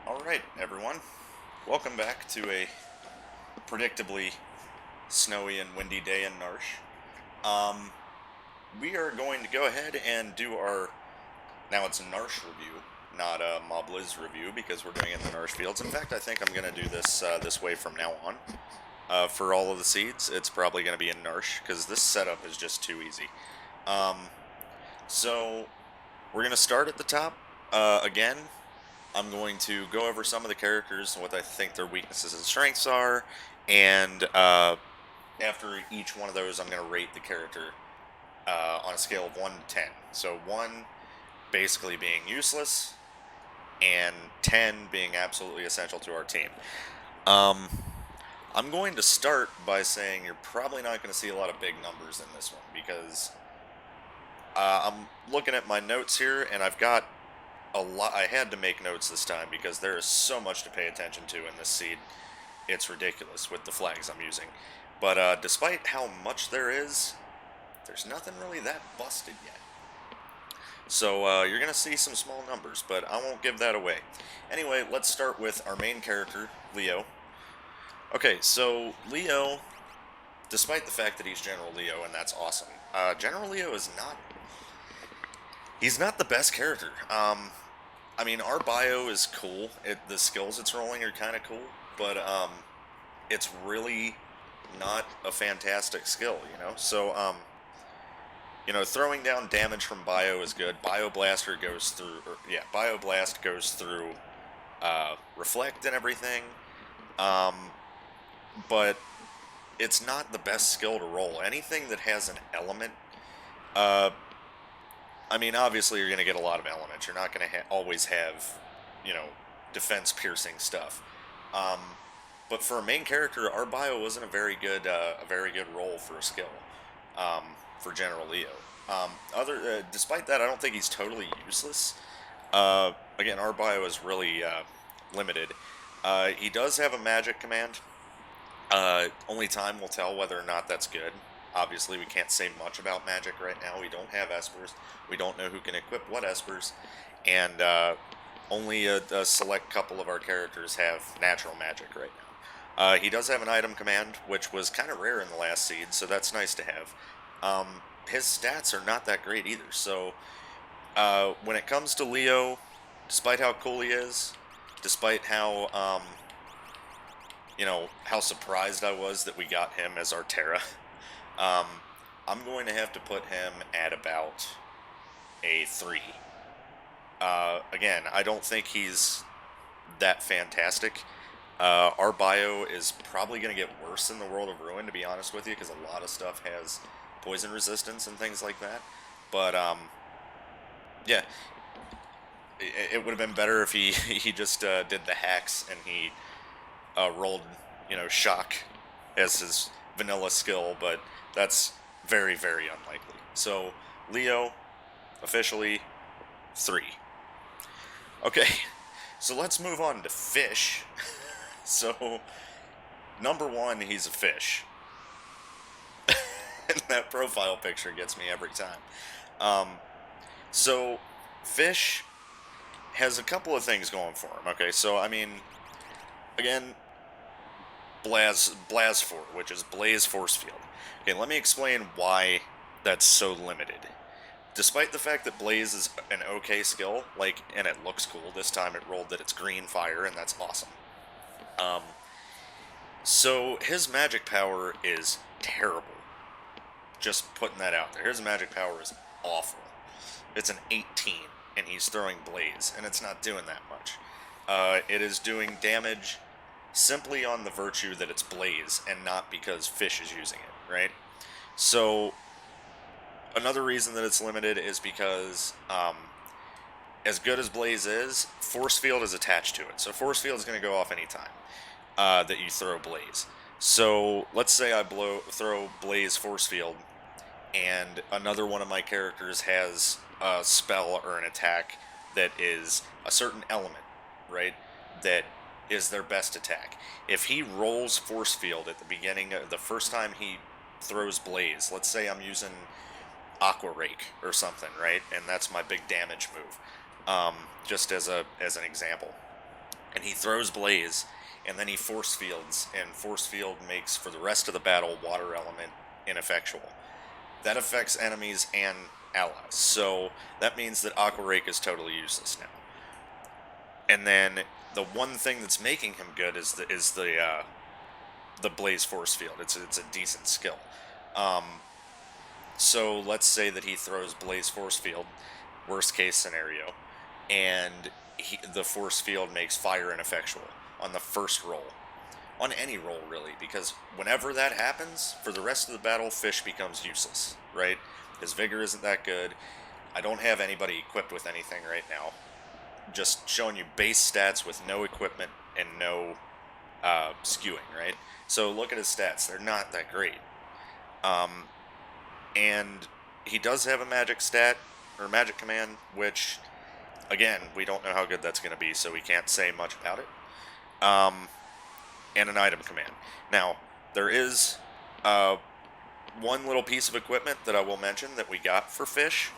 Alright, everyone. Welcome back to a predictably snowy and windy day in Narsh. Um, we are going to go ahead and do our... Now it's a Narsh review, not a Mobliz review, because we're doing it in the Narsh fields. In fact, I think I'm going to do this this way from now on. For all of the seeds, it's probably going to be in Narsh, because this setup is just too easy. So, we're going to start at the top. Again, I'm going to go over some of the characters and what I think their weaknesses and strengths are, and after each one of those, I'm going to rate the character on a scale of 1 to 10. So 1 basically being useless, and 10 being absolutely essential to our team. I'm going to start by saying you're probably not going to see a lot of big numbers in this one, because I'm looking at my notes here, and I've got a lot. I had to make notes this time because there is so much to pay attention to in this seed. It's ridiculous with the flags I'm using. But despite how much there is, there's nothing really that busted yet. So you're going to see some small numbers, but I won't give that away. Anyway, let's start with our main character, Leo. Okay, so Leo, despite the fact that he's General Leo, and that's awesome, General Leo is not... He's not the best character. I mean, our bio is cool. The skills it's rolling are kind of cool, but it's really not a fantastic skill, you know? So, throwing down damage from bio is good. Bio-Blaster goes through... Bio-Blast goes through Reflect and everything. But it's not the best skill to roll. Anything that has an element... I mean, obviously you're going to get a lot of elements. You're not going to always have, defense-piercing stuff. But for a main character, our bio wasn't a very good role for a skill for General Leo. Despite that, I don't think he's totally useless. Again, our bio is really limited. He does have a magic command. Only time will tell whether or not that's good. Obviously, we can't say much about magic right now. We don't have espers. We don't know who can equip what espers. And only a select couple of our characters have natural magic right now. He does have an item command, which was kind of rare in the last seed, so that's nice to have. His stats are not that great either. So when it comes to Leo, despite how cool he is, despite how, how surprised I was that we got him as our Terra, I'm going to have to put him at about a 3. Again, I don't think he's that fantastic. Our bio is probably going to get worse in the World of Ruin, to be honest with you, because a lot of stuff has poison resistance and things like that. But, yeah, it would have been better if he just did the hacks and he rolled, shock as his vanilla skill, but that's very, very unlikely. So, Leo, officially, 3. Okay, so let's move on to fish. So, number 1, he's a fish. And that profile picture gets me every time. So, fish has a couple of things going for him. Okay, so, I mean, again, Blasfor, which is Blaze Force Field. Okay, let me explain why that's so limited. Despite the fact that Blaze is an okay skill, and it looks cool, this time it rolled that it's green fire, and that's awesome. So his magic power is terrible. Just putting that out there. His magic power is awful. It's an 18, and he's throwing Blaze, and it's not doing that much. It is doing damage simply on the virtue that it's Blaze, and not because Fish is using it, right? So, another reason that it's limited is because, as good as Blaze is, Force Field is attached to it. So Force Field is going to go off anytime that you throw Blaze. So, let's say I throw Blaze Force Field, and another one of my characters has a spell or an attack that is a certain element, right? That is their best attack. If he rolls Force Field at the beginning, the first time he throws Blaze, let's say I'm using Aqua Rake or something, right? And that's my big damage move, just as an example. and he throws Blaze, and then he force fields, and force field makes, for the rest of the battle, water element ineffectual. That affects enemies and allies, so that means that Aqua Rake is totally useless now. And then the one thing that's making him good is the Blaze force field. It's a decent skill. So let's say that he throws Blaze force field, worst case scenario, and the force field makes fire ineffectual on the first roll. On any roll, really, because whenever that happens, for the rest of the battle, Fish becomes useless, right? His vigor isn't that good. I don't have anybody equipped with anything right now. Just showing you base stats with no equipment and no skewing, right? So look at his stats. They're not that great. And he does have a magic stat, or magic command, which, again, we don't know how good that's going to be, so we can't say much about it. And an item command. Now, there is one little piece of equipment that I will mention that we got for Fish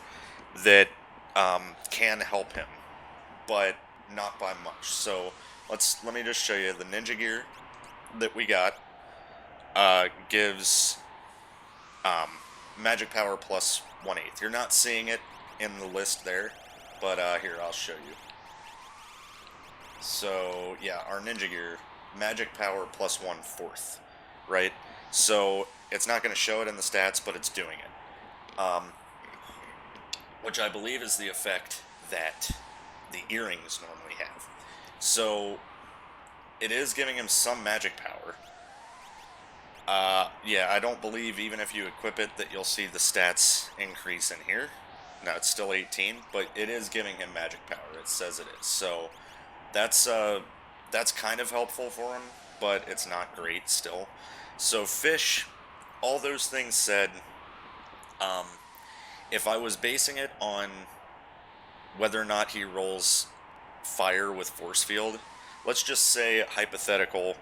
that can help him, but not by much. So let me just show you the ninja gear that we got. Gives magic power plus 1/8. You're not seeing it in the list there, but here, I'll show you. So yeah, our ninja gear, magic power plus 1/4, right? So it's not going to show it in the stats, but it's doing it. Which I believe is the effect that the earrings normally have. So it is giving him some magic power. Yeah, I don't believe even if you equip it that you'll see the stats increase in here. No, it's still 18, but it is giving him magic power. It says it is. So that's kind of helpful for him, but it's not great still. So Fish, all those things said, if I was basing it on whether or not he rolls fire with force field, let's just say, hypothetical,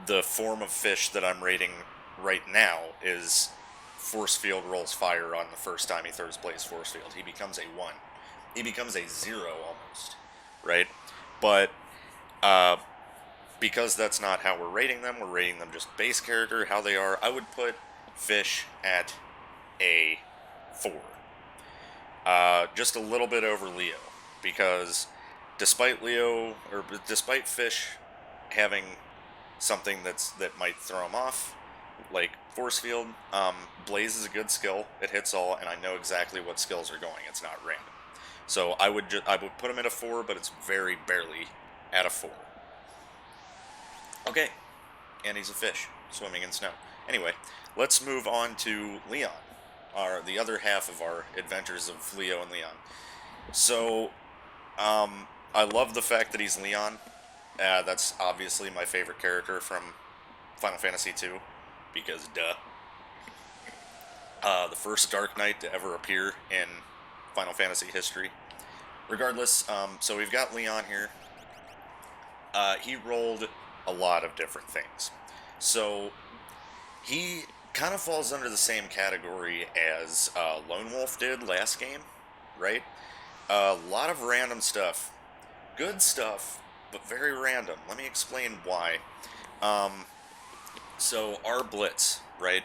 the form of Fish that I'm rating right now is force field rolls fire on the first time he throws Blaze force field. He becomes a 1. He becomes a 0 almost, right? But because that's not how we're rating them just base character, how they are, I would put Fish at a 4. Just a little bit over Leo, because despite Fish having something that might throw him off, like force field, Blaze is a good skill. It hits all, and I know exactly what skills are going. It's not random. So I would put him at a 4, but it's very barely at a 4. Okay, and he's a fish swimming in snow. Anyway, let's move on to Leon, the other half of our adventures of Leo and Leon. So, I love the fact that he's Leon. That's obviously my favorite character from Final Fantasy II, because duh. The first Dark Knight to ever appear in Final Fantasy history. Regardless, so we've got Leon here. He rolled a lot of different things. So, he kind of falls under the same category as Lone Wolf did last game, right? A lot of random stuff. Good stuff, but very random. Let me explain why. So, our Blitz, right?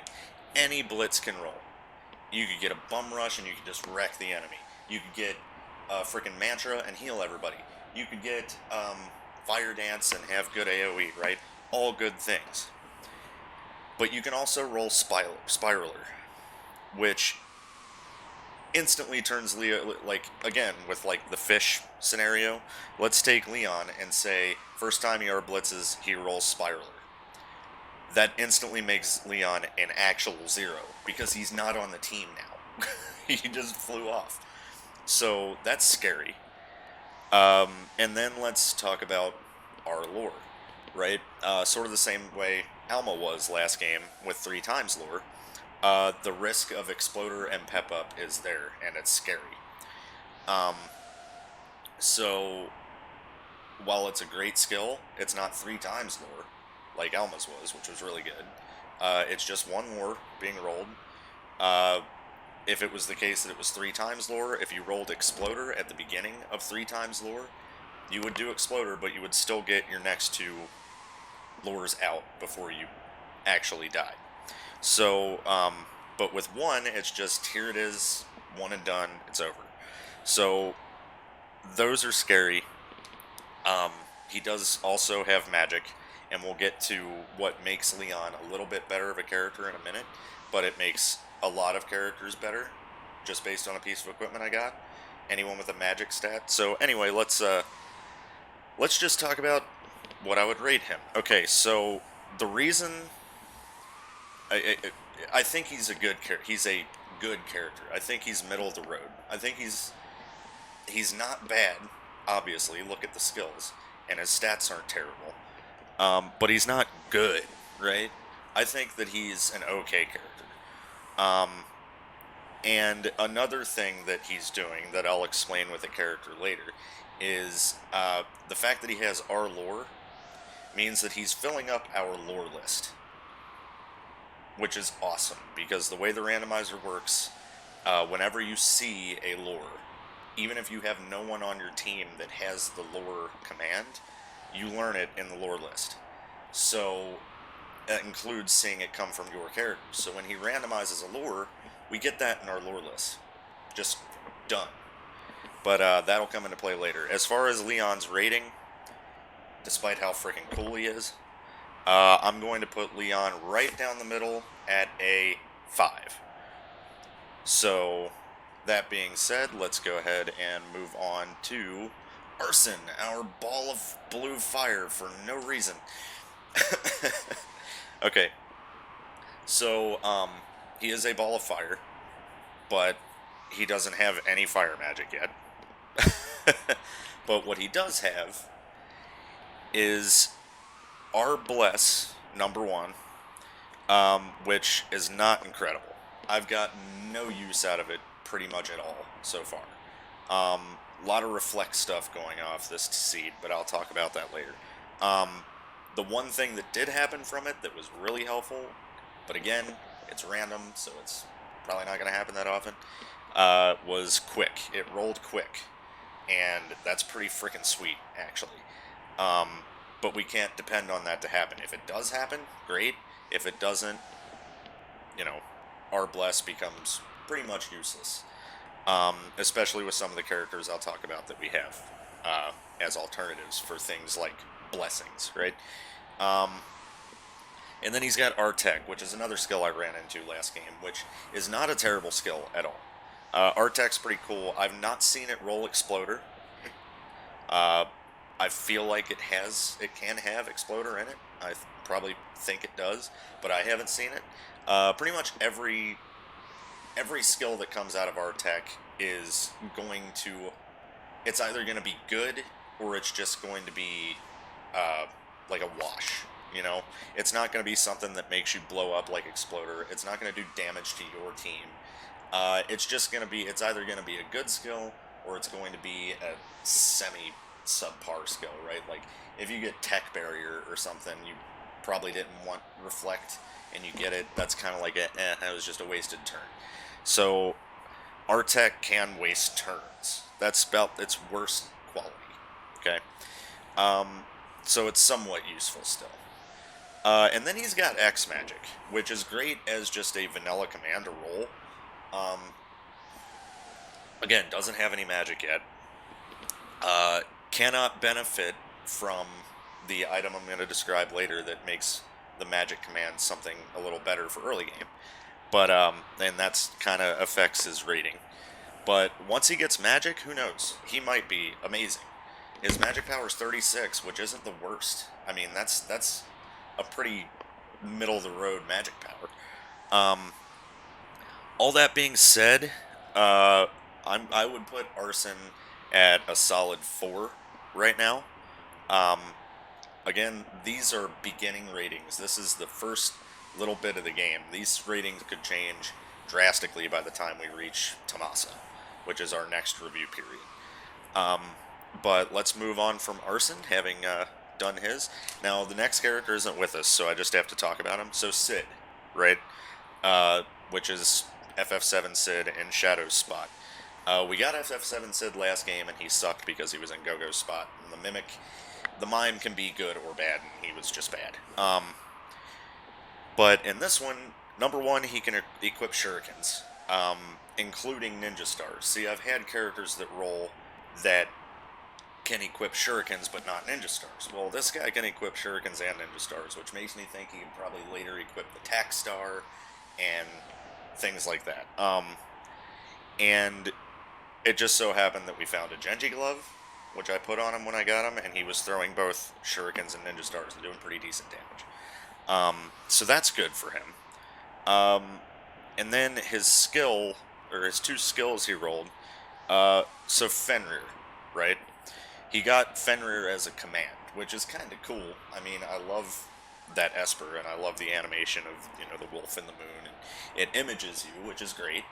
Any Blitz can roll. You could get a Bum Rush and you could just wreck the enemy. You could get a frickin' Mantra and heal everybody. You could get Fire Dance and have good AoE, right? All good things. But you can also roll Spiraler, which instantly turns Leo, like, again, with, like, the fish scenario. Let's take Leon and say, first time he blitzes, he rolls Spiraler. That instantly makes Leon an actual 0, because he's not on the team now. He just flew off. So, that's scary. And then let's talk about our lore, right? Sort of the same way Alma was last game with 3 times lore. The risk of Exploder and Pep Up is there, and it's scary. So, while it's a great skill, it's not 3 times lore, like Alma's was, which was really good. It's just 1 lore being rolled. If it was the case that it was 3 times lore, if you rolled Exploder at the beginning of 3 times lore, you would do Exploder, but you would still get your next two lures out before you actually die. So, but with one, it's just, here it is, one and done, it's over. So, those are scary. He does also have magic, and we'll get to what makes Leon a little bit better of a character in a minute, but it makes a lot of characters better, just based on a piece of equipment I got. Anyone with a magic stat. So anyway, let's just talk about what I would rate him. Okay, so the reason I think he's a good character. He's a good character. I think he's middle of the road. I think he's not bad. Obviously, look at the skills, and his stats aren't terrible. But he's not good, right? I think that he's an okay character. And another thing that he's doing that I'll explain with a character later is the fact that he has our lore means that he's filling up our lore list, which is awesome, because the way the randomizer works, whenever you see a lore, even if you have no one on your team that has the lore command, you learn it in the lore list. So that includes seeing it come from your character. So when he randomizes a lore, we get that in our lore list. Just done. But that'll come into play later. As far as Leon's rating, despite how freaking cool he is, I'm going to put Leon right down the middle at a 5. So, that being said, let's go ahead and move on to Arson, our ball of blue fire for no reason. Okay, so he is a ball of fire, but he doesn't have any fire magic yet. But what he does have is our Bless, number 1, which is not incredible. I've got no use out of it pretty much at all so far. A lot of reflect stuff going off this seed, but I'll talk about that later. The one thing that did happen from it that was really helpful, but again, it's random, so it's probably not going to happen that often, was quick. It rolled quick, and that's pretty freaking sweet, actually. But we can't depend on that to happen. If it does happen, great. If it doesn't, our Bless becomes pretty much useless. Especially with some of the characters I'll talk about that we have as alternatives for things like blessings, right? And then he's got Artec, which is another skill I ran into last game, which is not a terrible skill at all. Artec's pretty cool. I've not seen it roll Exploder. I feel like it can have Exploder in it. I probably think it does, but I haven't seen it. Pretty much every skill that comes out of Artec is going to, it's either going to be good or it's just going to be like a wash. It's not going to be something that makes you blow up like Exploder. It's not going to do damage to your team. It's either going to be a good skill or it's going to be a semi-subpar skill, right? Like, if you get Tech Barrier or something, you probably didn't want Reflect, and you get it, that's kind of like it was just a wasted turn. So, Artec can waste turns. That's about its worst quality, okay? So it's somewhat useful still. And then he's got X Magic, which is great as just a vanilla command to roll. Again, doesn't have any magic yet. Cannot benefit from the item I'm going to describe later that makes the magic command something a little better for early game. But, and that's kind of affects his rating. But once he gets magic, who knows? He might be amazing. His magic power is 36, which isn't the worst. I mean, that's a pretty middle-of-the-road magic power. All that being said, I would put Arson at a solid 4 right now. Again, these are beginning ratings. This is the first little bit of the game. These ratings could change drastically by the time we reach Tomasa, which is our next review period. But let's move on from Arson, having done his. Now, the next character isn't with us, so I just have to talk about him. So Sid, right? Which is FF7 Sid in Shadow's spot. We got FF7 Sid last game, and he sucked because he was in Go-Go's spot. And the Mimic, the Mime can be good or bad, and he was just bad. But in this one, number one, he can equip shurikens, including ninja stars. See, I've had characters that roll that can equip shurikens, but not ninja stars. Well, this guy can equip shurikens and ninja stars, which makes me think he can probably later equip the tack star and things like that. And it just so happened that we found a Genji glove, which I put on him when I got him, and he was throwing both shurikens and ninja stars and doing pretty decent damage. So that's good for him. And then his skill, or his two skills he rolled, so Fenrir, right? He got Fenrir as a command, which is kind of cool. I mean, I love that Esper, and I love the animation of, the wolf in the moon, and it images you, which is great.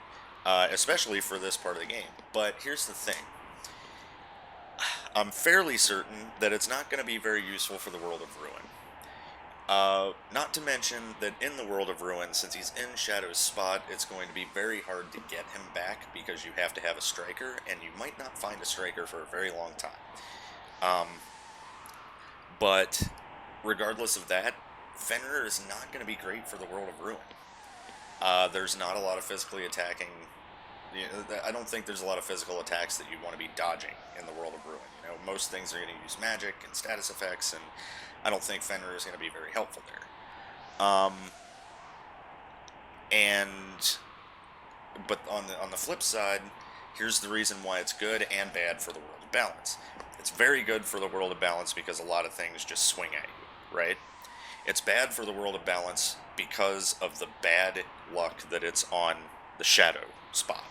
Especially for this part of the game. But here's the thing. I'm fairly certain that it's not going to be very useful for the World of Ruin. Not to mention that in the World of Ruin, since he's in Shadow's spot, it's going to be very hard to get him back because you have to have a striker, and you might not find a striker for a very long time. But regardless of that, Fenrir is not going to be great for the World of Ruin. There's not a lot of physically attacking. I don't think there's a lot of physical attacks that you want to be dodging in the World of Ruin. Most things are going to use magic and status effects, and I don't think Fenrir is going to be very helpful there. But on the flip side, here's the reason why it's good and bad for the World of Balance. It's very good for the World of Balance because a lot of things just swing at you, right? It's bad for the World of Balance because of the bad luck that it's on the Shadow spot.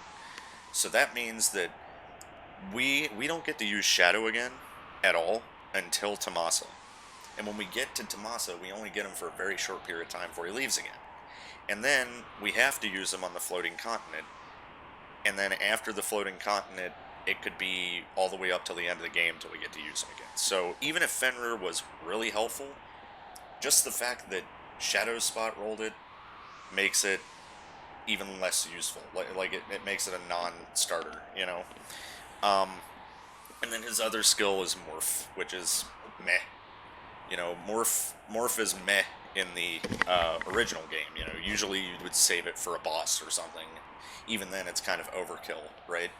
So that means that we don't get to use Shadow again at all until Tomasa. And when we get to Tomasa, we only get him for a very short period of time before he leaves again. And then we have to use him on the floating continent. And then after the floating continent, it could be all the way up till the end of the game till we get to use him again. So even if Fenrir was really helpful, just the fact that Shadow's spot rolled it makes it even less useful. Like it makes it a non-starter, And then his other skill is Morph, which is meh. Morph is meh in the original game. Usually you would save it for a boss or something. Even then, it's kind of overkill, right?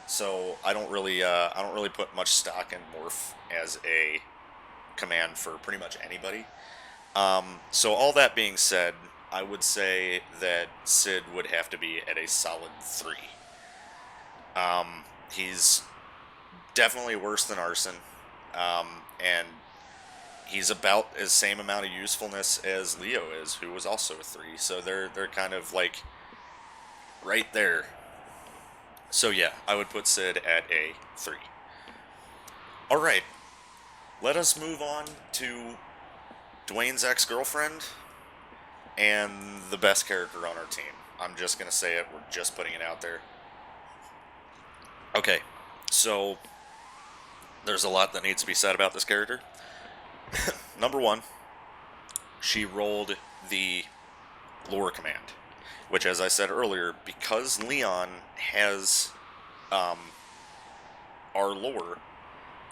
So I don't really put much stock in Morph as a command for pretty much anybody. So all that being said, I would say that Sid would have to be at a solid 3. He's definitely worse than Arson, and he's about as same amount of usefulness as Leo is, who was also a 3. So they're kind of like right there. So yeah, I would put Sid at a 3. All right, let us move on to Dwayne's ex-girlfriend and the best character on our team. I'm just going to say it. We're just putting it out there. Okay, so there's a lot that needs to be said about this character. Number one, she rolled the lore command, which, as I said earlier, because Leon has our lore,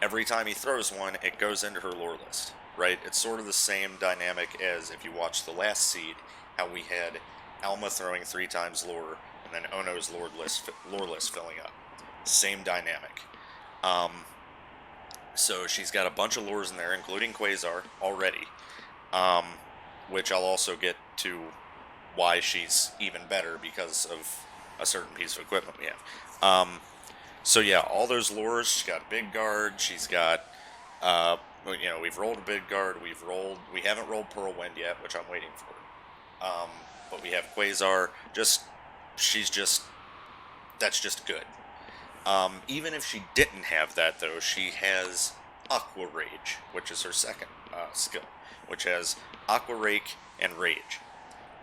every time he throws one, it goes into her lore list. Right? It's sort of the same dynamic as if you watch The Last Seed, how we had Alma throwing 3 times lore, and then Ono's lore list filling up. Same dynamic. So she's got a bunch of lures in there, including Quasar, already, which I'll also get to why she's even better because of a certain piece of equipment we have. So yeah, all those lures, she's got Big Guard, she's got... we've rolled a Big Guard, we haven't rolled Pearl Wind yet, which I'm waiting for. But we have Quasar, that's just good. Even if she didn't have that, though, she has Aqua Rage, which is her second skill, which has Aqua Rake and Rage.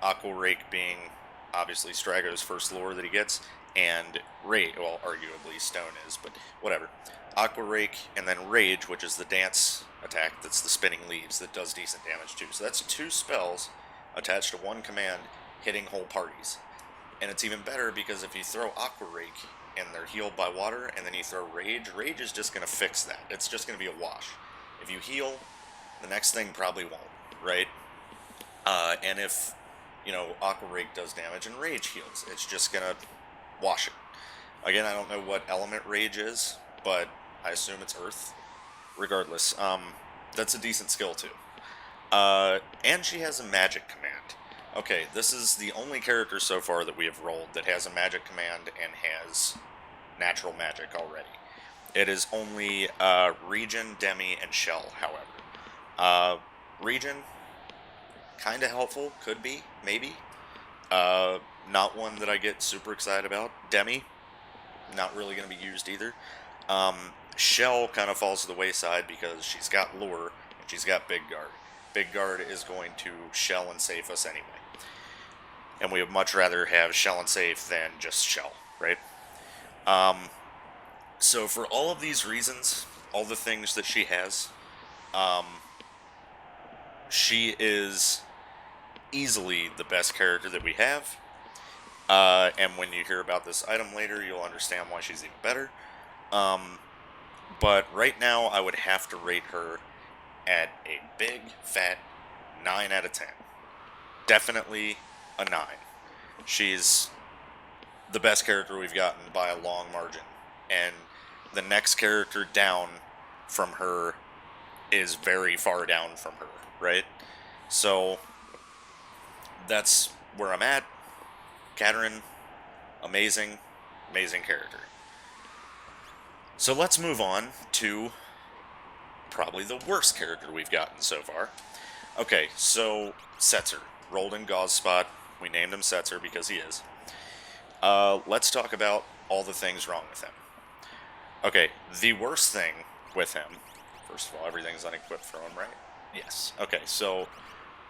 Aqua Rake being, obviously, Strago's first lore that he gets, and Rage, well, arguably Stone is, but whatever. Aqua Rake, and then Rage, which is the dance attack that's the spinning leaves that does decent damage too. So that's 2 spells attached to one command hitting whole parties. And it's even better because if you throw Aqua Rake and they're healed by water, and then you throw Rage. Rage is just going to fix that. It's just going to be a wash. If you heal, the next thing probably won't, right? And if, Aqua Rake does damage and Rage heals, it's just going to wash it. Again, I don't know what element Rage is, but I assume it's Earth. Regardless, that's a decent skill too. And she has a magic command. Okay, this is the only character so far that we have rolled that has a magic command and has natural magic already. It is only Regen, Demi, and Shell, however. Regen, kind of helpful, could be, maybe. Not one that I get super excited about. Demi, not really going to be used either. Shell kind of falls to the wayside because she's got Lure and she's got Big Guard. Big Guard is going to Shell and Safe us anyway. And we would much rather have Shell and Safe than just Shell, right? So for all of these reasons, all the things that she has, she is easily the best character that we have. And when you hear about this item later, you'll understand why she's even better. But right now, I would have to rate her at a big, fat 9 out of 10. Definitely a 9. She's the best character we've gotten by a long margin. And the next character down from her is very far down from her, right? So, that's where I'm at. Katarine, amazing, amazing character. So let's move on to probably the worst character we've gotten so far. Okay, so Setzer, rolled in Gauze Spot. We named him Setzer because he is. Let's talk about all the things wrong with him. Okay, the worst thing with him, first of all, everything's unequipped for him, right? Yes. Okay, so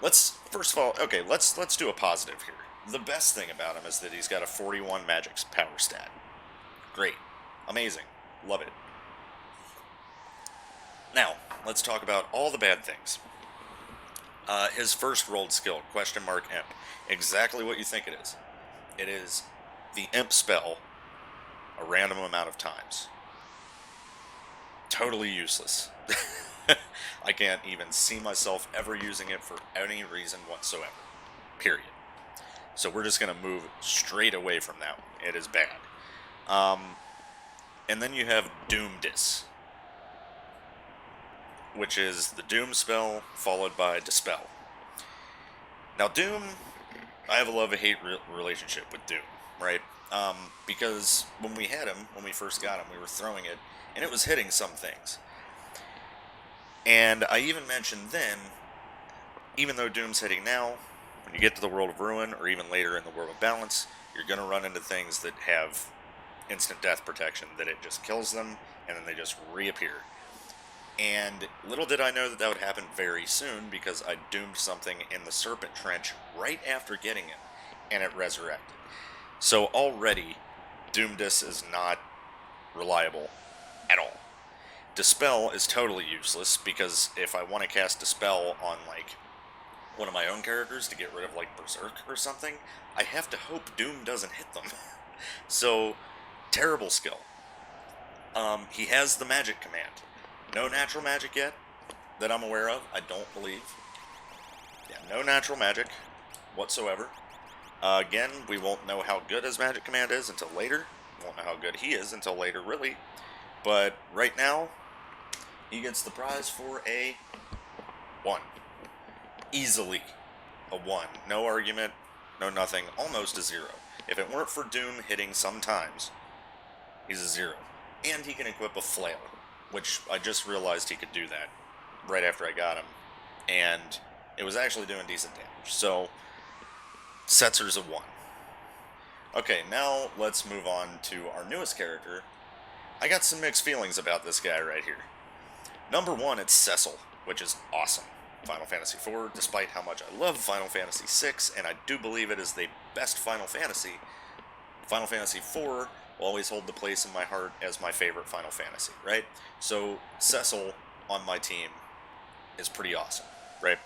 let's do a positive here. The best thing about him is that he's got a 41 magic power stat. Great. Amazing. Love it. Now, let's talk about all the bad things. His first rolled skill, Imp. Exactly what you think it is. It is the Imp spell a random amount of times. Totally useless. I can't even see myself ever using it for any reason whatsoever. Period. So we're just going to move straight away from that one. It is bad. And then you have Doomdis, which is the Doom spell followed by Dispel. Now Doom, I have a love-hate relationship with Doom, right? Because when we had him, when we first got him, we were throwing it, and it was hitting some things. And I even mentioned then, even though Doom's hitting now, when you get to the World of Ruin, or even later in the World of Balance, you're going to run into things that have instant death protection, that it just kills them, and then they just reappear. And little did I know that that would happen very soon, because I doomed something in the Serpent Trench right after getting it, and it resurrected. So already, Doomdis is not reliable at all. Dispel is totally useless, because if I want to cast Dispel on, like, one of my own characters to get rid of, like, Berserk or something, I have to hope Doom doesn't hit them. So, terrible skill. He has the magic command. No natural magic yet, that I'm aware of, I don't believe. Yeah, no natural magic whatsoever. Again, we won't know how good his magic command is until later. We won't know how good he is until later, really. But right now, he gets the prize for a 1. Easily a 1. No argument, no nothing, almost a 0. If it weren't for Doom hitting sometimes, he's a 0. And he can equip a flail, which I just realized he could do that right after I got him. And it was actually doing decent damage. So, Setzer's a 1. Okay, now let's move on to our newest character. I got some mixed feelings about this guy right here. Number 1, it's Cecil, which is awesome. Final Fantasy IV, despite how much I love Final Fantasy VI, and I do believe it is the best Final Fantasy, Final Fantasy IV will always hold the place in my heart as my favorite Final Fantasy, right? So, Cecil on my team is pretty awesome, right?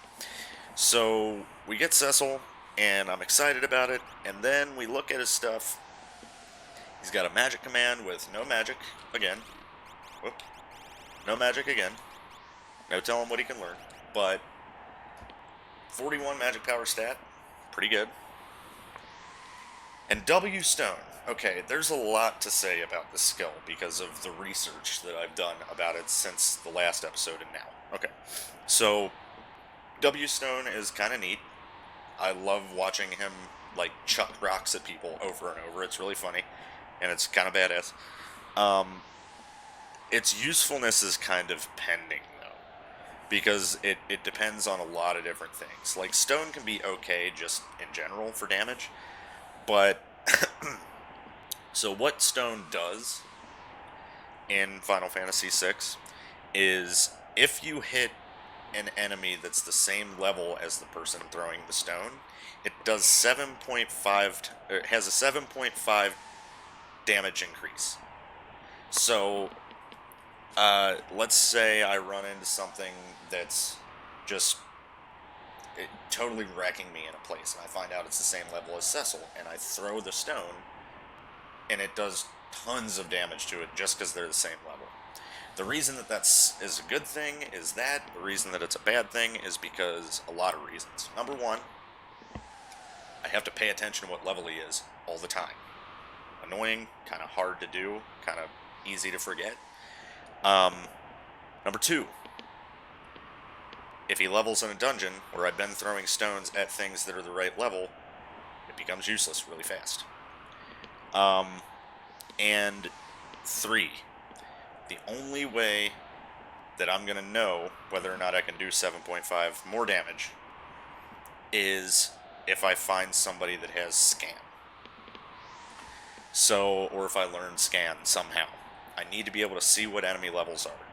So, we get Cecil, and I'm excited about it, and then we look at his stuff, He's got a magic command with no magic again. Whoop. No magic again. No telling what he can learn. But 41 magic power stat. Pretty good. And W Stone. Okay, there's a lot to say about this skill because of the research that I've done about it since the last episode and now. Okay, so W Stone is kind of neat. I love watching him like chuck rocks at people over and over. It's really funny, and it's kind of badass. Its usefulness is kind of pending though, because it depends on a lot of different things. Like stone can be okay just in general for damage, but so what stone does in Final Fantasy VI is if you hit an enemy that's the same level as the person throwing the stone, it does 7.5. It has a 7.5 damage increase. So, let's say I run into something that's just totally wrecking me in a place, and I find out it's the same level as Cecil, and I throw the stone, and it does tons of damage to it just because they're the same level. The reason that is a good thing is that. The reason that it's a bad thing is because a lot of reasons. Number one, I have to pay attention to what level he is all the time. Annoying, kind of hard to do, kind of easy to forget. Number two, if he levels in a dungeon where I've been throwing stones at things that are the right level, it becomes useless really fast. And three, the only way that I'm going to know whether or not I can do 7.5 more damage is if I find somebody that has scan. So, or if I learn scan somehow. I need to be able to see what enemy levels are.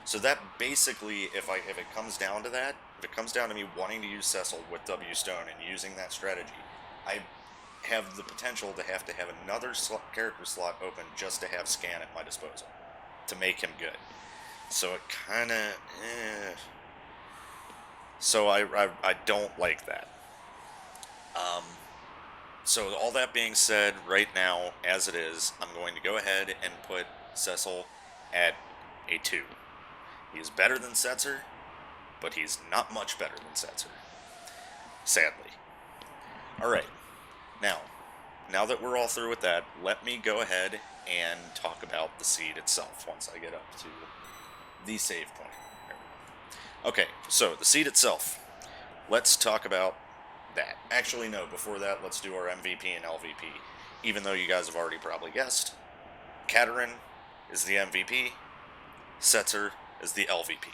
So that basically, if it comes down to that, if it comes down to me wanting to use Cecil with W Stone and using that strategy, I have the potential to have another character slot open just to have scan at my disposal to make him good. So it kind of, So I don't like that. So all that being said, right now, as it is, I'm going to go ahead and put Cecil at a 2. He's better than Setzer, but he's not much better than Setzer. Sadly. Alright. Now that we're all through with that, let me go ahead and talk about the seed itself once I get up to the save point. Okay, so the seed itself. Let's talk about that. Actually, no, before that, let's do our MVP and LVP. Even though you guys have already probably guessed, Katerin is the MVP, Setzer is the LVP.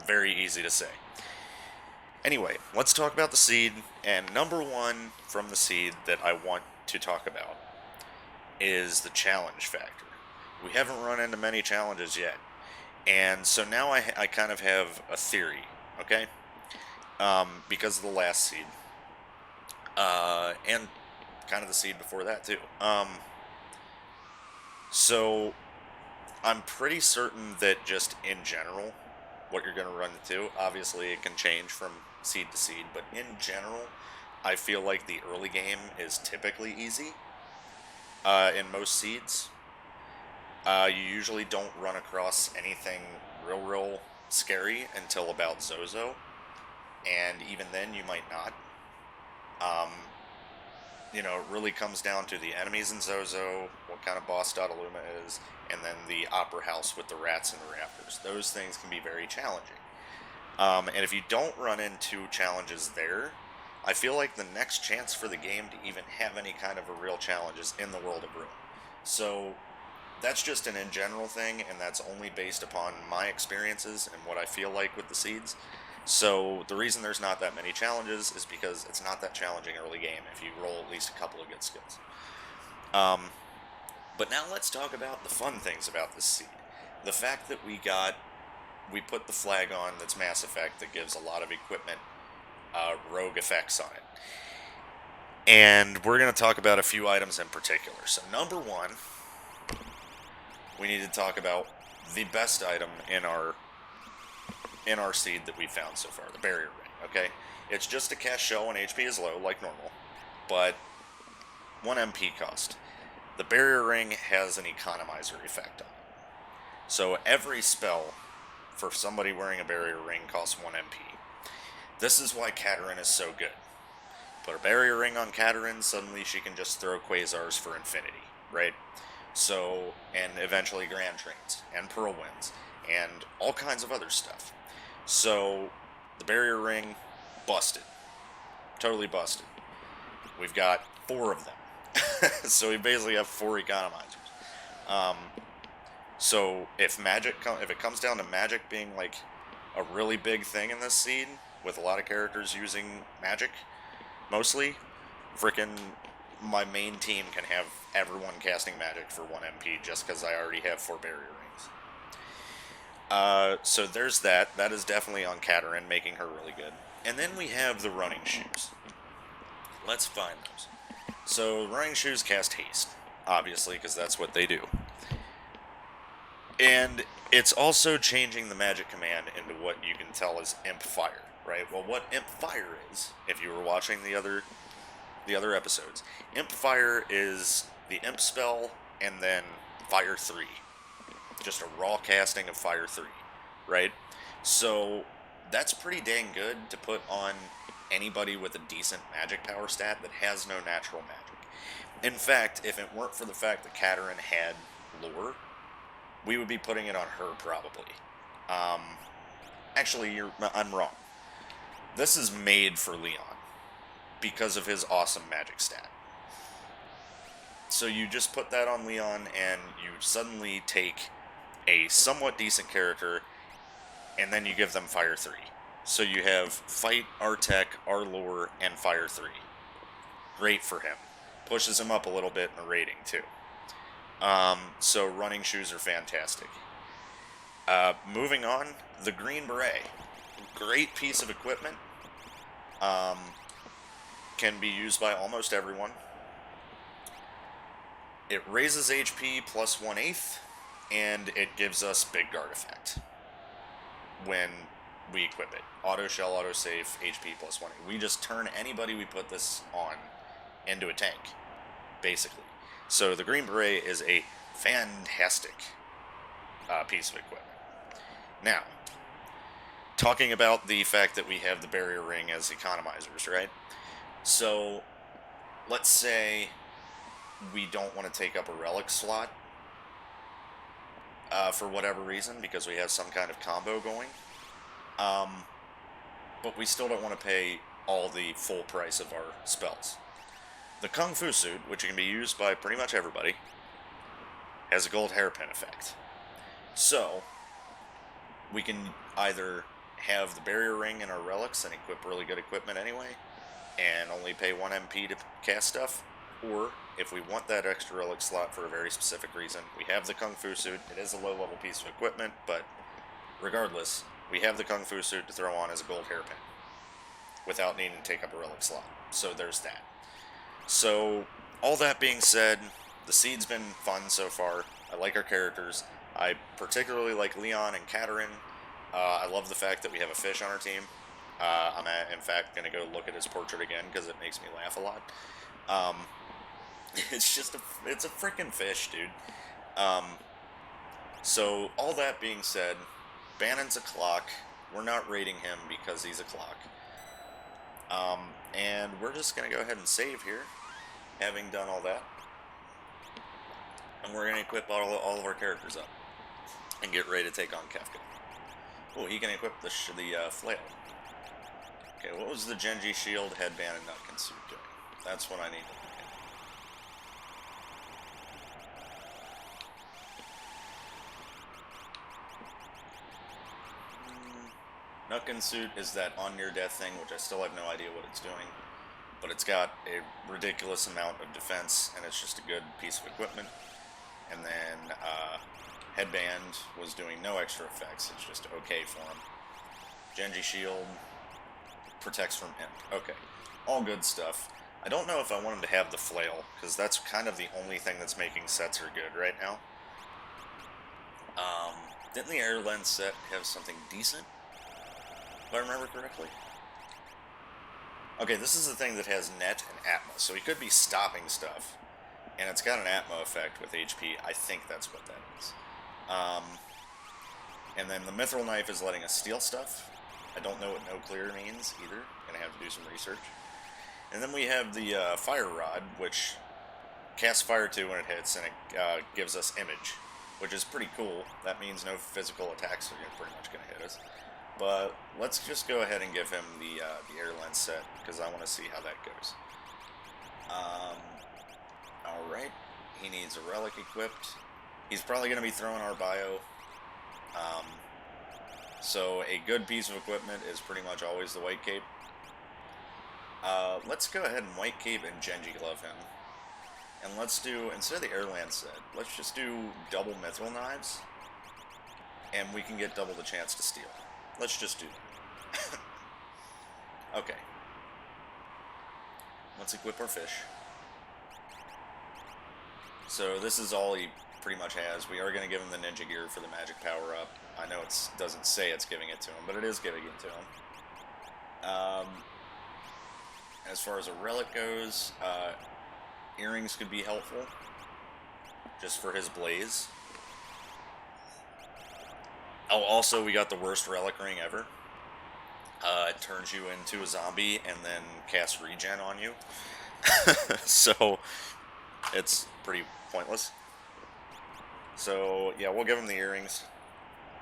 Very easy to say. Anyway, let's talk about the seed, and number one from the seed that I want to talk about is the challenge factor. We haven't run into many challenges yet, and so now I kind of have a theory, okay? Because of the last seed, and kind of the seed before that too. So I'm pretty certain that just in general, what you're going to run into, obviously it can change from seed to seed, but in general, I feel like the early game is typically easy in most seeds. You usually don't run across anything real scary until about Zozo, and even then you might not. It really comes down to the enemies in Zozo, what kind of boss Dottaluma is, and then the Opera House with the rats and the rafters. Those things can be very challenging. And if you don't run into challenges there, I feel like the next chance for the game to even have any kind of a real challenge is in the World of Ruin. So that's just an in general thing, and that's only based upon my experiences and what I feel like with the seeds. So the reason there's not that many challenges is because it's not that challenging early game if you roll at least a couple of good skills. But now let's talk about the fun things about this seed. The fact that we put the flag on that's Mass Effect that gives a lot of equipment rogue effects on it. And we're going to talk about a few items in particular. So number one, we need to talk about the best item in our seed that we've found so far, the barrier ring, okay? It's just a cast shell when HP is low, like normal, but 1 MP cost. The barrier ring has an economizer effect on it. So every spell for somebody wearing a barrier ring costs 1 MP. This is why Kataryn is so good. Put a barrier ring on Kataryn, suddenly she can just throw quasars for infinity, right? So, and eventually Grand Trains, and Pearl Winds, and all kinds of other stuff. So, the barrier ring, busted. Totally busted. We've got 4 of them. So we basically have 4 economizers. So if if it comes down to magic being like a really big thing in this seed, with a lot of characters using magic, mostly, frickin' my main team can have everyone casting magic for 1 MP just because I already have 4 barrier rings. So there's that. That is definitely on Kataryn, making her really good. And then we have the running shoes. Let's find those. So running shoes cast haste, obviously, because that's what they do. And it's also changing the magic command into what you can tell as Imp Fire, right? Well, what Imp Fire is, if you were watching the other episodes, Imp Fire is the Imp spell and then Fire 3. Just a raw casting of Fire 3, right? So that's pretty dang good to put on anybody with a decent magic power stat that has no natural magic. In fact, if it weren't for the fact that Kataryn had lore, we would be putting it on her probably. Actually, I'm wrong. This is made for Leon because of his awesome magic stat. So you just put that on Leon and you suddenly take a somewhat decent character and then you give them Fire 3. So you have Fight, R-Tech, R-Lore, and Fire 3. Great for him. Pushes him up a little bit in the rating, too. So running shoes are fantastic. Moving on, the Green Beret. Great piece of equipment. Can be used by almost everyone. It raises HP plus 1/8, and it gives us Big Guard effect when we equip it. Auto shell, auto save, HP plus 1. We just turn anybody we put this on into a tank, basically. So the Green Beret is a fantastic piece of equipment. Now, talking about the fact that we have the barrier ring as economizers, right? So, let's say we don't want to take up a relic slot for whatever reason, because we have some kind of combo going. But we still don't want to pay all the full price of our spells. The Kung Fu suit, which can be used by pretty much everybody, has a gold hairpin effect. So, we can either have the barrier ring in our relics and equip really good equipment anyway, and only pay 1 MP to cast stuff, or if we want that extra relic slot for a very specific reason, we have the Kung Fu suit. It is a low-level piece of equipment, but regardless, we have the Kung Fu suit to throw on as a gold hairpin without needing to take up a relic slot. So there's that. So, all that being said, the seed's been fun so far. I like our characters. I particularly like Leon and Kataryn. I love the fact that we have a fish on our team. I'm, in fact, going to go look at his portrait again because it makes me laugh a lot. It's a freaking fish, dude. So, all that being said, Bannon's a clock. We're not rating him because he's a clock. And we're just going to go ahead and save here, having done all that. And we're going to equip all of our characters up and get ready to take on Kefka. Oh, he can equip the flail. Okay, what was the Genji shield, headband, and Nutkin suit doing? That's what I need to look at. Nutkin suit is that on near death thing, which I still have no idea what it's doing. But it's got a ridiculous amount of defense, and it's just a good piece of equipment. And then headband was doing no extra effects. It's just okay for him. Genji shield protects from imp. Okay, all good stuff. I don't know if I want him to have the flail, because that's kind of the only thing that's making Cecil good right now. Didn't the air lens set have something decent, if I remember correctly? Okay, this is the thing that has net and atma, so he could be stopping stuff. And it's got an atma effect with HP. I think that's what that is. And then the mithril knife is letting us steal stuff. I don't know what no clear means either. Gonna have to do some research. And then we have the fire rod, which casts fire 2 when it hits, and it gives us image, which is pretty cool. That means no physical attacks are pretty much gonna hit us. But let's just go ahead and give him the air lens set, because I want to see how that goes. Alright, he needs a relic equipped. He's probably going to be throwing our bio. So a good piece of equipment is pretty much always the white cape. Let's go ahead and white cape and Genji glove him. And let's do, instead of the air lens set, let's just do double mithril knives. And we can get double the chance to steal. Let's just do that. Okay. Let's equip our fish. So this is all he pretty much has. We are going to give him the ninja gear for the magic power up. I know it doesn't say it's giving it to him, but it is giving it to him. As far as a relic goes, earrings could be helpful, just for his blaze. Oh, also, we got the worst relic ring ever. It turns you into a zombie and then casts regen on you. So, it's pretty pointless. So, yeah, we'll give him the earrings.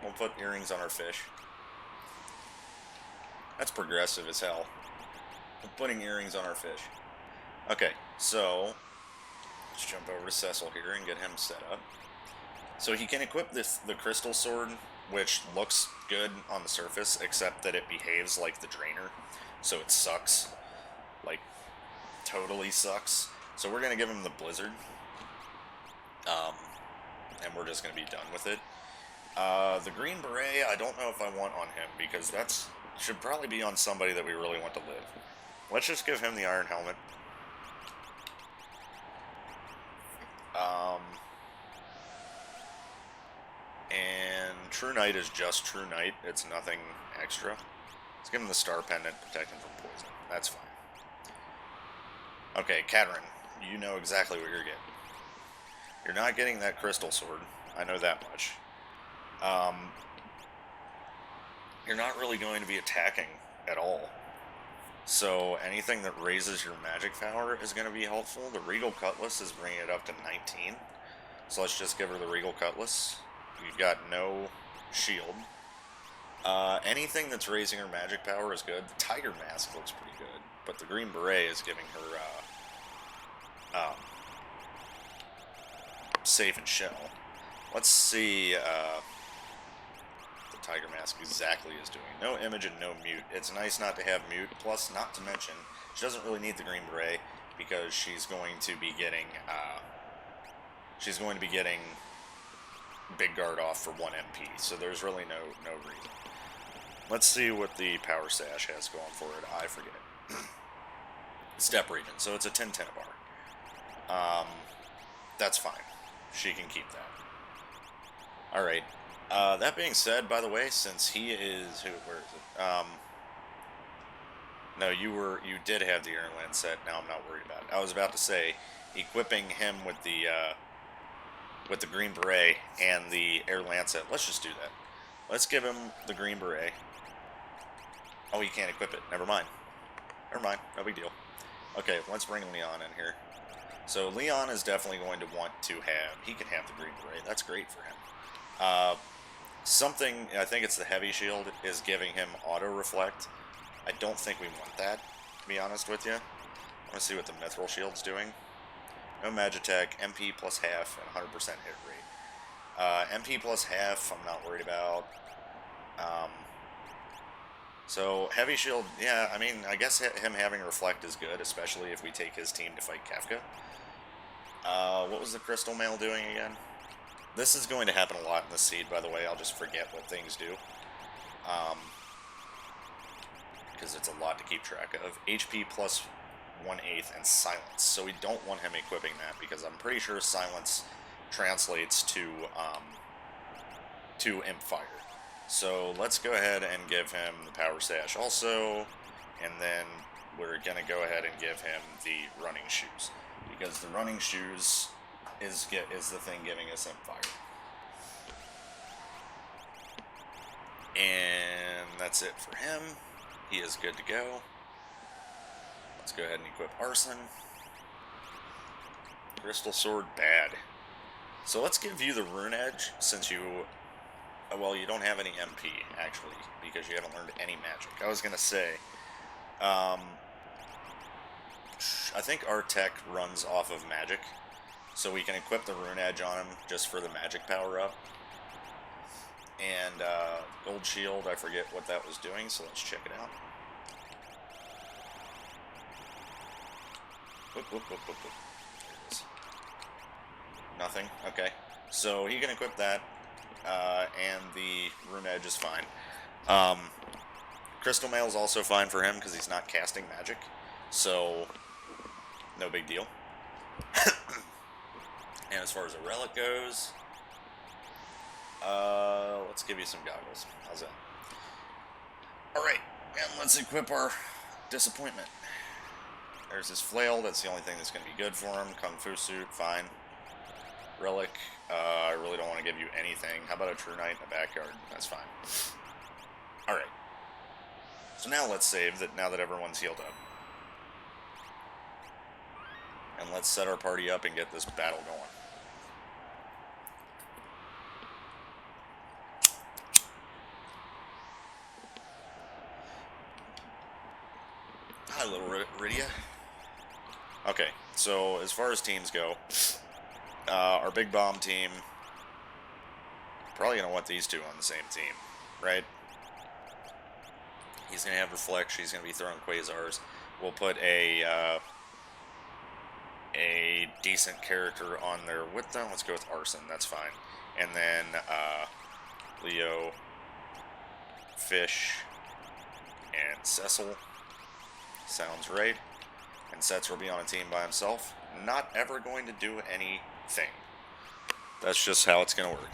We'll put earrings on our fish. That's progressive as hell. We're putting earrings on our fish. Okay, so, let's jump over to Cecil here and get him set up. So he can equip the crystal sword, which looks good on the surface, except that it behaves like the drainer, so it sucks. Like, totally sucks. So we're going to give him the blizzard, and we're just going to be done with it. The green beret, I don't know if I want on him, because that's should probably be on somebody that we really want to live. Let's just give him the iron helmet. And True Knight is just True Knight. It's nothing extra. Let's give him the Star Pendant, protect him from poison. That's fine. Okay, Katarin, you know exactly what you're getting. You're not getting that crystal sword. I know that much. You're not really going to be attacking at all. So anything that raises your magic power is going to be helpful. The Regal Cutlass is bringing it up to 19. So let's just give her the Regal Cutlass. You've got no shield. Anything that's raising her magic power is good. The Tiger Mask looks pretty good. But the Green Beret is giving her Save and Shell. Let's see the Tiger Mask exactly is doing. No image and no mute. It's nice not to have mute. Plus, not to mention, she doesn't really need the Green Beret because she's going to be getting Big Guard off for 1 MP. So there's really no reason. Let's see what the Power Sash has going for it. I forget. Step region. So it's a 10-10 bar. That's fine. She can keep that. Alright. That being said, by the way, since he is... Where is it? No, you did have the Iron Land set. Now I'm not worried about it. I was about to say, equipping him with the Green Beret and the Air Lancet. Let's just do that. Let's give him the Green Beret. Oh, he can't equip it. Never mind. Never mind. No big deal. Okay, let's bring Leon in here. So Leon is definitely going to want to have... He can have the Green Beret. That's great for him. Something, I think it's the Heavy Shield, is giving him Auto Reflect. I don't think we want that, to be honest with you. I want to see what the Mithril Shield's doing. No Magitech, MP plus half, and 100% hit rate. MP plus half, I'm not worried about. So, Heavy Shield, yeah, I mean, I guess him having Reflect is good, especially if we take his team to fight Kefka. What was the Crystal Mail doing again? This is going to happen a lot in the seed, by the way. I'll just forget what things do. Because it's a lot to keep track of. HP plus 1/8 and Silence. So we don't want him equipping that, because I'm pretty sure Silence translates to Imp Fire. So let's go ahead and give him the Power Sash also, and then we're going to go ahead and give him the running shoes. Because the running shoes is the thing giving us Empire. And that's it for him. He is good to go. Let's go ahead and equip Arson. Crystal Sword, bad. So let's give you the Rune Edge, since you... well, you don't have any MP, actually, because you haven't learned any magic. I was going to say... I think our tech runs off of magic, so we can equip the Rune Edge on him just for the magic power up. And Gold Shield, I forget what that was doing, so let's check it out. Whoop, whoop, whoop, whoop, whoop. There it is. Nothing? Okay. So he can equip that, and the Rune Edge is fine. Crystal Mail is also fine for him because he's not casting magic, so no big deal. And as far as a relic goes, let's give you some goggles. How's that? Alright, and let's equip our Disappointment. There's his flail, that's the only thing that's going to be good for him. Kung Fu suit, fine. Relic, I really don't want to give you anything. How about a True Knight in the backyard? That's fine. Alright. So now let's save that now that everyone's healed up. And let's set our party up and get this battle going. Hi, little Rydia. Okay, so as far as teams go, our big bomb team, probably going to want these two on the same team, right? He's going to have Reflect, she's going to be throwing Quasars. We'll put a decent character on there with them. Let's go with Arson, that's fine. And then Leo, Fish, and Cecil. Sounds right. And Setzer will be on a team by himself. Not ever going to do anything. That's just how it's going to work.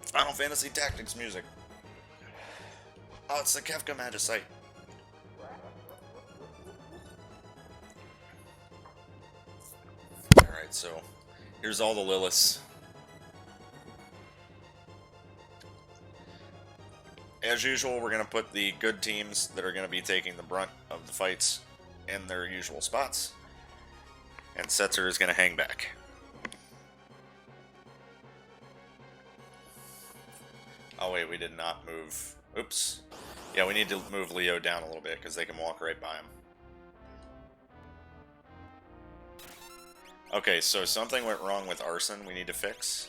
Final Fantasy Tactics music. Oh, it's the Kefka Magicite. Alright, so here's all the Liliths. As usual, we're going to put the good teams that are going to be taking the brunt of the fights in their usual spots. And Setzer is going to hang back. Oh wait, we did not move. Oops. Yeah, we need to move Leo down a little bit because they can walk right by him. Okay, so something went wrong with Arson we need to fix.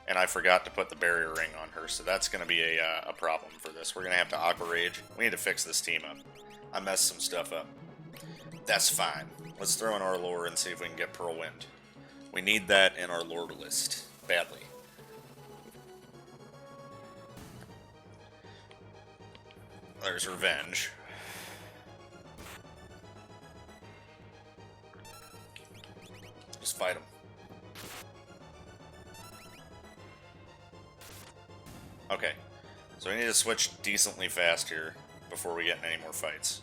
And I forgot to put the barrier ring on her, so that's going to be a problem for this. We're going to have to Aqua Rage. We need to fix this team up. I messed some stuff up. That's fine. Let's throw in our lore and see if we can get Pearl Wind. We need that in our lore list. Badly. There's Revenge. Just fight him. Okay, so we need to switch decently fast here before we get in any more fights.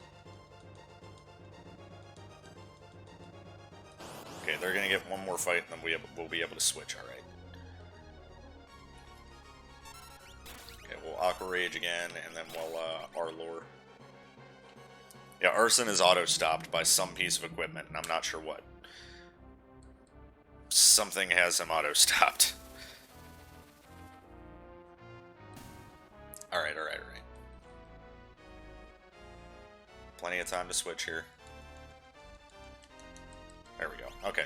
Okay, they're going to get one more fight and then we'll be able to switch, alright. Okay, we'll Aqua Rage again and then we'll our lore. Yeah, Arson is auto-stopped by some piece of equipment and I'm not sure what. Something has him auto-stopped. Alright. Plenty of time to switch here. There we go. Okay.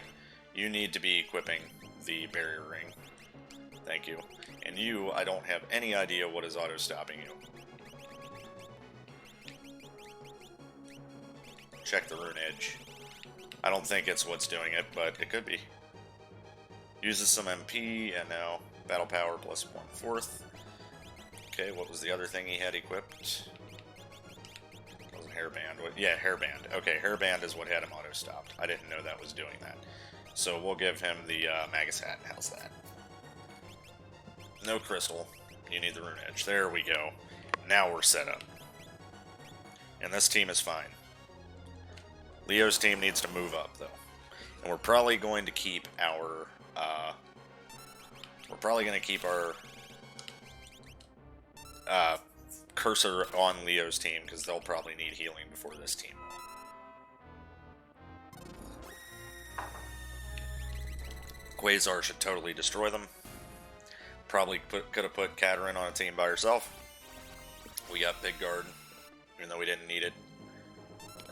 You need to be equipping the barrier ring. Thank you. And you, I don't have any idea what is auto-stopping you. Check the Rune Edge. I don't think it's what's doing it, but it could be. Uses some MP, and now Battle Power plus 1/4. Okay, what was the other thing he had equipped? It wasn't Hairband. Yeah, Hairband. Okay, Hairband is what had him auto-stopped. I didn't know that was doing that. So we'll give him the Magus Hat. How's that? No crystal. You need the Rune Edge. There we go. Now we're set up. And this team is fine. Leo's team needs to move up, though. And we're probably going to keep our... cursor on Leo's team, because they'll probably need healing before this team will. Quasar should totally destroy them. Probably could have put Katarine on a team by herself. We got Big Guard, even though we didn't need it.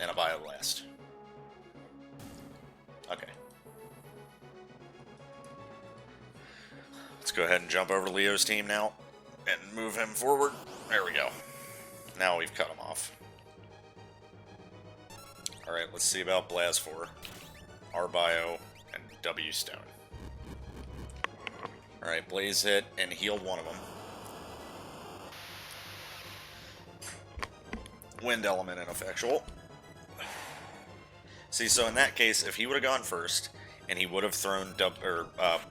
And a Bioblast. Okay. Let's go ahead and jump over to Leo's team now and move him forward. There we go. Now we've cut him off. Alright, let's see about Blasphor, R-Bio, and W-Stone. Alright, Blaze hit and healed one of them. Wind Element ineffectual. See, so in that case, if he would have gone first, and he would have thrown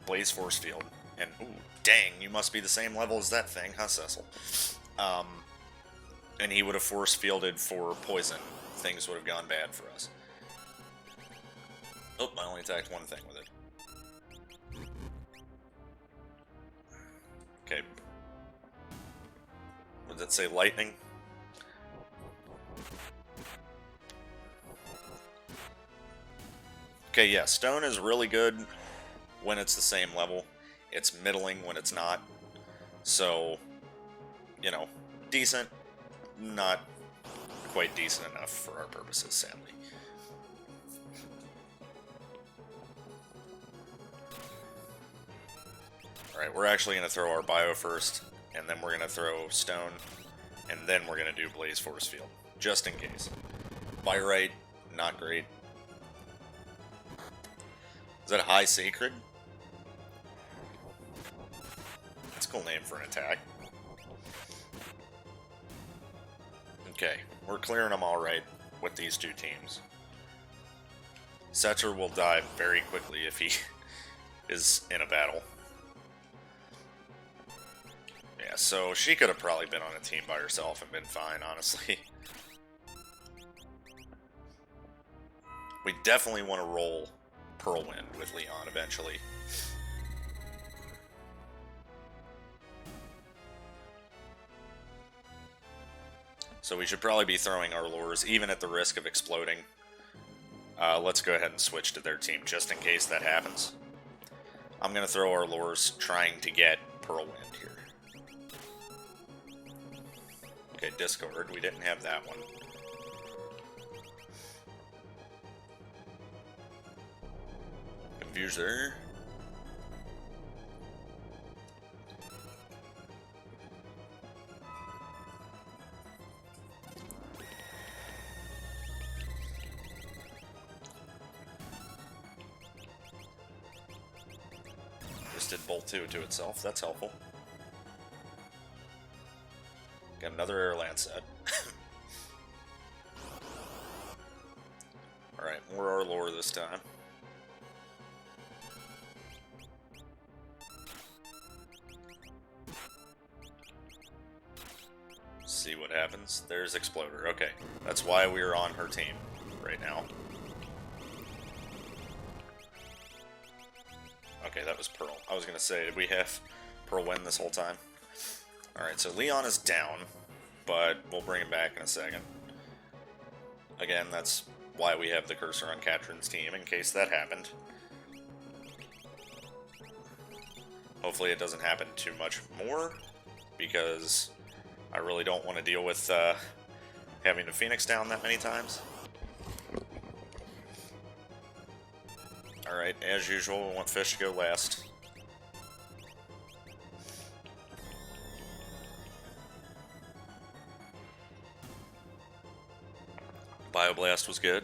Blaze Force Field, and, ooh, dang, you must be the same level as that thing, huh, Cecil? And he would have force fielded for poison. Things would have gone bad for us. Oh, I only attacked one thing with it. Okay. What did it say? Lightning? Okay, yeah, Stone is really good when it's the same level. It's middling when it's not. So, you know, decent, not quite decent enough for our purposes, sadly. Alright, we're actually going to throw our Bio first, and then we're going to throw Stone, and then we're going to do Blaze Force Field, just in case. Byrite, not great. Is that a High Sacred? That's a cool name for an attack. Okay, we're clearing them alright with these two teams. Setzer will die very quickly if he is in a battle. Yeah, so she could have probably been on a team by herself and been fine, honestly. We definitely want to roll Pearlwind with Leon eventually. So we should probably be throwing our lures, even at the risk of exploding. Let's go ahead and switch to their team, just in case that happens. I'm going to throw our lures, trying to get Pearlwind here. Okay, Discord, we didn't have that one. Confuser. Just did Bolt 2 to itself, that's helpful. Got another Airland set. Alright, more our lore this time. See what happens. There's Exploder. Okay, that's why we are on her team right now. Okay, that was Pearl. I was gonna say, did we have Pearl win this whole time? Alright, so Leon is down, but we'll bring him back in a second. Again, that's why we have the cursor on Katrine's team, in case that happened. Hopefully it doesn't happen too much more, because I really don't want to deal with having the Phoenix down that many times. Alright, as usual, we want Fish to go last. Bioblast was good.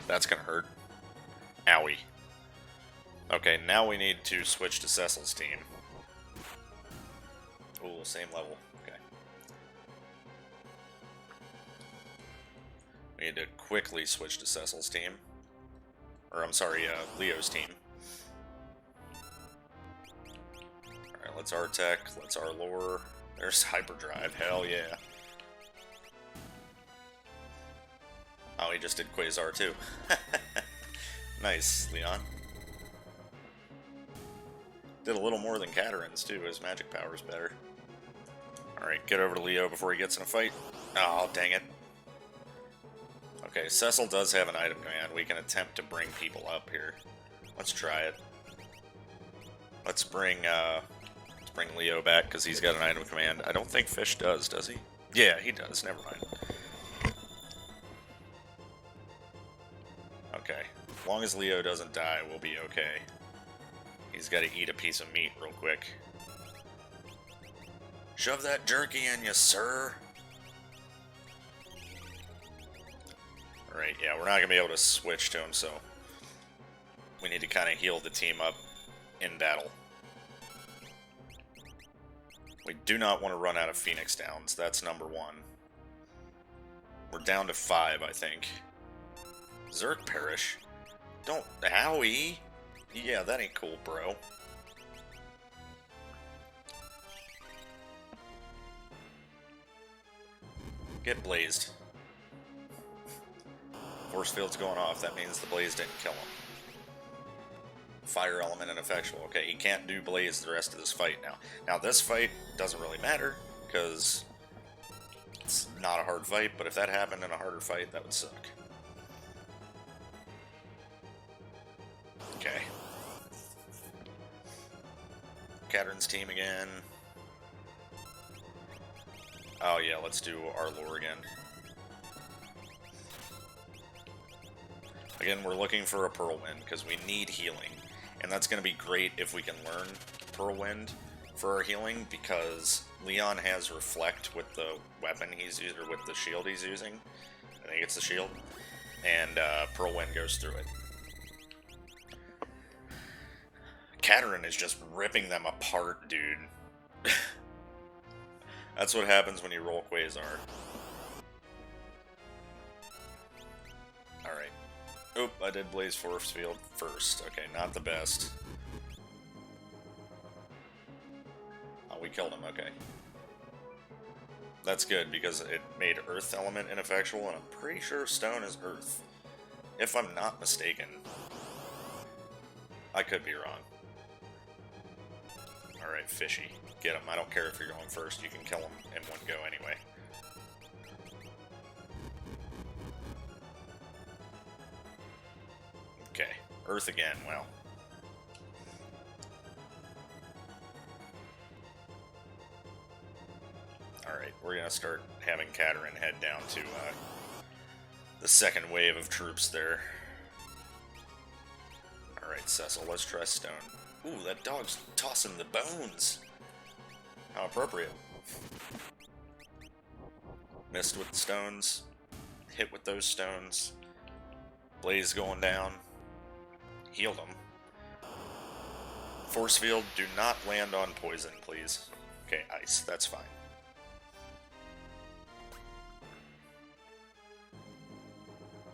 That's gonna hurt. Owie. Okay, now we need to switch to Cecil's team. Ooh, same level. Okay. We need to quickly switch to Cecil's team. Or, I'm sorry, Leo's team. Alright, let's R-Tech, let's R-Lore. There's Hyperdrive, hell yeah. Oh, he just did Quasar too. Nice, Leon. Did a little more than Katarin's too, his magic power's better. Alright, get over to Leo before he gets in a fight. Oh, dang it. Okay, Cecil does have an item command. We can attempt to bring people up here. Let's try it. Let's bring Leo back, because he's got an item command. I don't think Fish does he? Yeah, he does. Never mind. Okay. As long as Leo doesn't die, we'll be okay. He's got to eat a piece of meat real quick. Shove that jerky in you, sir! Alright, yeah, we're not going to be able to switch to him, so we need to kind of heal the team up in battle. We do not want to run out of Phoenix Downs. That's number one. We're down to 5, I think. Zerk Parish. Don't... Howie! Yeah, that ain't cool, bro. Get blazed. Force field's going off. That means the blaze didn't kill him. Fire element ineffectual. Okay, he can't do blaze the rest of this fight now. Now, this fight doesn't really matter, because it's not a hard fight, but if that happened in a harder fight, that would suck. Okay. Katarin's team again. Oh yeah, let's do our lore again. Again, we're looking for a Pearlwind, because we need healing. And that's going to be great if we can learn Pearlwind for our healing, because Leon has Reflect with the weapon he's using, or with the shield he's using. I think it's the shield. And Pearlwind goes through it. Catarin is just ripping them apart, dude. That's what happens when you roll Quasar. Alright. Oop, I did Blaze Force Field first. Okay, not the best. Oh, we killed him, okay. That's good, because it made Earth Element ineffectual, and I'm pretty sure Stone is Earth. If I'm not mistaken. I could be wrong. Alright, Fishy. Get him. I don't care if you're going first. You can kill him in one go anyway. Okay. Earth again. Well. Alright, we're going to start having Catarin head down to the second wave of troops there. Alright, Cecil, let's try Stone. Ooh, that dog's tossing the bones! How appropriate. Missed with the stones. Hit with those stones. Blaze going down. Healed him. Force field, do not land on poison, please. Okay, ice, that's fine.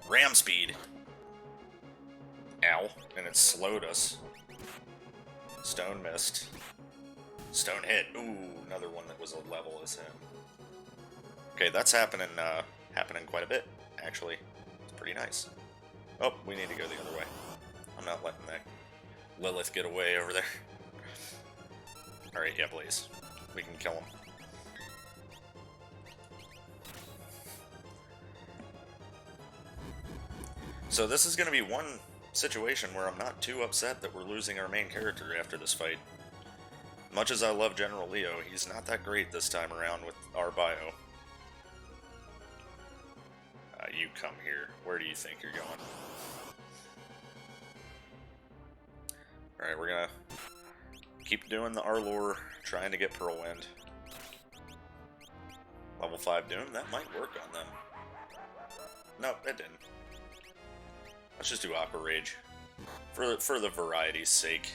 Ram speed! Ow, and it slowed us. Stone missed. Stone hit. Ooh, another one that was a level as him. Okay, that's happening quite a bit, actually. It's pretty nice. Oh, we need to go the other way. I'm not letting that Lilith get away over there. Alright, yeah, Blaze. We can kill him. So this is going to be one situation where I'm not too upset that we're losing our main character after this fight. Much as I love General Leo, he's not that great this time around with our bio. You come here. Where do you think you're going? Alright, we're gonna keep doing the R-Lore, trying to get Pearlwind. Level 5 Doom, that might work on them. Nope, it didn't. Let's just do Aqua Rage. For the variety's sake.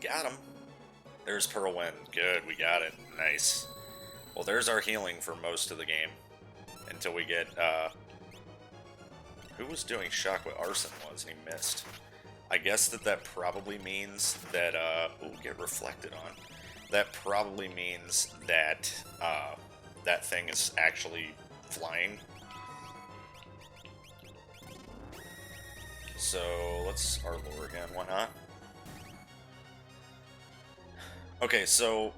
Got him. There's Pearlwind. Good, we got it. Nice. Well, there's our healing for most of the game. Until we get, who was doing shock? What Arson was, and he missed. I guess that probably means that, ooh, get reflected on. That probably means that, that thing is actually flying. So, let's our lure again, why not? Okay, so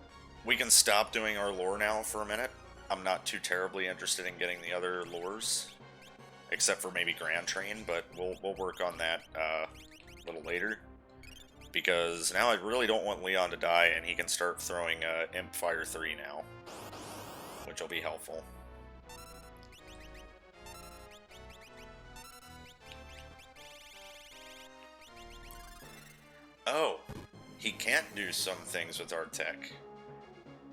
we can stop doing our lure now for a minute. I'm not too terribly interested in getting the other lures, except for maybe Grand Train, but we'll work on that a little later. Because now I really don't want Leon to die, and he can start throwing Imp Fire 3 now, which will be helpful. Oh, he can't do some things with our tech,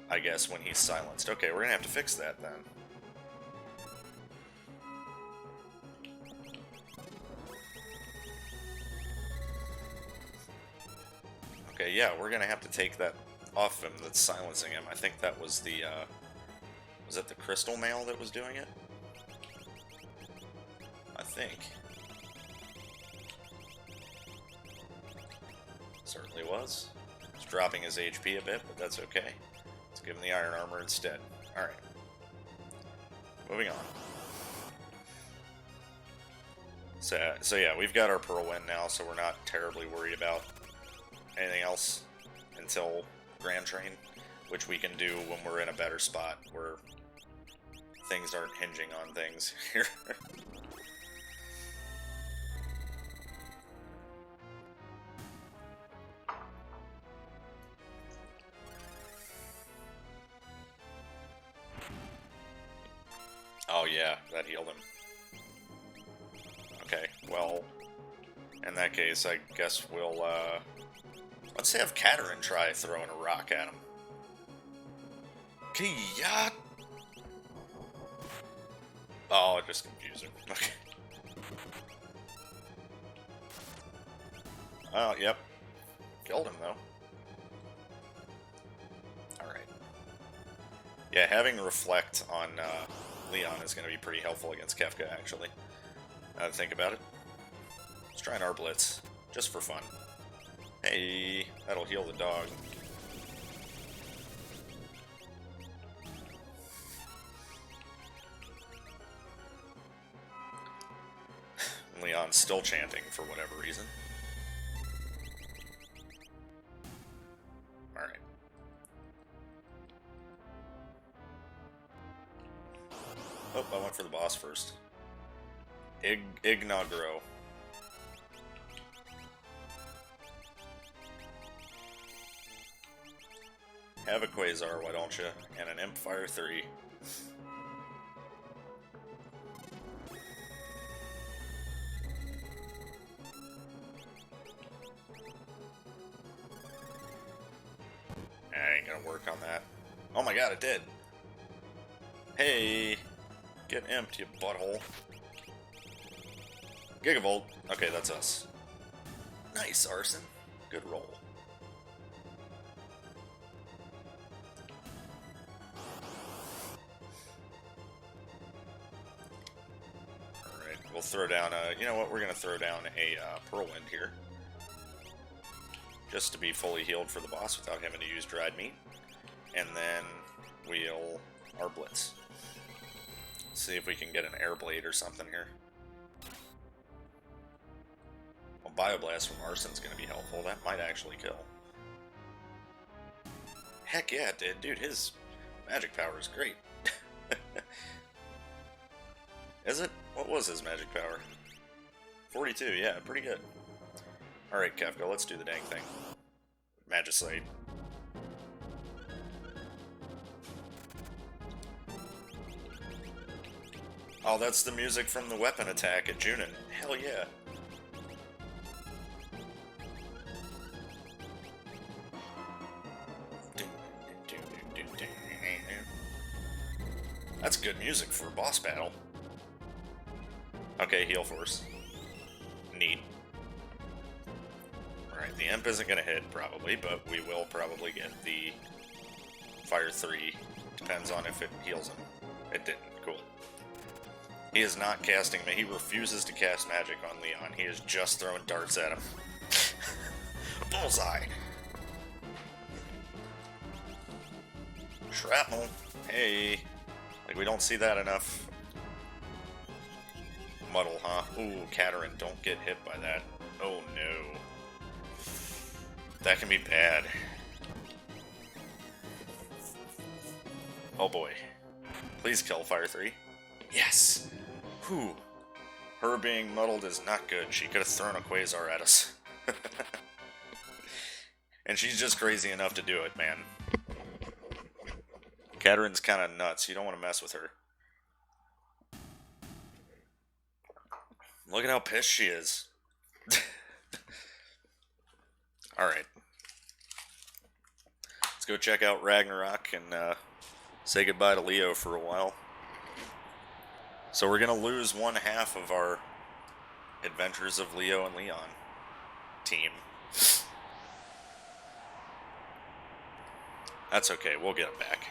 I guess, when he's silenced. Okay, we're gonna have to fix that then. Okay, yeah, we're gonna have to take that off him that's silencing him. I think that was the, was that the crystal mail that was doing it? I think. Certainly was. It's dropping his HP a bit, but that's okay. Let's give him the iron armor instead. Alright. Moving on. So yeah, we've got our Pearlwind now, so we're not terribly worried about anything else until Grand Train, which we can do when we're in a better spot, where things aren't hinging on things here. Oh yeah, that healed him. Okay, well, in that case, I guess we'll, let's have Katerin try throwing a rock at him. Kia! Oh, it just confused him. Okay. Oh, yep. Killed him, though. Alright. Yeah, having Reflect on, Leon is going to be pretty helpful against Kefka, actually. Now to think about it. Let's try an R-Blitz, just for fun. Hey, that'll heal the dog. Leon's still chanting for whatever reason. Alright. Oh, I went for the boss first. Ignagro. Have a Quasar, why don't you? And an Imp Fire 3. I ain't gonna work on that. Oh my god, it did! Hey! Get imped, you butthole. Gigavolt. Okay, that's us. Nice, Arson. Good roll. Alright, we'll throw down a... You know what, we're going to throw down a Pearlwind here. Just to be fully healed for the boss without having to use dried meat. And then we'll... our Blitz. See if we can get an Air Blade or something here. Well, Bioblast from Arson's going to be helpful. That might actually kill. Heck yeah, it did. Dude, his magic power is great. Is it? What was his magic power? 42, yeah, pretty good. Alright, Kefka, let's do the dang thing. Magicite. Oh, that's the music from the weapon attack at Junin. Hell yeah. That's good music for a boss battle. Okay, heal force. Neat. Alright. The Imp isn't going to hit, probably, but we will probably get the Fire 3. Depends on if it heals him. It didn't. Cool. He is not casting me. He refuses to cast magic on Leon. He is just throwing darts at him. Bullseye! Shrapnel. Hey. Like, we don't see that enough. Muddle, huh? Ooh, Katerin, don't get hit by that. Oh, no. That can be bad. Oh, boy. Please kill Fire 3. Yes! Whew. Her being muddled is not good. She could have thrown a Quasar at us. And she's just crazy enough to do it, man. Katerin's kind of nuts. You don't want to mess with her. Look at how pissed she is. Alright. Let's go check out Ragnarok and say goodbye to Leo for a while. So we're going to lose one half of our Adventures of Leo and Leon team. That's okay, we'll get them back.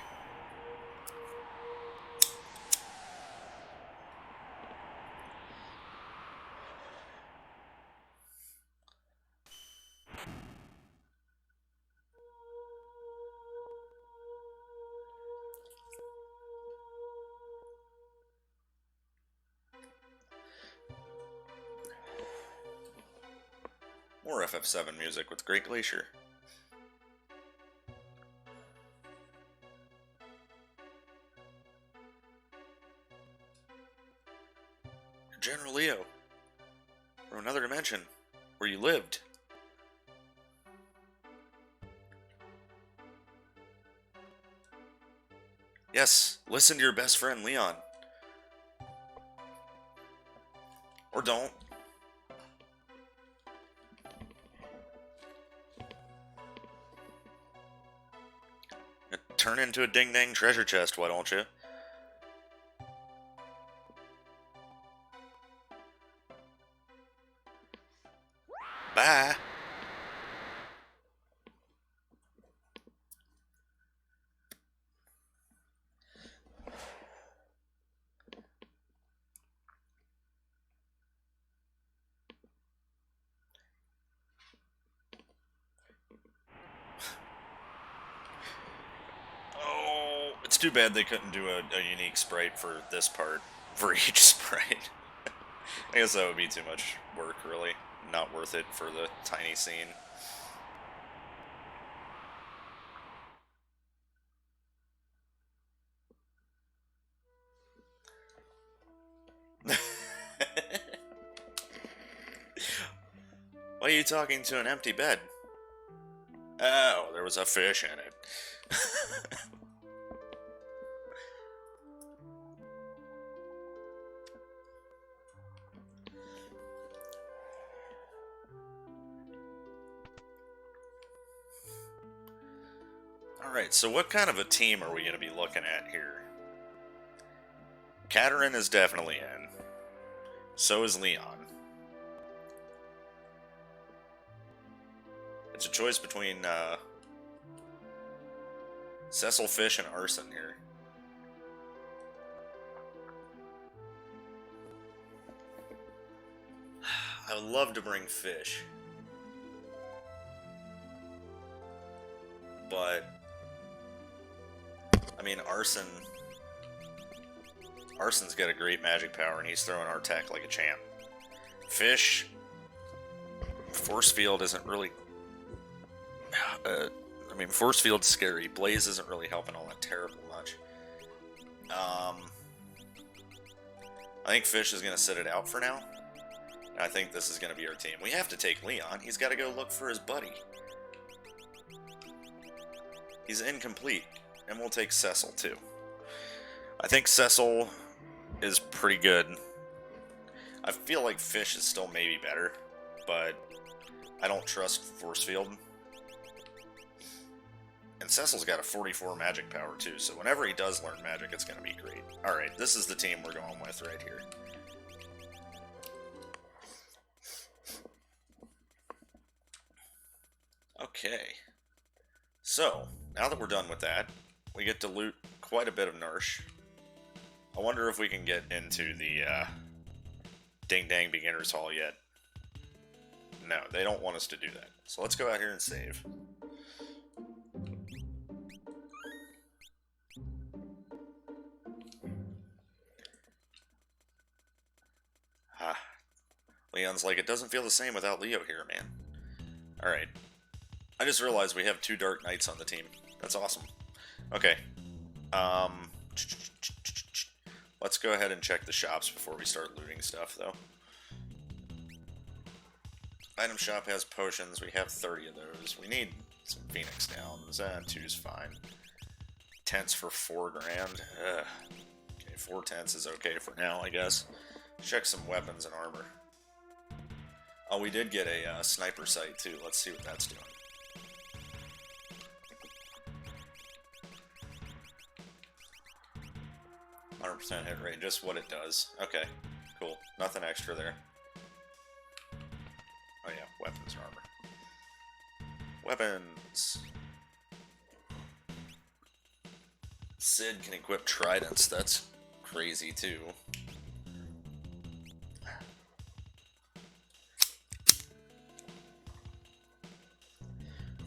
More FF7 music with Great Glacier. General Leo. From another dimension. Where you lived. Yes, listen to your best friend, Leon. Or don't. Turn into a ding-dang treasure chest, why don't you? Bye! It's too bad they couldn't do a unique sprite for this part, for each sprite. I guess that would be too much work, really. Not worth it for the tiny scene. Why are you talking to an empty bed? Oh, there was a fish in it. Alright, so what kind of a team are we going to be looking at here? Katerin is definitely in. So is Leon. It's a choice between Cecil, Fish, and Arson here. I would love to bring Fish. But I mean, Arson's got a great magic power, and he's throwing our tech like a champ. Fish, Force Field isn't really... I mean, Force Field's scary. Blaze isn't really helping all that terrible much. I think Fish is going to sit it out for now. I think this is going to be our team. We have to take Leon. He's got to go look for his buddy. He's incomplete. And we'll take Cecil, too. I think Cecil is pretty good. I feel like Fish is still maybe better, but I don't trust Force Field. And Cecil's got a 44 magic power, too, so whenever he does learn magic, it's going to be great. Alright, this is the team we're going with right here. Okay. So, now that we're done with that, we get to loot quite a bit of Nourish. I wonder if we can get into the Ding Dang Beginner's Hall yet. No, they don't want us to do that. So let's go out here and save. Leon's like, it doesn't feel the same without Leo here, man. Alright. I just realized we have 2 Dark Knights on the team. That's awesome. Okay. Let's go ahead and check the shops before we start looting stuff, though. Item shop has potions. We have 30 of those. We need some Phoenix Downs. 2's fine. Tents for 4 grand. Ugh. Okay, 4 tents is okay for now, I guess. Check some weapons and armor. Oh, we did get a sniper sight, too. Let's see what that's doing. 100% hit rate, just what it does. Okay, cool. Nothing extra there. Oh yeah, weapons and armor. Weapons. Sid can equip tridents. That's crazy too.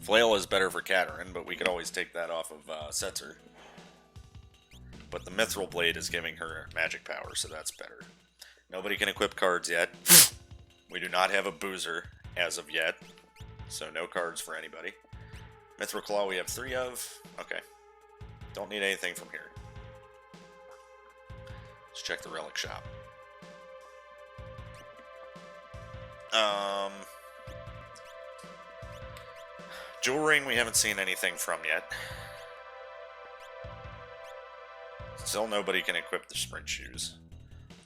Flail is better for Katerin, but we could always take that off of Setzer. But the Mithril Blade is giving her magic power, so that's better. Nobody can equip cards yet. We do not have a Boozer as of yet, so no cards for anybody. Mithril Claw we have 3 of. Okay. Don't need anything from here. Let's check the relic shop. Jewel Ring we haven't seen anything from yet. Still nobody can equip the sprint shoes.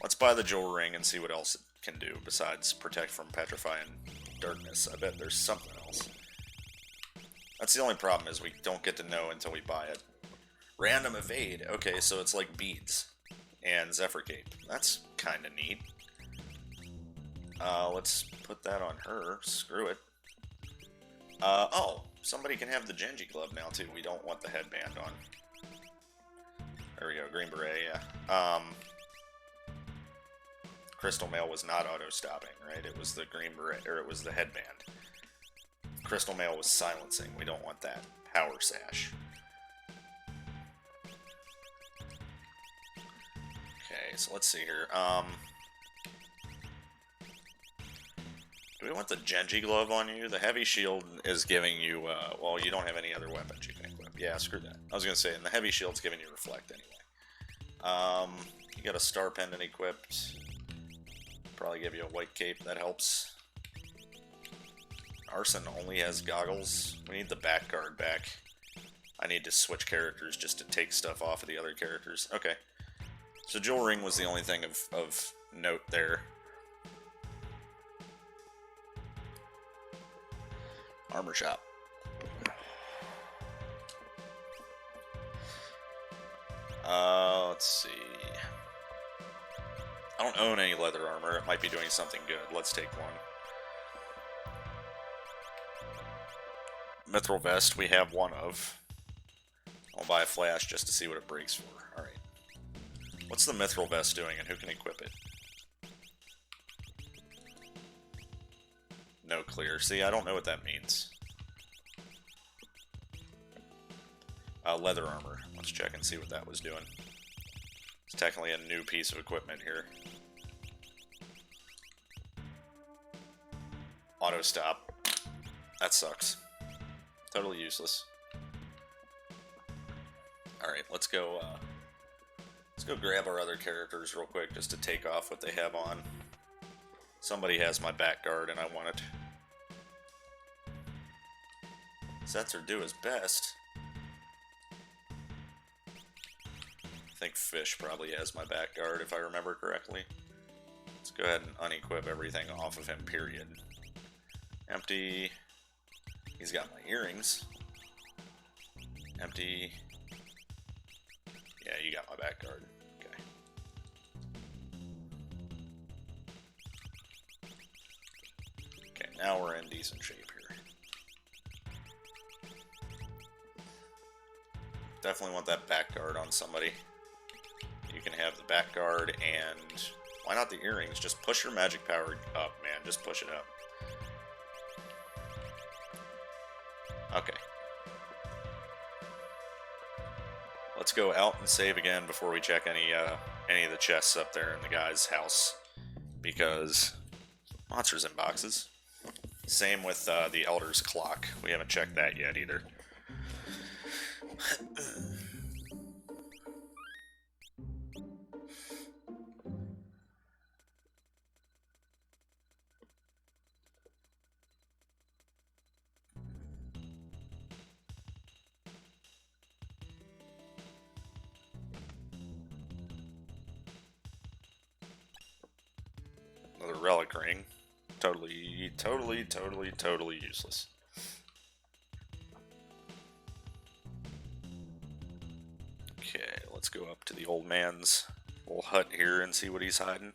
Let's buy the Jewel Ring and see what else it can do besides protect from petrifying darkness. I bet there's something else. That's the only problem, is we don't get to know until we buy it. Random evade. Okay, so it's like beads and Zephyr Cape. That's kind of neat. Let's put that on her. Screw it. Oh, somebody can have the Genji glove now too. We don't want the headband on. There we go, Green Beret, yeah. Crystal Mail was not auto-stopping, right? It was the Green Beret, or it was the headband. Crystal Mail was silencing. We don't want that. Power Sash. Okay, so let's see here. Do we want the Genji glove on you? The heavy shield is giving you, well, you don't have any other weapons you can equip. Yeah, screw that. I was going to say, and the heavy shield's giving you reflect anyway. You got a star pendant equipped. Probably give you a white cape, that helps. Arson only has goggles. We need the back guard back. I need to switch characters just to take stuff off of the other characters. Okay. So Jewel Ring was the only thing of note there. Armor shop. Let's see. I don't own any leather armor. It might be doing something good. Let's take one. Mithril vest we have 1 of. I'll buy a flash just to see what it breaks for. Alright. What's the Mithril vest doing and who can equip it? No clear. See, I don't know what that means. Leather armor. Let's check and see what that was doing. It's technically a new piece of equipment here. Auto stop. That sucks. Totally useless. Alright, let's go grab our other characters real quick just to take off what they have on. Somebody has my back guard and I want it. Setzer do his best. I think Fish probably has my back guard if I remember correctly. Let's go ahead and unequip everything off of him, period. Empty. He's got my earrings. Empty. Yeah, you got my back guard. Okay. Okay, now we're in decent shape here. Definitely want that back guard on somebody. You can have the back guard and why not the earrings? Just push your magic power up, man. Just push it up. Okay. Let's go out and save again before we check any of the chests up there in the guy's house, because monsters in boxes. Same with the Elder's Clock. We haven't checked that yet either. Another relic ring. Totally useless. Okay, let's go up to the old man's little hut here and see what he's hiding.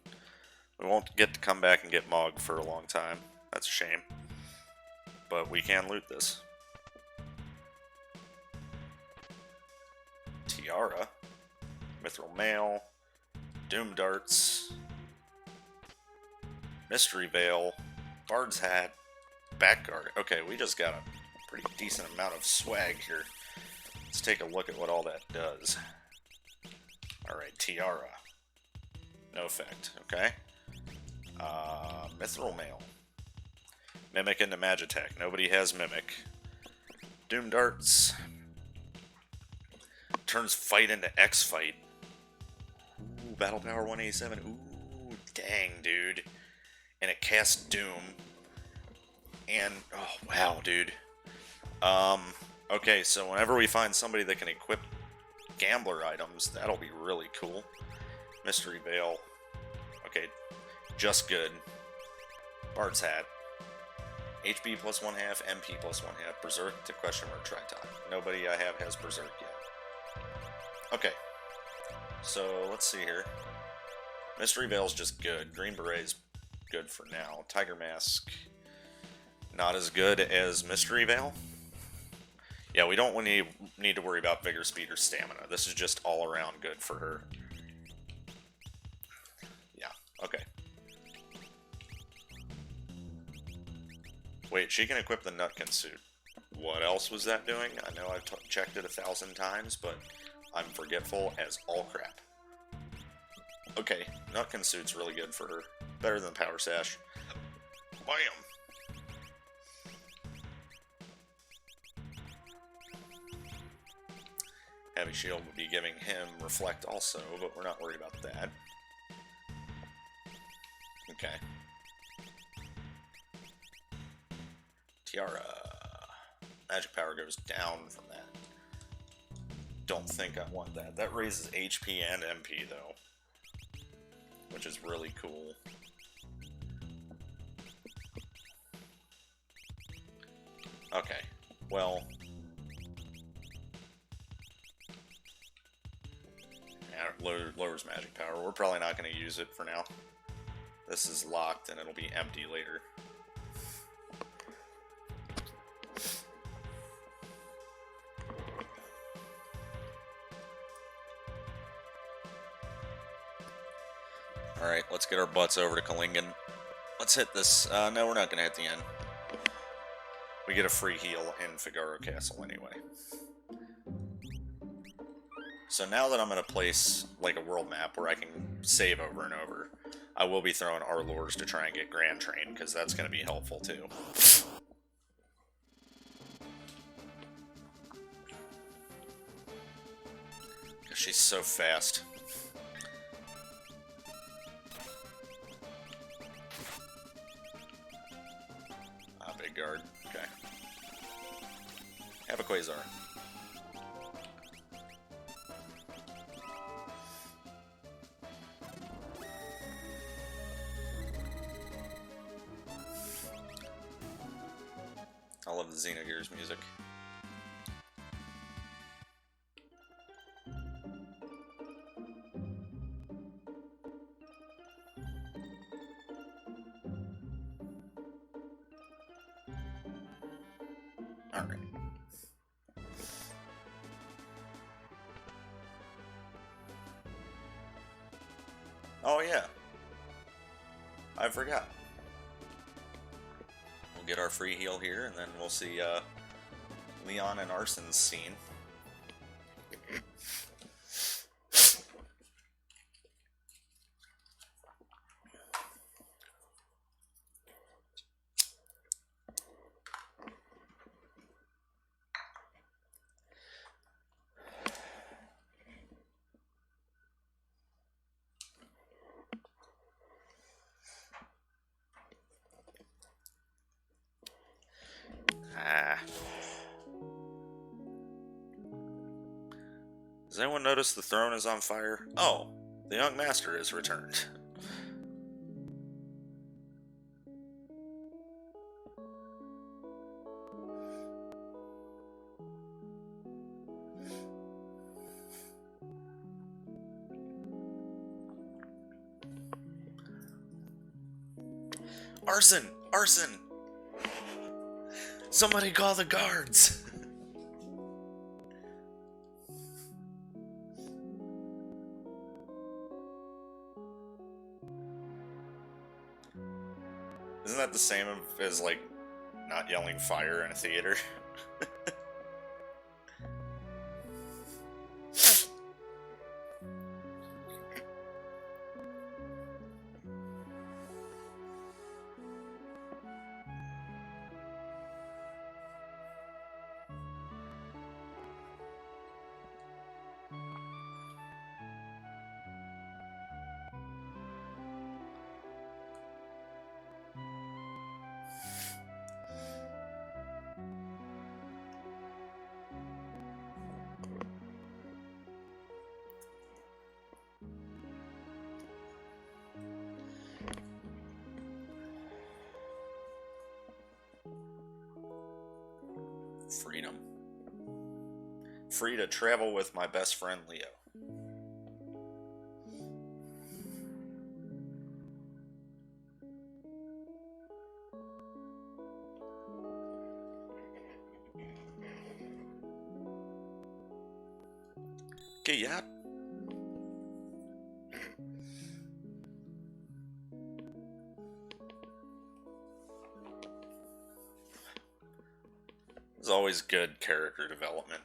We won't get to come back and get Mog for a long time. That's a shame. But we can loot this. Tiara. Mithril Mail. Doom Darts. Mystery Veil. Bard's Hat. Backguard. Okay, we just got a pretty decent amount of swag here. Let's take a look at what all that does. Alright, Tiara. No effect, okay. Mithril Mail. Mimic into Magitech. Nobody has Mimic. Doom Darts. Turns Fight into X-Fight. Ooh, Battle Power 187. Ooh, dang, dude. And it casts Doom. And, oh, wow, dude. Okay, so whenever we find somebody that can equip Gambler items, that'll be really cool. Mystery Veil. Okay, just good. Bard's Hat. HP plus 1/2, MP plus 1/2. Berserk to question mark Triton. Nobody I have has Berserk yet. Okay, so let's see here. Mystery Veil's just good. Green Beret's good for now. Tiger Mask, not as good as Mystery Veil. Yeah, we don't need to worry about Vigor, Speed, or Stamina. This is just all around good for her. Yeah, okay. Wait, she can equip the Nutkin suit. What else was that doing? I know I've checked it 1,000 times, but I'm forgetful as all crap. Okay, Nutkin suit's really good for her. Better than Power Sash. Bam! Heavy Shield would be giving him Reflect also, but we're not worried about that. Okay. Tiara. Magic power goes down from that. Don't think I want that. That raises HP and MP though, which is really cool. Okay, well, yeah, lowers magic power. We're probably not going to use it for now. This is locked and it'll be empty later. Alright, let's get our butts over to Kalingen. Let's hit this. No, we're not going to hit the end. We get a free heal in Figaro Castle anyway. So now that I'm in a place like a world map where I can save over and over, I will be throwing our lures to try and get Grand Train, because that's going to be helpful too. She's so fast. Big guard. Okay. Have a Quasar. I love the Xenogears music. Alright. Oh yeah. I forgot. We'll get our free heal here, and then we'll see Leon and Arson's scene. Does anyone notice the throne is on fire? Oh, the young master is returned. Arson! Arson! Somebody call the guards! Isn't that the same as, like, not yelling fire in a theater? Freedom. Free to travel with my best friend Leo. Okay, yeah. There's always good character development.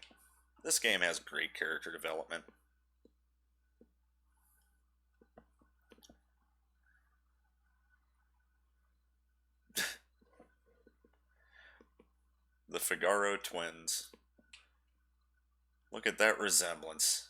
This game has great character development. The Figaro twins. Look at that resemblance.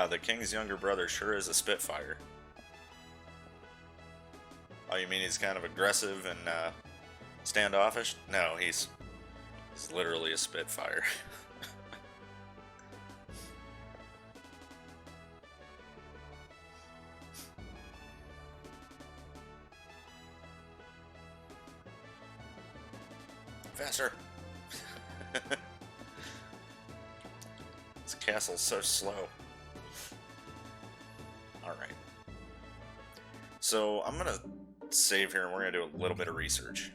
The king's younger brother sure is a spitfire. Oh, you mean he's kind of aggressive and standoffish? No, he's literally a spitfire. Faster! This castle's so slow. Alright. So, I'm gonna save here and we're gonna do a little bit of research.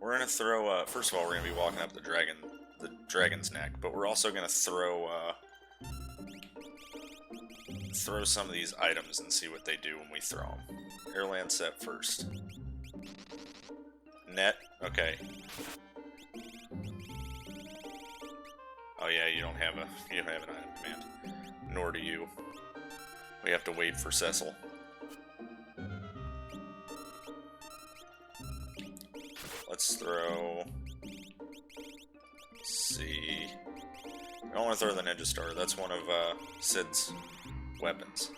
We're gonna throw, first of all, we're gonna be walking up the dragon's neck, but we're also gonna throw some of these items and see what they do when we throw them. Airland set first. Net? Okay. Oh yeah, you don't have an item command. Nor do you. We have to wait for Cecil. Let's throw... Let's see... I don't want to throw the Ninja Star. That's one of Sid's weapons.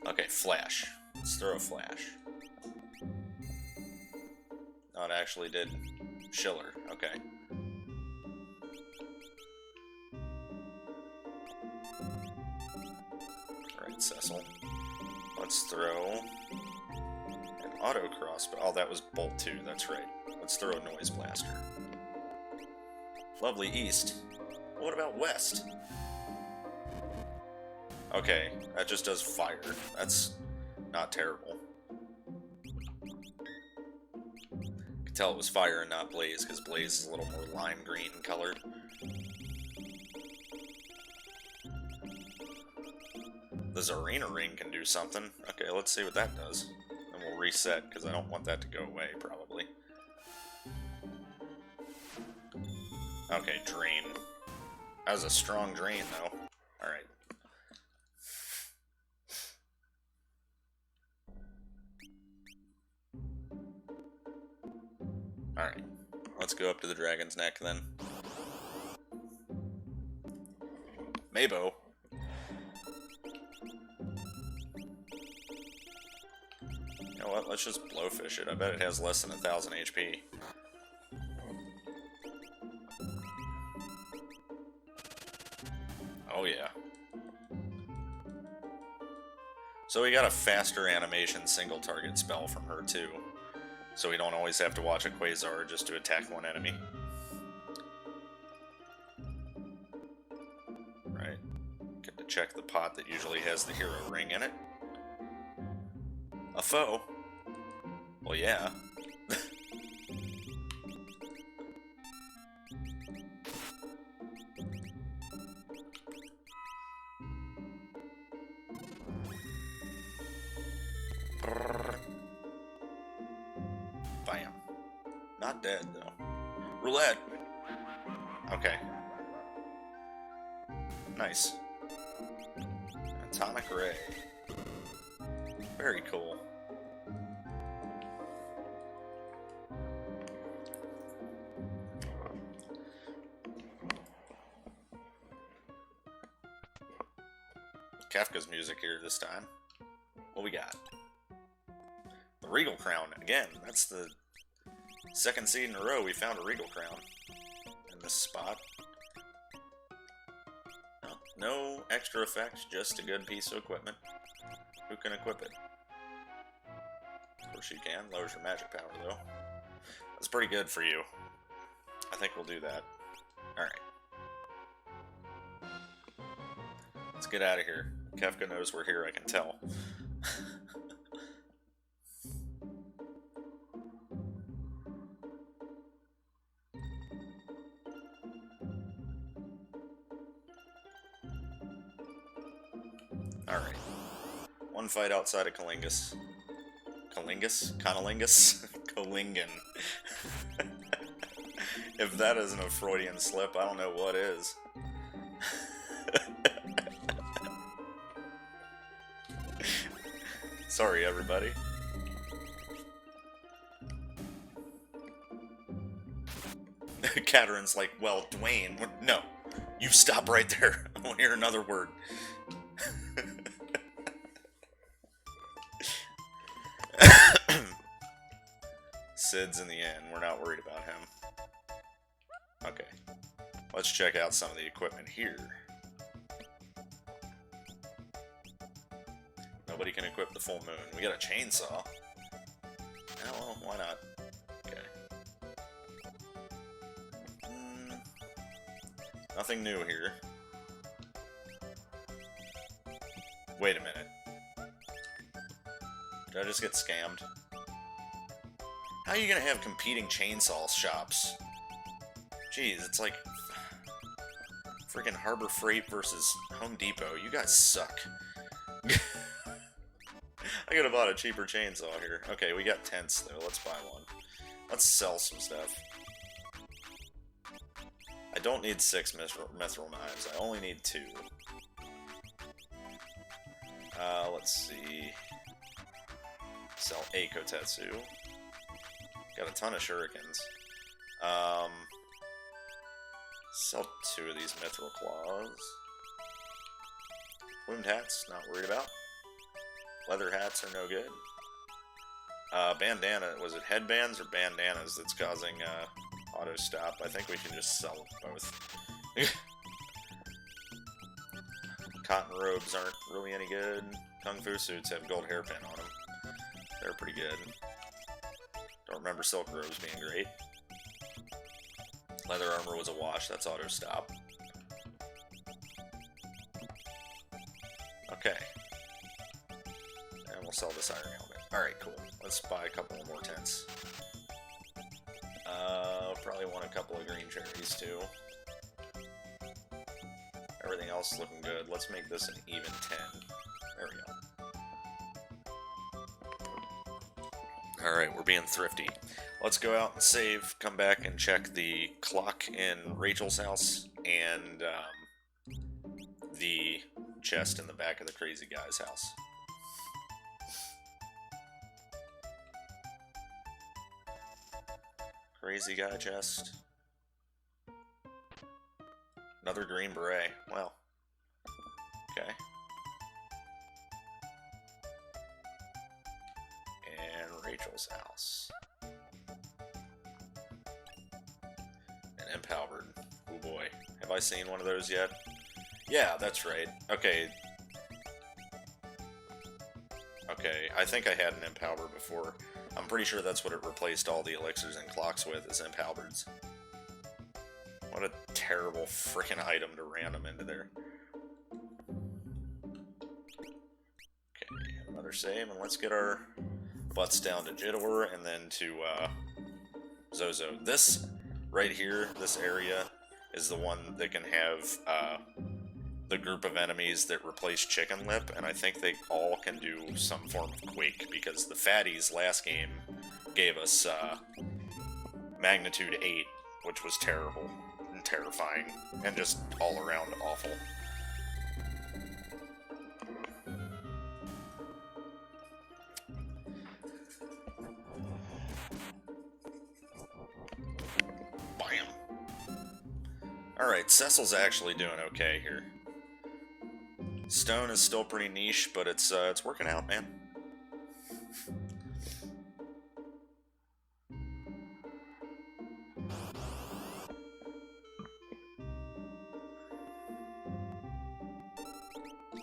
Okay, Flash. Let's throw a Flash. Oh, it actually did Schiller. Okay. Let's throw an auto crossbow. Oh, that was bolt 2, that's right. Let's throw a noise blaster. Lovely east. What about west? Okay, that just does fire. That's not terrible. Could tell it was fire and not blaze, because blaze is a little more lime green colored. The Zarina ring can do something. Okay, let's see what that does. Then we'll reset, because I don't want that to go away, probably. Okay, drain. That was a strong drain, though. Alright. Alright. Let's go up to the dragon's neck, then. Maybo. You know what? Let's just blowfish it. I bet it has less than 1,000 HP. Oh yeah. So we got a faster animation single target spell from her too. So we don't always have to watch a Quasar just to attack one enemy. Right. Get to check the pot that usually has the hero ring in it. A foe? Well, yeah. Bam. Not dead, though. Roulette! Okay. Nice. Atomic Ray. Very cool. Kafka's music here this time. What we got? The Regal Crown. Again, that's the second seed in a row we found a Regal Crown in this spot. No extra effect, just a good piece of equipment. Who can equip it? Of course you can. Lowers your magic power, though. That's pretty good for you. I think we'll do that. Alright. Let's get out of here. Kefka knows we're here, I can tell. Alright. One fight outside of Kalingus. Kalingus? Conolingus? Kolingen. If that isn't a Freudian slip, I don't know what is. Sorry, everybody. Katarin's like, well, Dwayne, no. You stop right there. I want to hear another word. Sid's in the end. We're not worried about him. Okay. Let's check out some of the equipment here. Nobody can equip the full moon. We got a chainsaw. Oh, well, why not? Okay. Nothing new here. Wait a minute. Did I just get scammed? How are you gonna have competing chainsaw shops? Jeez, it's like freaking Harbor Freight versus Home Depot. You guys suck. I could have bought a cheaper chainsaw here. Okay, we got tents though. Let's buy one. Let's sell some stuff. I don't need 6 mithril knives. I only need 2. Let's see. Sell a Kotetsu. Got a ton of shurikens. Sell 2 of these mithril claws. Plumed hats, not worried about. Leather hats are no good. Bandana, was it headbands or bandanas that's causing auto stop? I think we can just sell both. Cotton robes aren't really any good. Kung Fu suits have gold hairpin on them. They're pretty good. Don't remember Silk Robes being great. Leather armor was a wash, that's auto stop. Okay. And we'll sell this iron helmet. Alright, cool. Let's buy a couple more tents. Probably want a couple of green cherries too. Everything else looking good. Let's make this an even 10. There we go. Alright, we're being thrifty. Let's go out and save, come back and check the clock in Rachel's house, and the chest in the back of the crazy guy's house. Crazy guy chest. Another green beret. Well. Okay. And Rachel's house. An imp halberd. Oh boy. Have I seen one of those yet? Yeah, that's right. Okay. Okay, I think I had an imp halberd before. I'm pretty sure that's what it replaced all the elixirs and clocks with, is imp halberds. What a terrible freaking item to random into there. Okay, another save, and let's get our butts down to Jidor, and then to Zozo. This right here, this area, is the one that can have the group of enemies that replace Chicken Lip, and I think they all can do some form of Quake, because the fatties last game gave us Magnitude 8, which was terrible and terrifying, and just all around awful. Bam! Alright, Cecil's actually doing okay here. Stone is still pretty niche, but it's working out, man.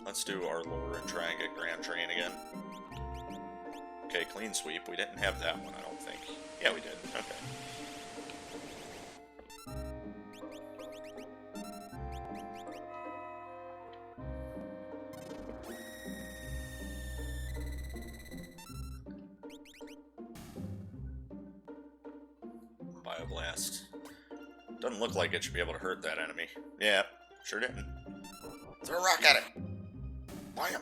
Let's do our lore and try and get Grand Train again. Okay, clean sweep. We didn't have that one, I don't think. Yeah, we did. Okay. Bioblast. Doesn't look like it should be able to hurt that enemy. Yeah, sure didn't. Throw a rock at it! Bam!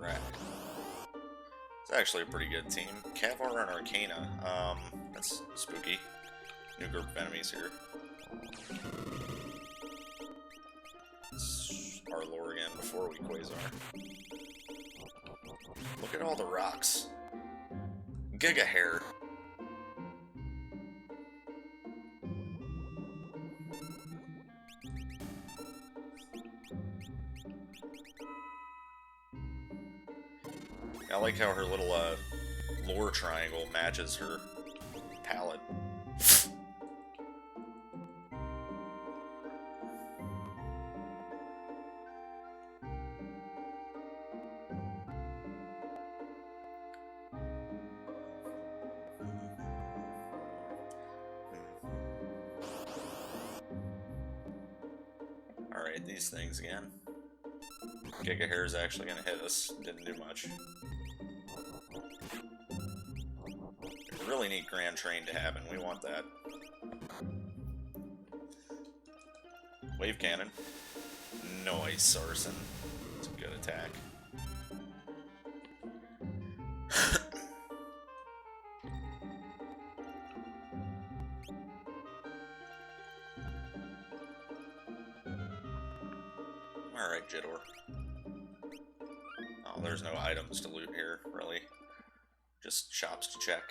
Right. It's actually a pretty good team. Cavar and Arcana. That's spooky. New group of enemies here. Let's our lore again before we Quasar. Look at all the rocks. Giga hair. I like how her little lore triangle matches her palette. Alright, these things again. Giga Hair is actually going to hit us. Didn't do much. We really need Grand Train to happen. We want that. Wave Cannon. Nice, Arson. It's a good attack. Alright, Jidor. Oh, there's no items to loot here, really. Just shops to check.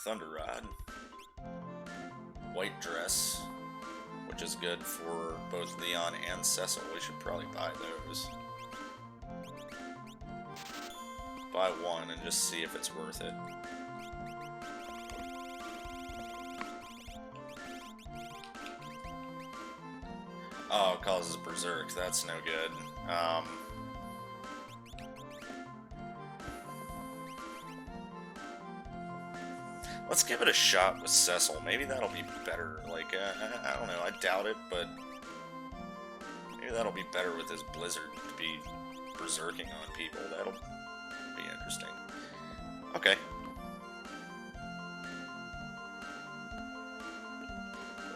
Thunder Rod. White Dress, which is good for both Leon and Cecil. We should probably buy those. buy one and just see if it's worth it. Oh, it causes berserk. That's no good. Let's give it a shot with Cecil. Maybe that'll be better. Like, I don't know. I doubt it, but maybe that'll be better with his blizzard to be berserking on people. That'll be interesting. Okay.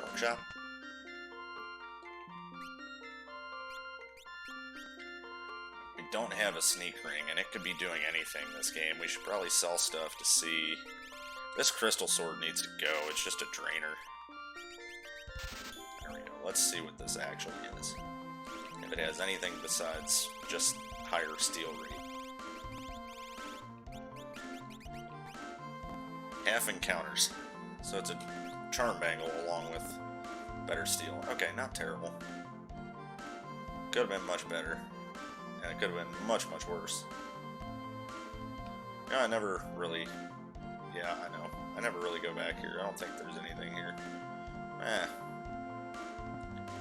Rock shop. We don't have a sneak ring, and it could be doing anything this game. We should probably sell stuff to see. This crystal sword needs to go. It's just a drainer. There we go. Let's see what this actually is. If it has anything besides just higher steel rate. Half encounters. So it's a charm bangle along with better steel. Okay, not terrible. Could have been much better. And it could have been much, much worse. Yeah, I never really... Yeah, I know. I never really go back here. I don't think there's anything here.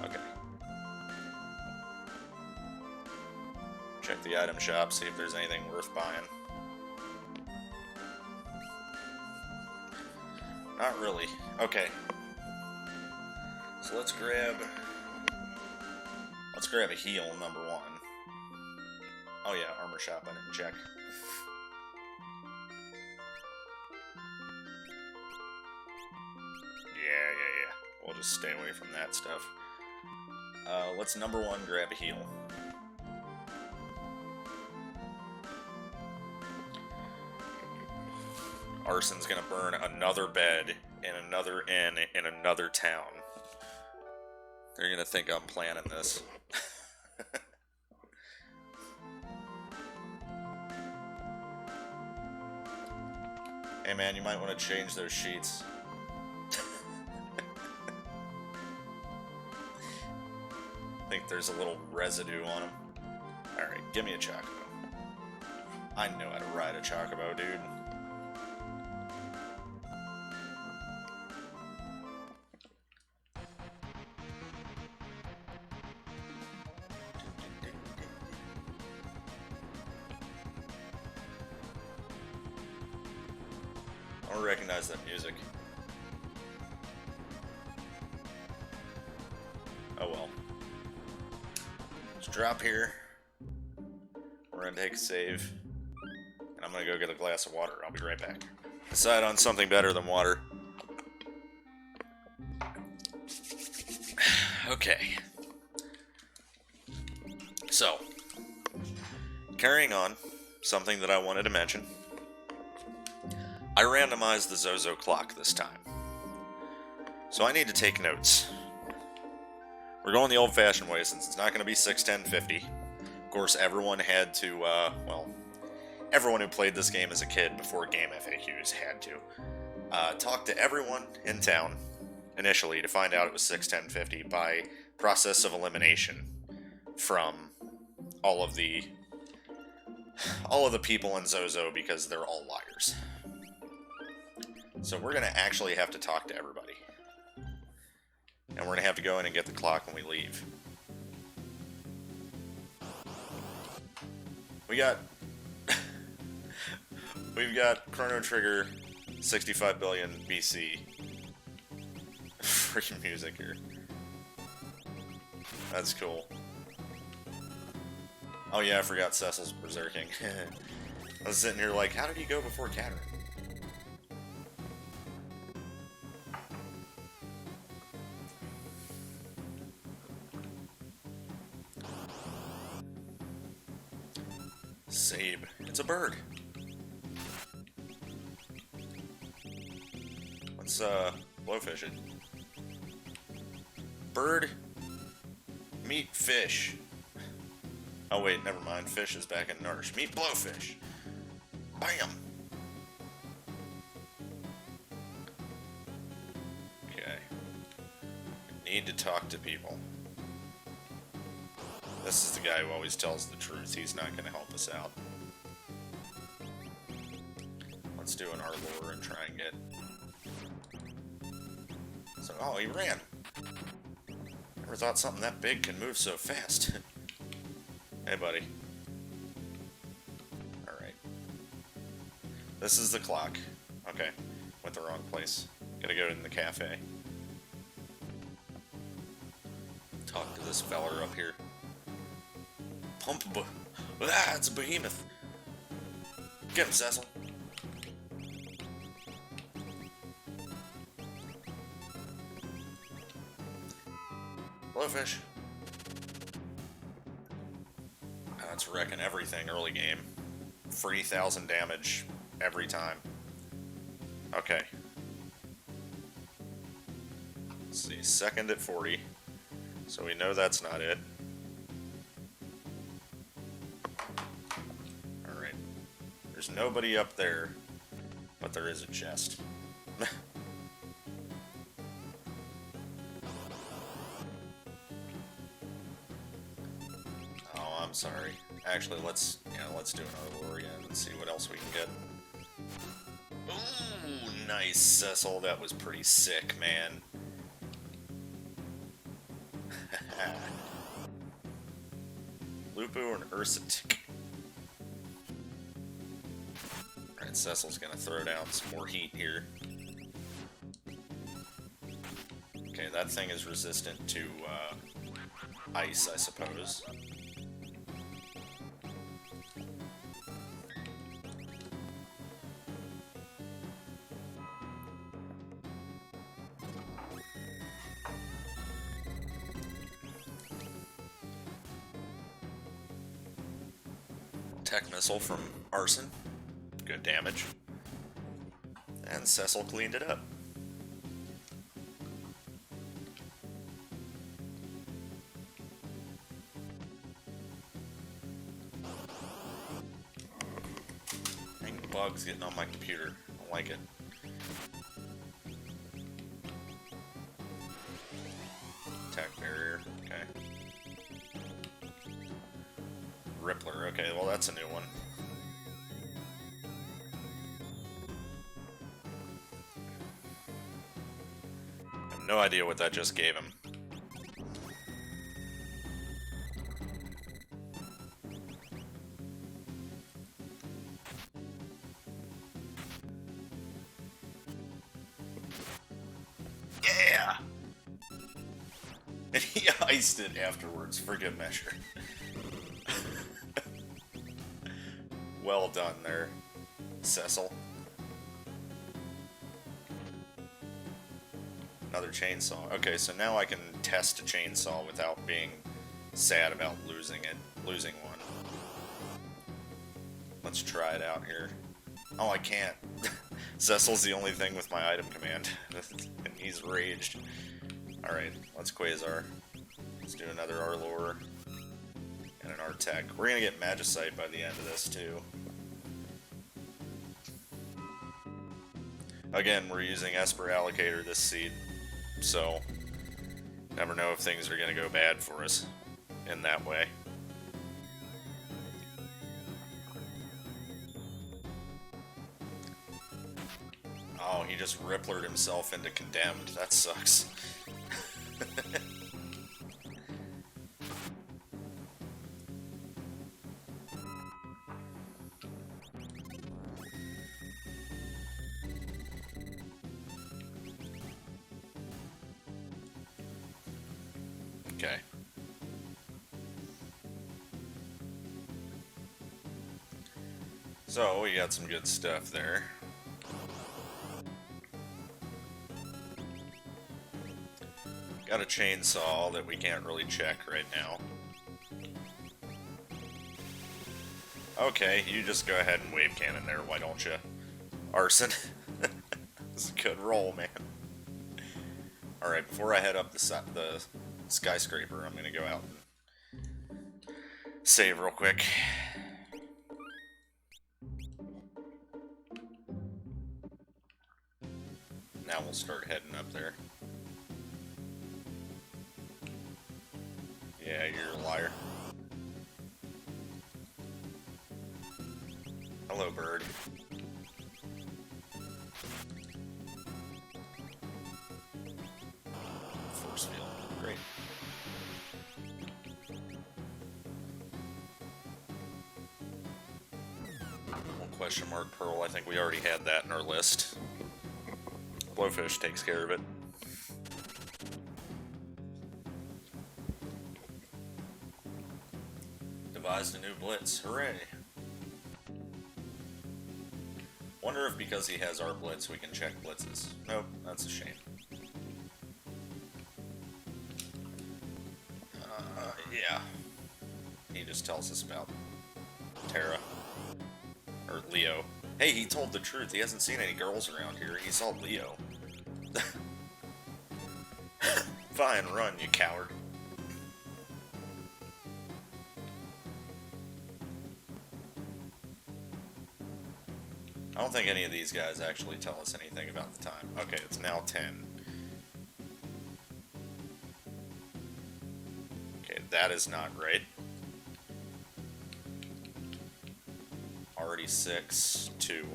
Okay. Check the item shop, see if there's anything worth buying. Not really. Okay. So let's grab a heal, number one. Oh yeah, armor shop, I didn't check. Yeah. We'll just stay away from that stuff. Let's number one grab a heal. Arson's gonna burn another bed in another inn in another town. They're gonna think I'm planning this. Hey man, you might want to change those sheets. I think there's a little residue on them. Alright, give me a chocobo. I know how to ride a chocobo, dude. I don't recognize that music. Oh well. Let's drop here. We're gonna take a save. And I'm gonna go get a glass of water. I'll be right back. Decide on something better than water. Okay. So, carrying on, something that I wanted to mention. I randomized the Zozo clock this time. So I need to take notes. We're going the old-fashioned way since it's not going to be 6:10:50. Of course, everyone had to, well, everyone who played this game as a kid before Game FAQs had to talk to everyone in town initially to find out it was 6:10:50 by process of elimination from all of the people in Zozo because they're all liars. So we're going to actually have to talk to everybody. And we're going to have to go in and get the clock when we leave. We've got Chrono Trigger 65 billion BC. Freaking music here. That's cool. Oh yeah, I forgot Cecil's berserking. I was sitting here like, how did he go before Catherine? Sabe. It's a bird. Let's, blowfish it. Bird. Meat fish. Oh wait, never mind. Fish is back in Nourish. Meat blowfish. Bam! Okay. Need to talk to people. This is the guy who always tells the truth. He's not going to help us out. let's do an R-lure and try and get... So, oh, he ran. Never thought something that big can move so fast. Hey, buddy. Alright. This is the clock. Okay. Went the wrong place. Gotta go in the cafe. Talk to this feller up here. Ah, it's a behemoth. Get him, Cecil. Blowfish. That's wrecking everything early game. 3,000 damage every time. Okay. Let's see, second at 40. So we know that's not it. Alright. There's nobody up there, but there is a chest. Oh, I'm sorry. Actually, let's do another lure again and see what else we can get. Ooh, nice, Cecil. That was pretty sick, man. Lupo and Ursatic. Alright, Cecil's gonna throw down some more heat here. Okay, that thing is resistant to ice, I suppose. Tech missile from Arson. Good damage. And Cecil cleaned it up. Dang bugs getting on my computer. I don't like it. Attack barrier. Okay. Rippler, okay, well that's a new one. I have no idea what that just gave him. Yeah! And he iced it afterwards, for good measure. Well done there, Cecil. Another chainsaw. Okay, so now I can test a chainsaw without being sad about losing one. Let's try it out here. Oh, I can't. Cecil's the only thing with my item command, and he's raged. Alright, let's Quasar. Let's do another R-lure. And an R-Tech. We're gonna get Magicite by the end of this, too. Again, we're using Esper Allocator this seed, so never know if things are gonna go bad for us in that way. Oh, he just Ripplered himself into Condemned. That sucks. Okay. So, we got some good stuff there. Got a chainsaw that we can't really check right now. Okay, you just go ahead and wave cannon there, why don't you? Arson. This is a good roll, man. Alright, before I head up the skyscraper, I'm gonna go out and save real quick. Now we'll start heading up there. Yeah, you're a liar. Hello, bird. question mark pearl. I think we already had that in our list. Blowfish takes care of it. Devised a new blitz. Hooray! Wonder if because he has our blitz we can check blitzes. Nope, that's a shame. Yeah. He just tells us about Tara. Or Leo. Hey, he told the truth. He hasn't seen any girls around here. He saw Leo. Fine, run, you coward. I don't think any of these guys actually tell us anything about the time. Okay, it's now 10. Okay, that is not right. Already 6, 2.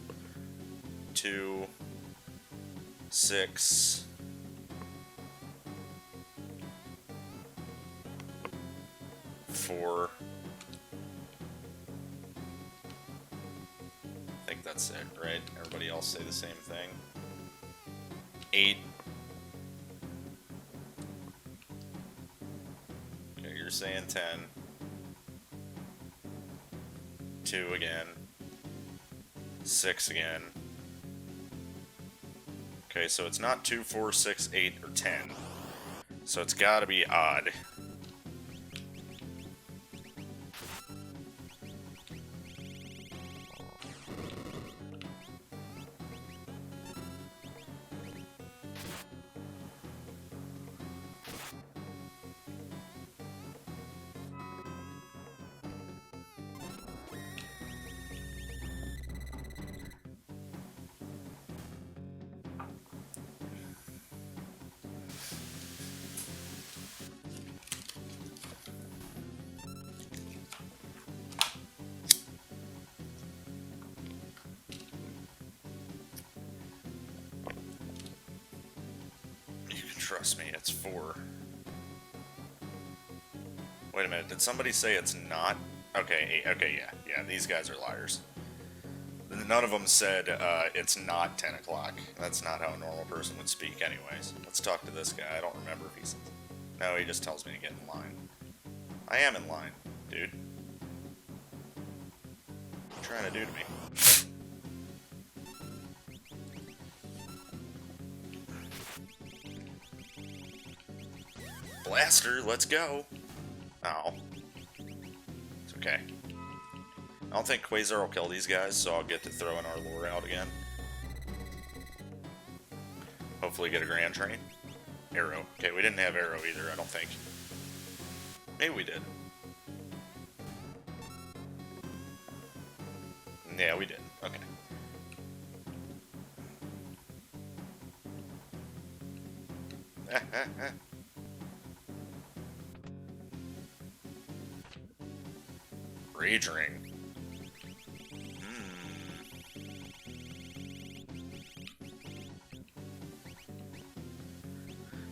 2, 6. 4. I think that's it, right? Everybody else say the same thing. 8. Okay, you're saying 10. 2 again. 6 again. Okay, so it's not 2, 4, 6, 8, or 10. So it's gotta be odd. Trust me, it's 4. Wait a minute, did somebody say it's not? Okay, okay, yeah, these guys are liars. None of them said it's not 10 o'clock. That's not how a normal person would speak anyways. Let's talk to this guy. I don't remember if he said... No, he just tells me to get in line. I am in line, dude. What are you trying to do to me? Blaster, let's go. Oh. It's okay. I don't think Quasar will kill these guys, so I'll get to throw in our lure out again. Hopefully get a Grand Train. Arrow. Okay, we didn't have Arrow either, I don't think. Maybe we did. Yeah, we did. Okay. Rage Ring.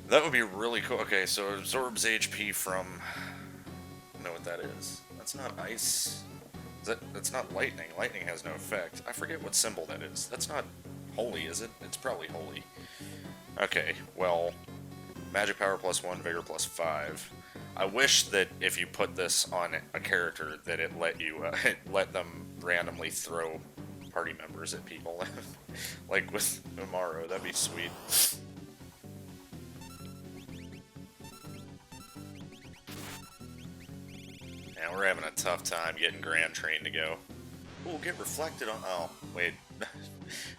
That would be really cool. Okay, so it absorbs HP from... I don't know what that is. That's not ice. That's not lightning. Lightning has no effect. I forget what symbol that is. That's not holy, is it? It's probably holy. Okay, well... Magic power +1, vigor +5. I wish that if you put this on a character that it let you let them randomly throw party members at people, like with Umaru. That'd be sweet. Yeah, we're having a tough time getting Grand Train to go. Ooh, get reflected on. Oh, wait.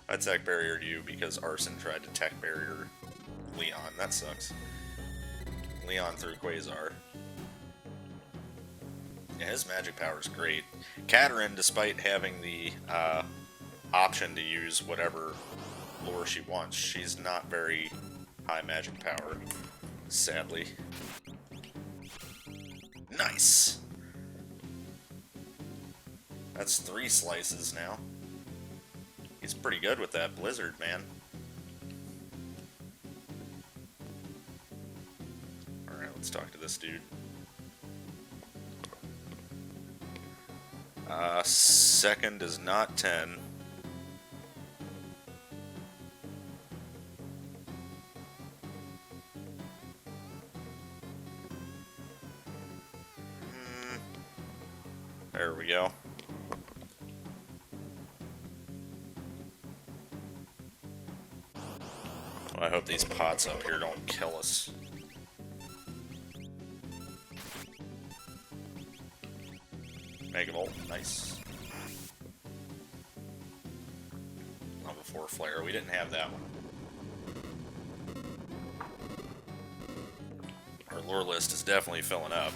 I tech barriered you because Arson tried to tech barrier Leon. That sucks. Leon through Quasar. Yeah, his magic power is great. Katerin, despite having the option to use whatever lure she wants, she's not very high magic power, sadly. Nice! That's 3 slices now. He's pretty good with that blizzard, man. Alright, let's talk to this dude. Second is not 10. There we go. Well, I hope these pots up here don't kill us. Mega Volt, nice. Level 4 Flare, we didn't have that one. Our lore list is definitely filling up.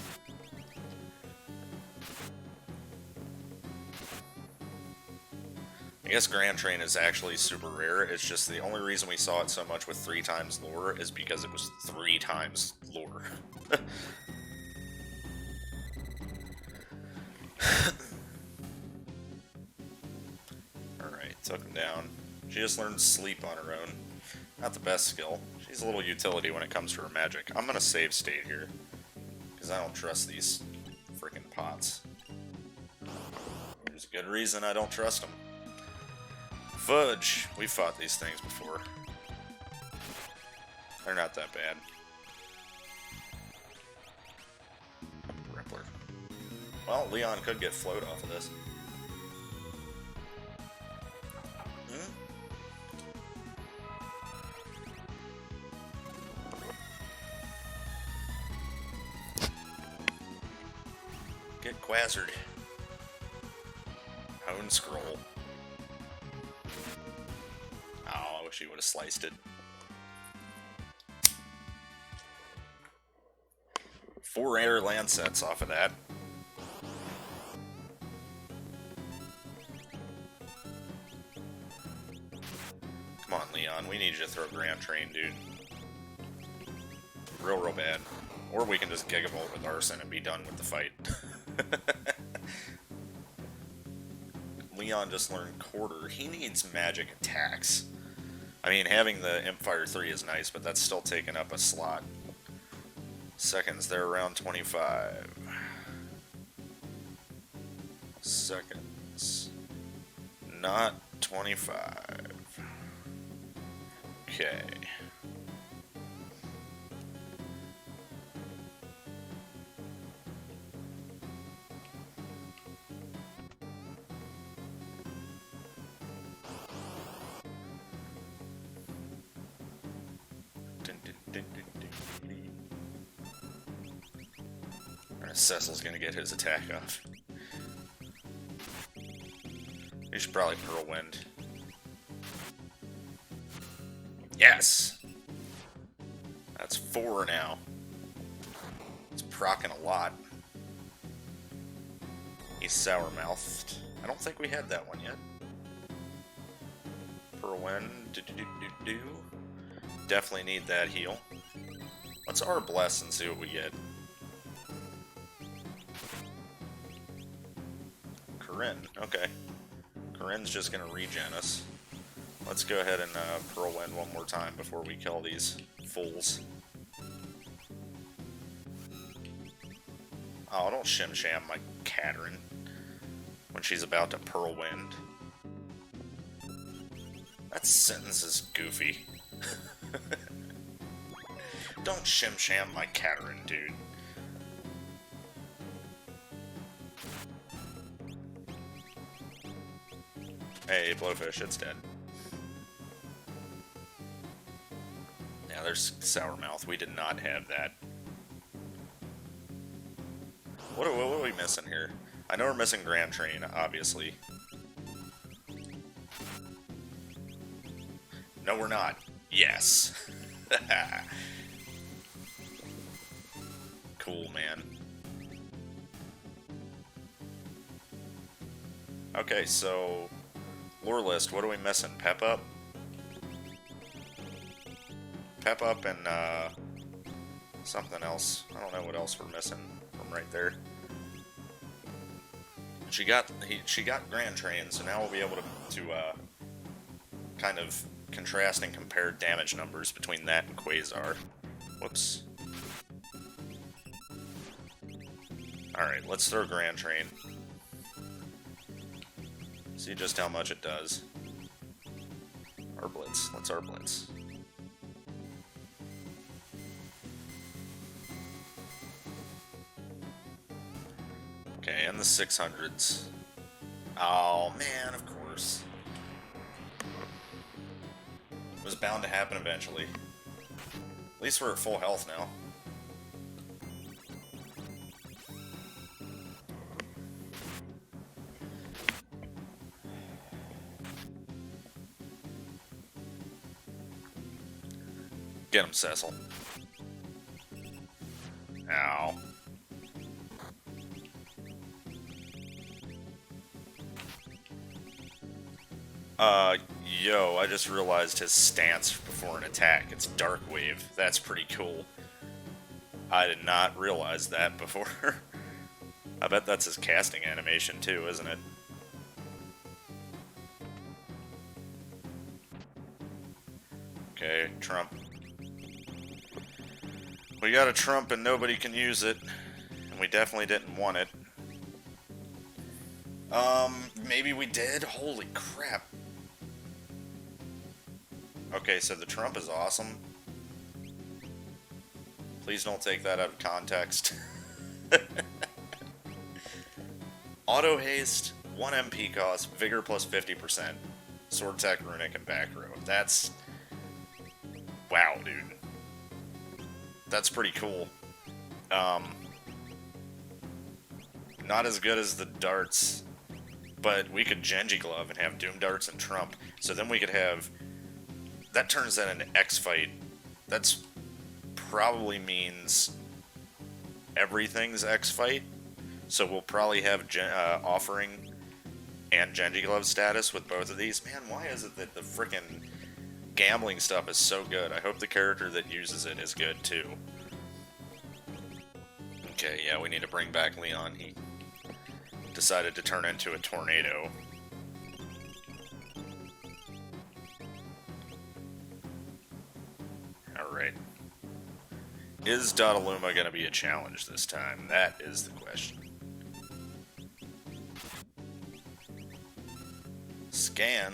I guess Grand Train is actually super rare. It's just the only reason we saw it so much with 3 times lore is because it was 3 times lore. Alright, took him down. She just learned sleep on her own. Not the best skill. She's a little utility when it comes to her magic. I'm gonna save state here, because I don't trust these freaking pots. There's a good reason I don't trust them. Fudge! We've fought these things before. They're not that bad. Rippler. Well, Leon could get float off of this. Get Quazzard. Hone Scroll. Oh, I wish he would have sliced it. 4 air land sets off of that. Come on, Leon. We need you to throw Grand Train, dude. Real bad. Or we can just Gigavolt with Arson and be done with the fight. Leon just learned Quarter. He needs magic attacks. I mean, having the Impfire 3 is nice, but that's still taking up a slot. Seconds, they're around 25. Seconds. Not 25. Okay. Cecil's gonna get his attack off. We should probably Pearl Wind. Yes! That's 4 now. It's procking a lot. He's sour-mouthed. I don't think we had that one yet. Pearl Wind. Definitely need that heal. Let's R-Bless and see what we get. Corinne. Okay. Corinne's just gonna regen us. Let's go ahead and Pearl Wind one more time before we kill these fools. Oh, don't Shim Sham my Catherine when she's about to Pearl Wind. That sentence is goofy. Don't Shim Sham my Catherine, dude. Hey, Blowfish, it's dead. Yeah, there's Sourmouth. We did not have that. What are we missing here? I know we're missing Grand Train, obviously. No, we're not. Yes. Cool, man. Okay, so... Lore list, what are we missing? Pep Up? Pep Up and, something else. I don't know what else we're missing from right there. She got Grand Train, so now we'll be able to kind of contrast and compare damage numbers between that and Quasar. Whoops. Alright, let's throw Grand Train. See just how much it does. Our Blitz. Let's our Blitz. Okay, and the 600s. Oh, man, of course. It was bound to happen eventually. At least we're at full health now. Get him, Cecil. Ow. Yo, I just realized his stance before an attack. It's Dark Wave. That's pretty cool. I did not realize that before. I bet that's his casting animation too, isn't it? Okay, Trump. We got a Trump and nobody can use it. And we definitely didn't want it. Maybe we did? Holy crap. Okay, so the Trump is awesome. Please don't take that out of context. Auto haste, 1 MP cost, vigor plus 50%, sword tech, runic, and back row. That's... wow, dude. That's pretty cool. Not as good as the darts, but we could Genji Glove and have Doom Darts and Trump. So then we could have... that turns that into X-Fight. That's probably means everything's X-Fight. So we'll probably have Offering and Genji Glove status with both of these. Man, why is it that the frickin' gambling stuff is so good? I hope the character that uses it is good, too. Okay, yeah, we need to bring back Leon. He decided to turn into a tornado. Alright. Is Dottaluma going to be a challenge this time? That is the question. Scan.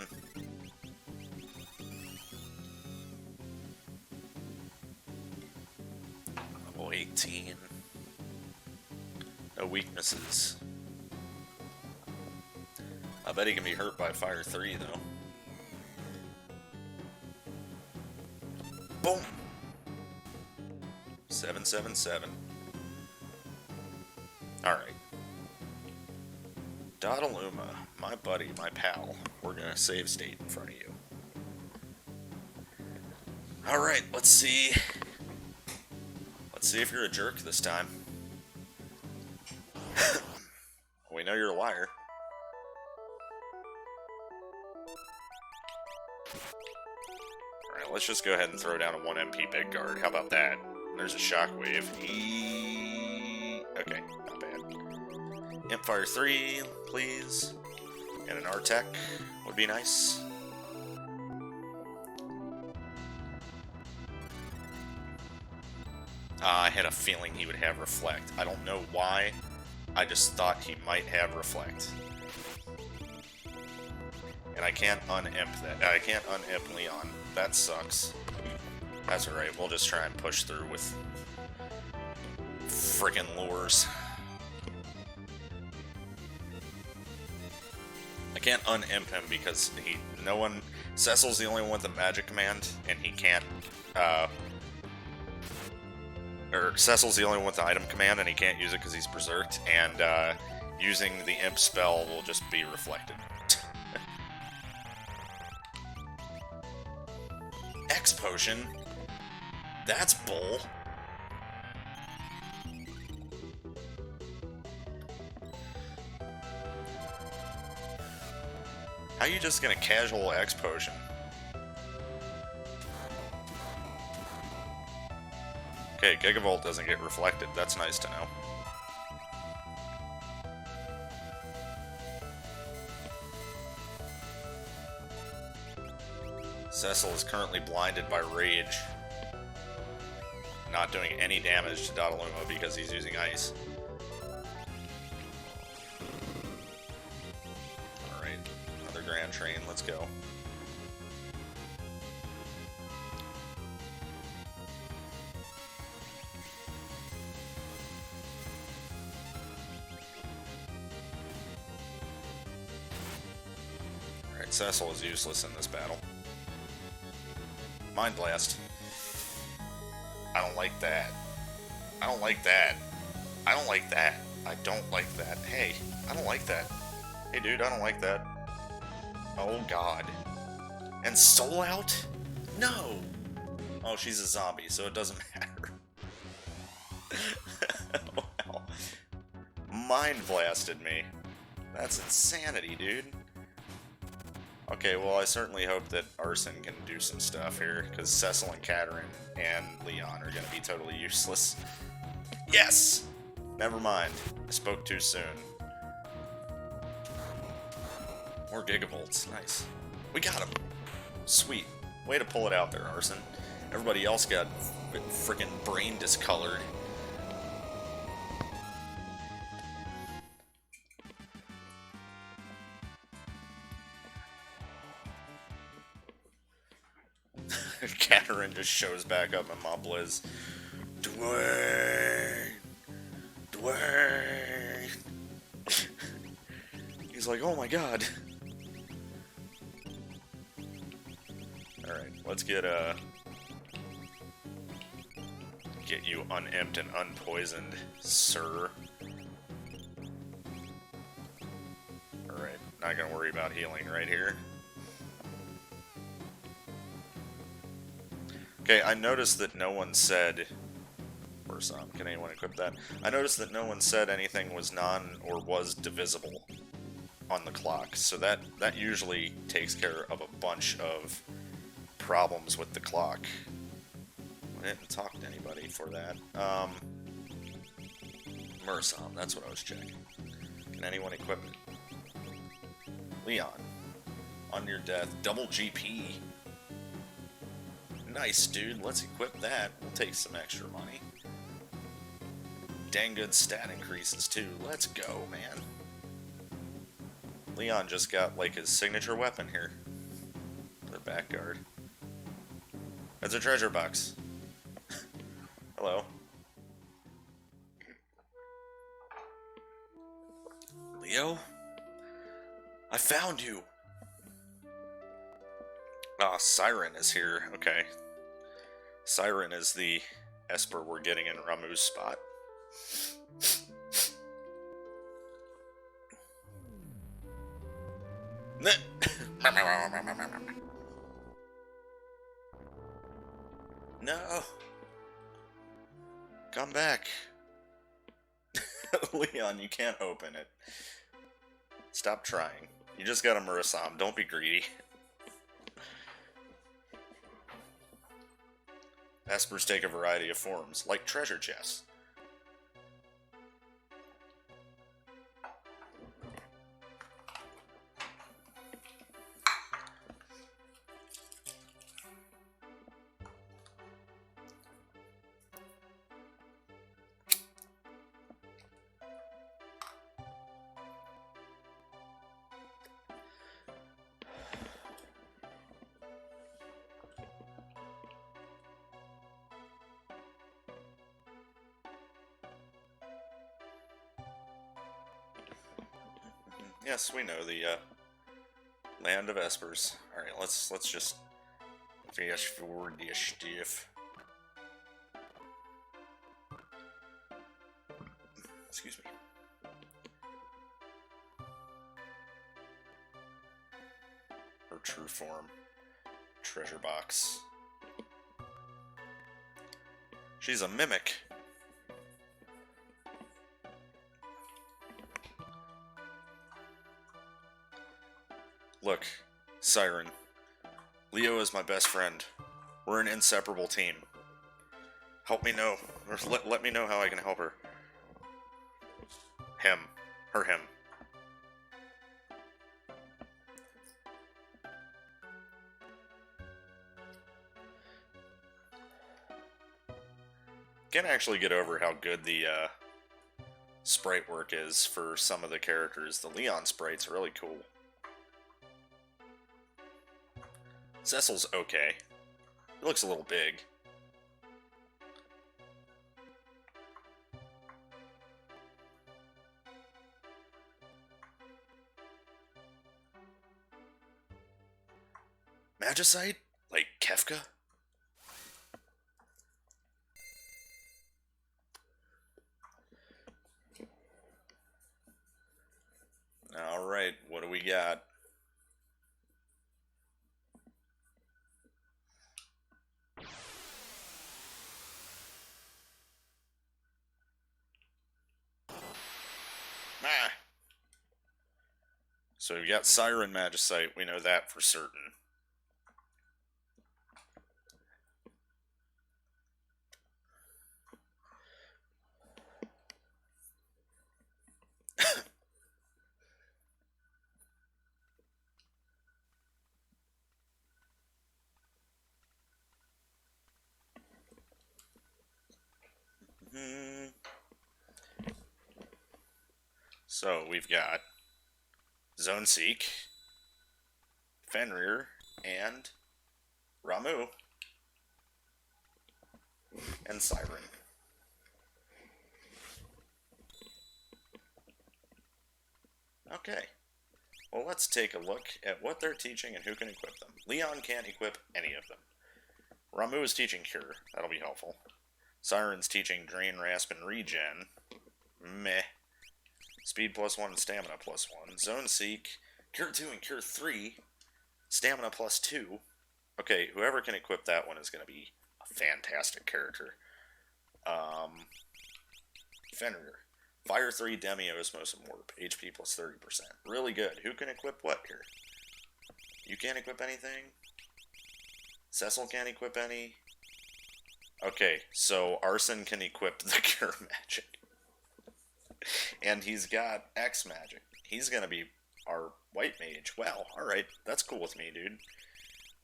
Level 18. No weaknesses. I bet he can be hurt by Fire 3, though. Boom! 777. Alright. Dottaluma, my buddy, my pal. We're gonna save state in front of you. Alright, let's see. Let's see if you're a jerk this time. We know you're a liar. Alright, let's just go ahead and throw down a 1 MP big guard. How about that? There's a shockwave. Okay, not bad. Impfire 3, please. And an R-Tech would be nice. I had a feeling he would have Reflect. I don't know why. I just thought he might have Reflect. And I can't un-imp that. I can't un-imp Leon. That sucks. That's alright, we'll just try and push through with frickin' lures. I can't un-imp him because Cecil's the only one with the magic command, and he can't, Cecil's the only one with the item command, and he can't use it because he's berserked, and, using the imp spell will just be reflected. X potion? That's bull. How are you just gonna casual X potion? Okay, Gigavolt doesn't get reflected. That's nice to know. Cecil is currently blinded by Rage. Not doing any damage to Dottaluma because he's using ice. Alright, another Grand Train, let's go. Alright, Cecil is useless in this battle. Mind Blast. I don't like that. I don't like that. I don't like that. I don't like that. Hey, I don't like that. Hey dude, I don't like that. Oh god. And Soul Out? No! Oh, she's a zombie, so it doesn't matter. Wow. Mind blasted me. That's insanity, dude. Okay, well, I certainly hope that Arson can do some stuff here, because Cecil and Katerin and Leon are going to be totally useless. Yes! Never mind. I spoke too soon. More gigavolts. Nice. We got him. Sweet. Way to pull it out there, Arson. Everybody else got freaking brain discolored. Katerin just shows back up in Mob Blizz. Dwayne! Dwayne! He's like, oh my god. Alright, let's get you unimped and unpoisoned, sir. Alright, not gonna worry about healing right here. Okay, I noticed that no one said... Or some, can anyone equip that? I noticed that no one said anything was or was divisible on the clock, so that usually takes care of a bunch of problems with the clock. I didn't talk to anybody for that. Mursom, that's what I was checking. Can anyone equip it? Leon, on your death, double GP. Nice, dude. Let's equip that. We'll take some extra money. Dang good stat increases, too. Let's go, man. Leon just got, like, his signature weapon here. Their back guard. It's a treasure box. Hello. Leo? I found you! Ah, Siren is here. Okay. Siren is the Esper we're getting in Ramu's spot. No! Come back! Leon, you can't open it. Stop trying. You just got a Murasam. Don't be greedy. Espers take a variety of forms, like treasure chests. Yes, we know the land of Espers. All right, let's just fast forward this stuff. Excuse me. Her true form, treasure box. She's a mimic. Look, Siren. Leo is my best friend. We're an inseparable team. Help me know, or let me know how I can help her. Him. Her him. Can't actually get over how good the sprite work is for some of the characters. The Leon sprite's really cool. Cecil's okay. He looks a little big. Magicite? Like Kefka? Alright, what do we got? Ah. So we've got Siren Magicite, we know that for certain. So we've got Zone Seek, Fenrir, and Ramu, and Siren. Okay. Well, let's take a look at what they're teaching and who can equip them. Leon can't equip any of them. Ramu is teaching Cure. That'll be helpful. Siren's teaching Drain, Rasp, and Regen. Meh. Speed +1 and Stamina +1. Zone Seek, Cure 2 and Cure 3. Stamina +2. Okay, whoever can equip that one is going to be a fantastic character. Fenrir. Fire 3, Demi, Osmos, and Warp. HP +30%. Really good. Who can equip what here? You can't equip anything? Cecil can't equip any? Okay, so Arson can equip the Cure Magic. And he's got X Magic. He's gonna be our White Mage. Wow, alright. That's cool with me, dude.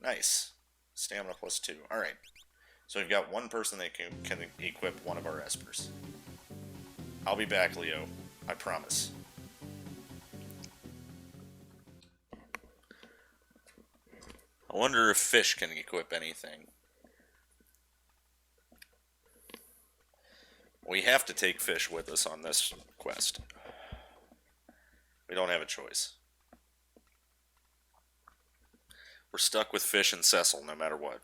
Nice. Stamina +2. Alright. So we've got one person that can equip one of our Espers. I'll be back, Leo. I promise. I wonder if Fish can equip anything. We have to take Fish with us on this quest. We don't have a choice. We're stuck with Fish and Cecil no matter what.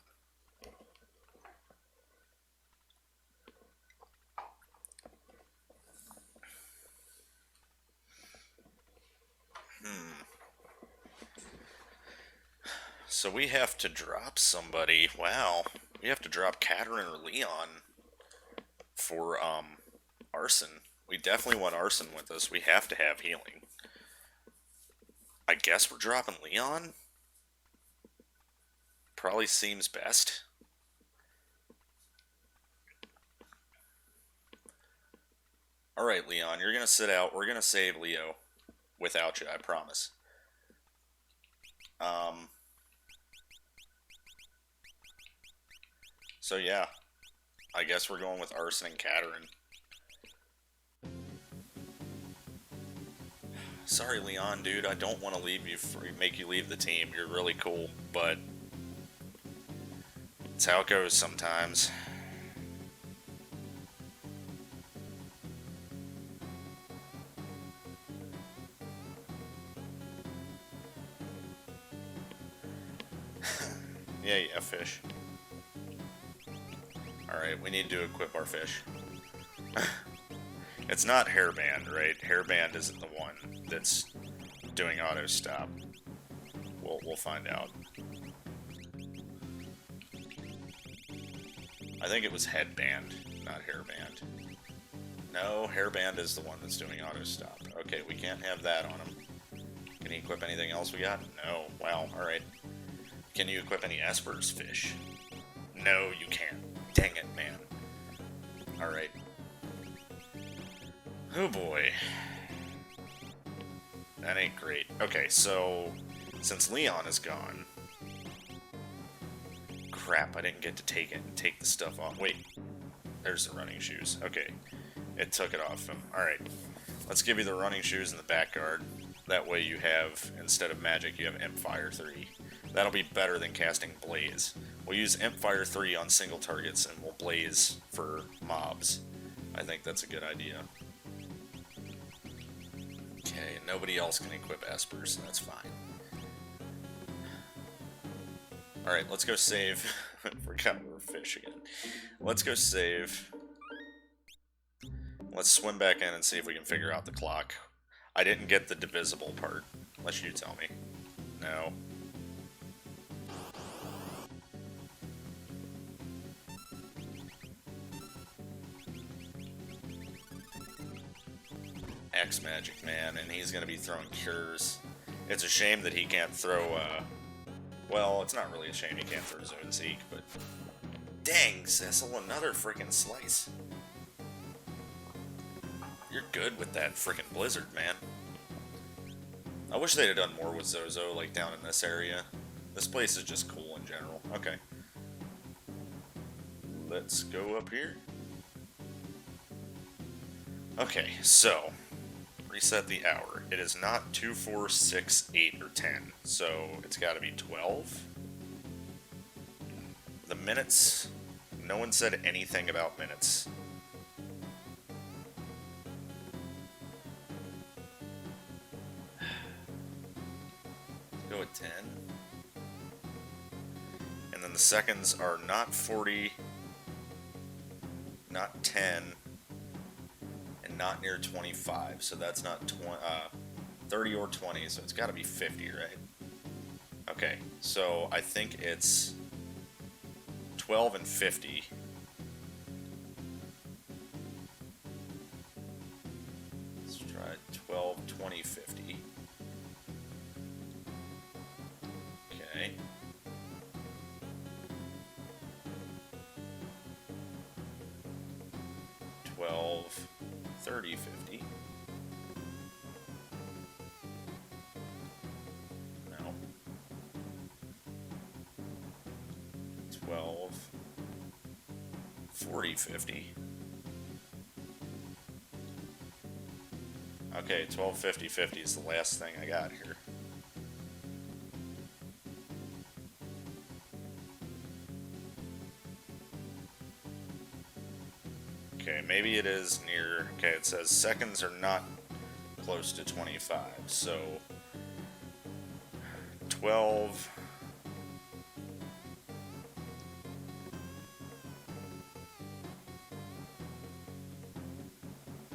So we have to drop somebody. Wow. We have to drop Katarine or Leon for Arson. We definitely want Arson with us. We have to have healing. I guess we're dropping Leon? Probably seems best. Alright, Leon, you're going to sit out. We're going to save Leo without you, I promise. So yeah, I guess we're going with Arson and Katarine. Sorry, Leon, dude, I don't want to leave you make you leave the team. You're really cool, but it's how it goes sometimes. Yeah, Fish. Alright, we need to equip our Fish. It's not Hairband, right? Hairband isn't the one that's doing auto stop. We'll find out. I think it was Headband, not Hairband. No, Hairband is the one that's doing auto stop. Okay, we can't have that on him. Can he equip anything else we got? No. Wow, alright. Can you equip any Espers, Fish? No, you can't. Dang it, man. Alright. Oh boy. That ain't great. Okay, so since Leon is gone... Crap, I didn't get to take it and take the stuff off. Wait. There's the running shoes. Okay. It took it off him. Alright. Let's give you the running shoes and the back guard. That way you have, instead of magic, you have Imp Fire 3. That'll be better than casting Blaze. We'll use Imp Fire 3 on single targets, and we'll Blaze for mobs. I think that's a good idea. Okay, nobody else can equip Espers, so that's fine. Alright, let's go save. Forgot we were fish again. Let's go save. Let's swim back in and see if we can figure out the clock. I didn't get the divisible part, unless you tell me. No. X-Magic Man, and he's gonna be throwing cures. It's a shame that he can't throw, well, it's not really a shame he can't throw Zone Zeke, but... Dang, Cecil, another freaking slice. You're good with that freaking blizzard, man. I wish they'd have done more with Zozo, like down in this area. This place is just cool in general. Okay. Let's go up here. Okay, so... reset the hour. It is not 2, 4, 6, 8, or 10, so it's got to be 12. The minutes, no one said anything about minutes. Let's go with 10. And then the seconds are not 40, not 10, not near 25, so that's not 30 or 20, so it's got to be 50, right? Okay, so I think it's 12 and 50. Let's try 12, 20, 50. Okay. $12, 30, 50. No. 12, 40, 50. Okay, 12, 50, 50 is the last thing I got here. Okay, maybe it is near... Okay, it says seconds are not close to 25, so... 12...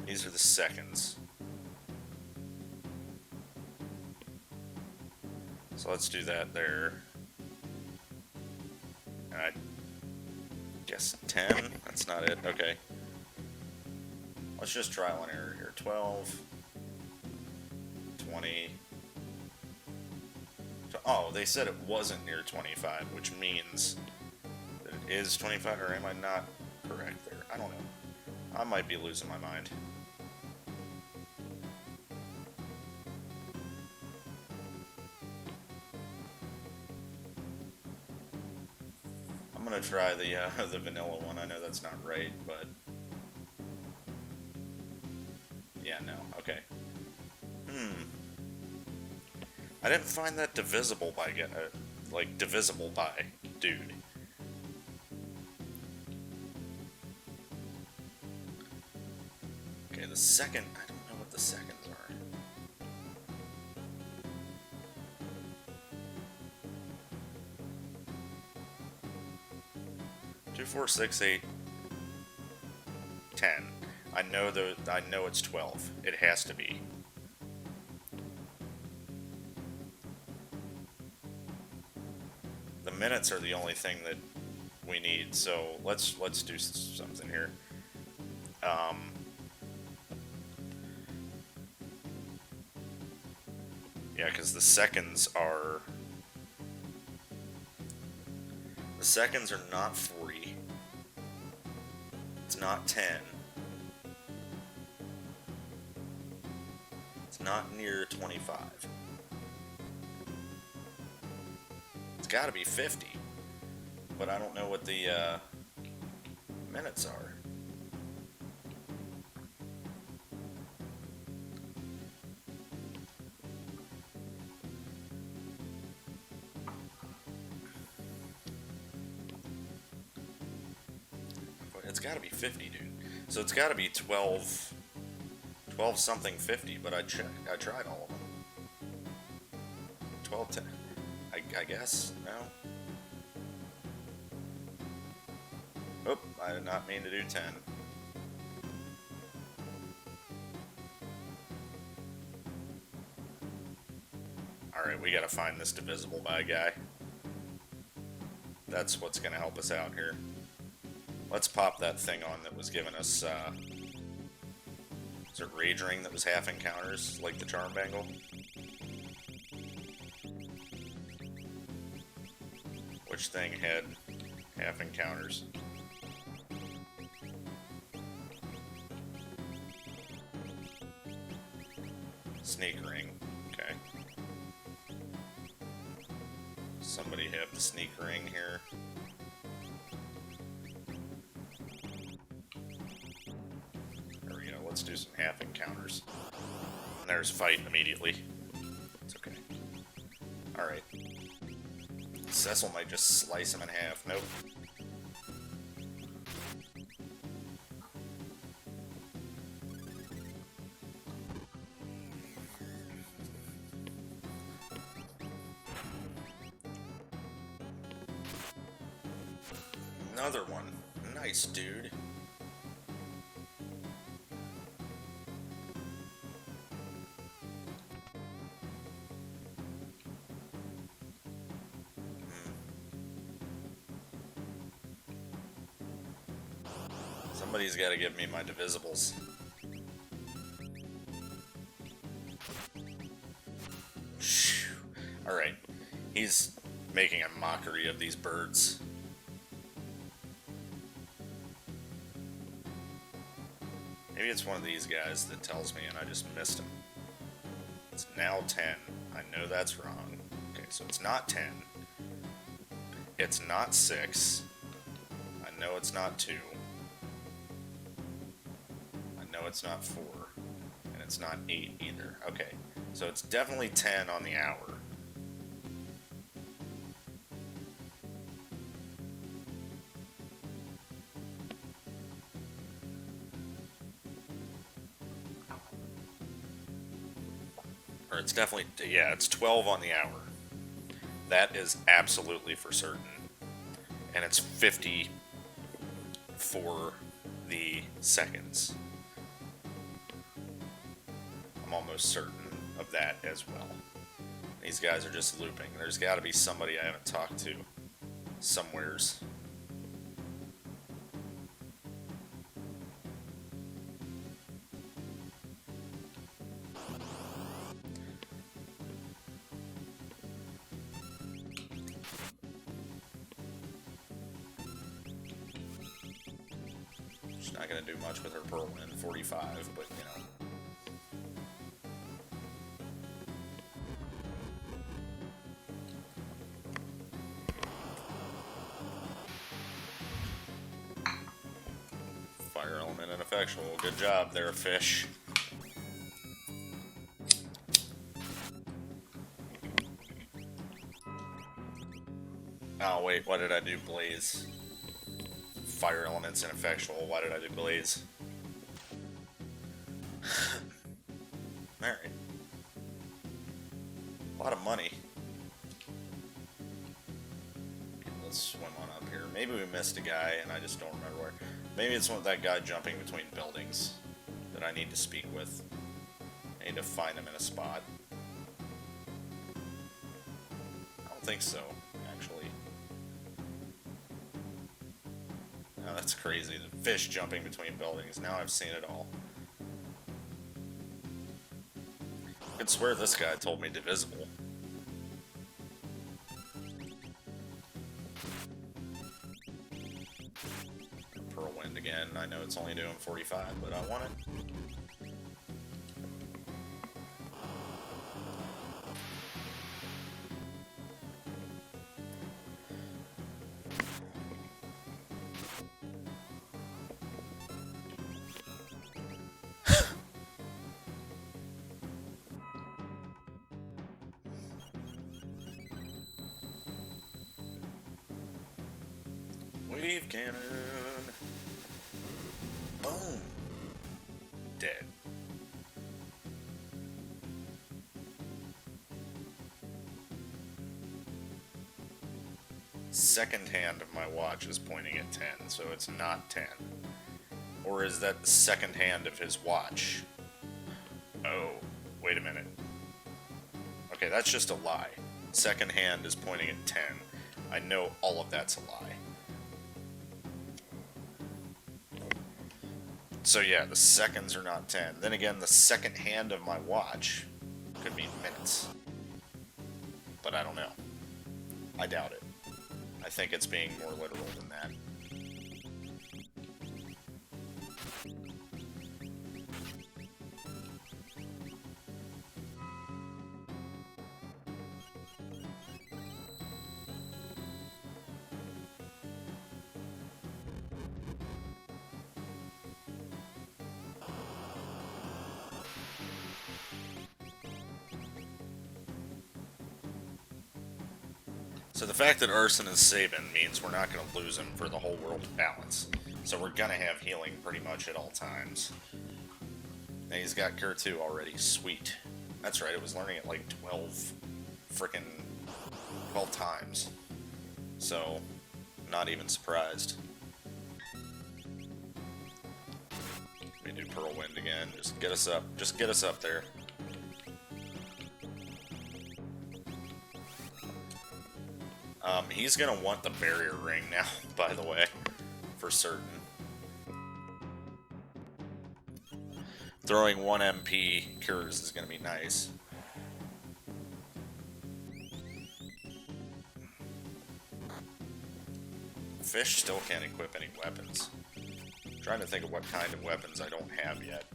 These are the seconds. So let's do that there. I guess 10? That's not it. Okay. Let's just trial and error here. 12, 20. Oh, they said it wasn't near 25, which means that it is 25, or am I not correct there? I don't know. I might be losing my mind. I'm gonna try the vanilla one. I know that's not right, but... Yeah, no. Okay. I didn't find that divisible by, like, divisible by, dude. Okay, the second, I don't know what the seconds are. Two, 4, 6, 8, 10. I know it's 12. It has to be. The minutes are the only thing that we need, so let's do something here. Yeah, because the seconds are not 40. It's not 10. It's not near 25. It's got to be 50, but I don't know what the minutes are. It's got to be 50, dude. So it's got to be 12 something 50, but I tried all of them. 12, 10. I guess, no? Oop, I did not mean to do 10. Alright, we gotta find this divisible by guy. That's what's gonna help us out here. Let's pop that thing on that was giving us, is it Rage Ring that was half encounters, like the Charm Bangle? Which thing had half encounters? Sneak Ring, okay. Somebody have the Sneak Ring here. There we go, let's do some half encounters. And there's fight immediately. It's okay. Alright. Cecil might just slice him in half. Nope. Another one. Nice, dude. Somebody's got to give me my divisibles. Alright. He's making a mockery of these birds. Maybe it's one of these guys that tells me and I just missed him. It's now 10. I know that's wrong. Okay, so it's not 10. It's not 6. I know it's not 2. I know it's not 4. And it's not 8 either. Okay, so it's definitely 10 on the hour. Or it's definitely, yeah, it's 12 on the hour. That is absolutely for certain. And it's 50 for the seconds. I'm almost certain of that as well. These guys are just looping. There's got to be somebody I haven't talked to somewheres. She's not going to do much with her Pearl in 45, but you know. Fire element ineffectual. Good job there, fish. Oh wait, what did I do? Blaze. Fire element's ineffectual. Why did I do Blaze? Alright. A lot of money. Let's swim on up here. Maybe we missed a guy and I just don't remember where. Maybe it's one of that guy jumping between buildings that I need to speak with. I need to find him in a spot. I don't think so, actually. Oh, that's crazy. The fish jumping between buildings. Now I've seen it all. I could swear this guy told me divisible. Whirlwind again. I know it's only doing 45, but I want it. Wave cannon. Boom. Dead. second hand of my watch is pointing at 10, so it's not 10. Or is that the second hand of his watch? Oh, wait a minute. Okay, that's just a lie. Second hand is pointing at 10. I know all of that's a lie. So yeah, the seconds are not 10. Then again, the second hand of my watch could mean minutes. But I don't know. I doubt it. I think it's being more literal than that. So the fact that Arson is Sabin means we're not going to lose him for the whole world to balance. So we're going to have healing pretty much at all times. And he's got Cure 2 already. Sweet. That's right, it was learning it like 12 times. So, not even surprised. We do Pearl Wind again. Just get us up. Just get us up there. He's gonna want the barrier ring now, by the way, for certain. Throwing 1 MP cures is gonna be nice. Fish still can't equip any weapons. I'm trying to think of what kind of weapons I don't have yet.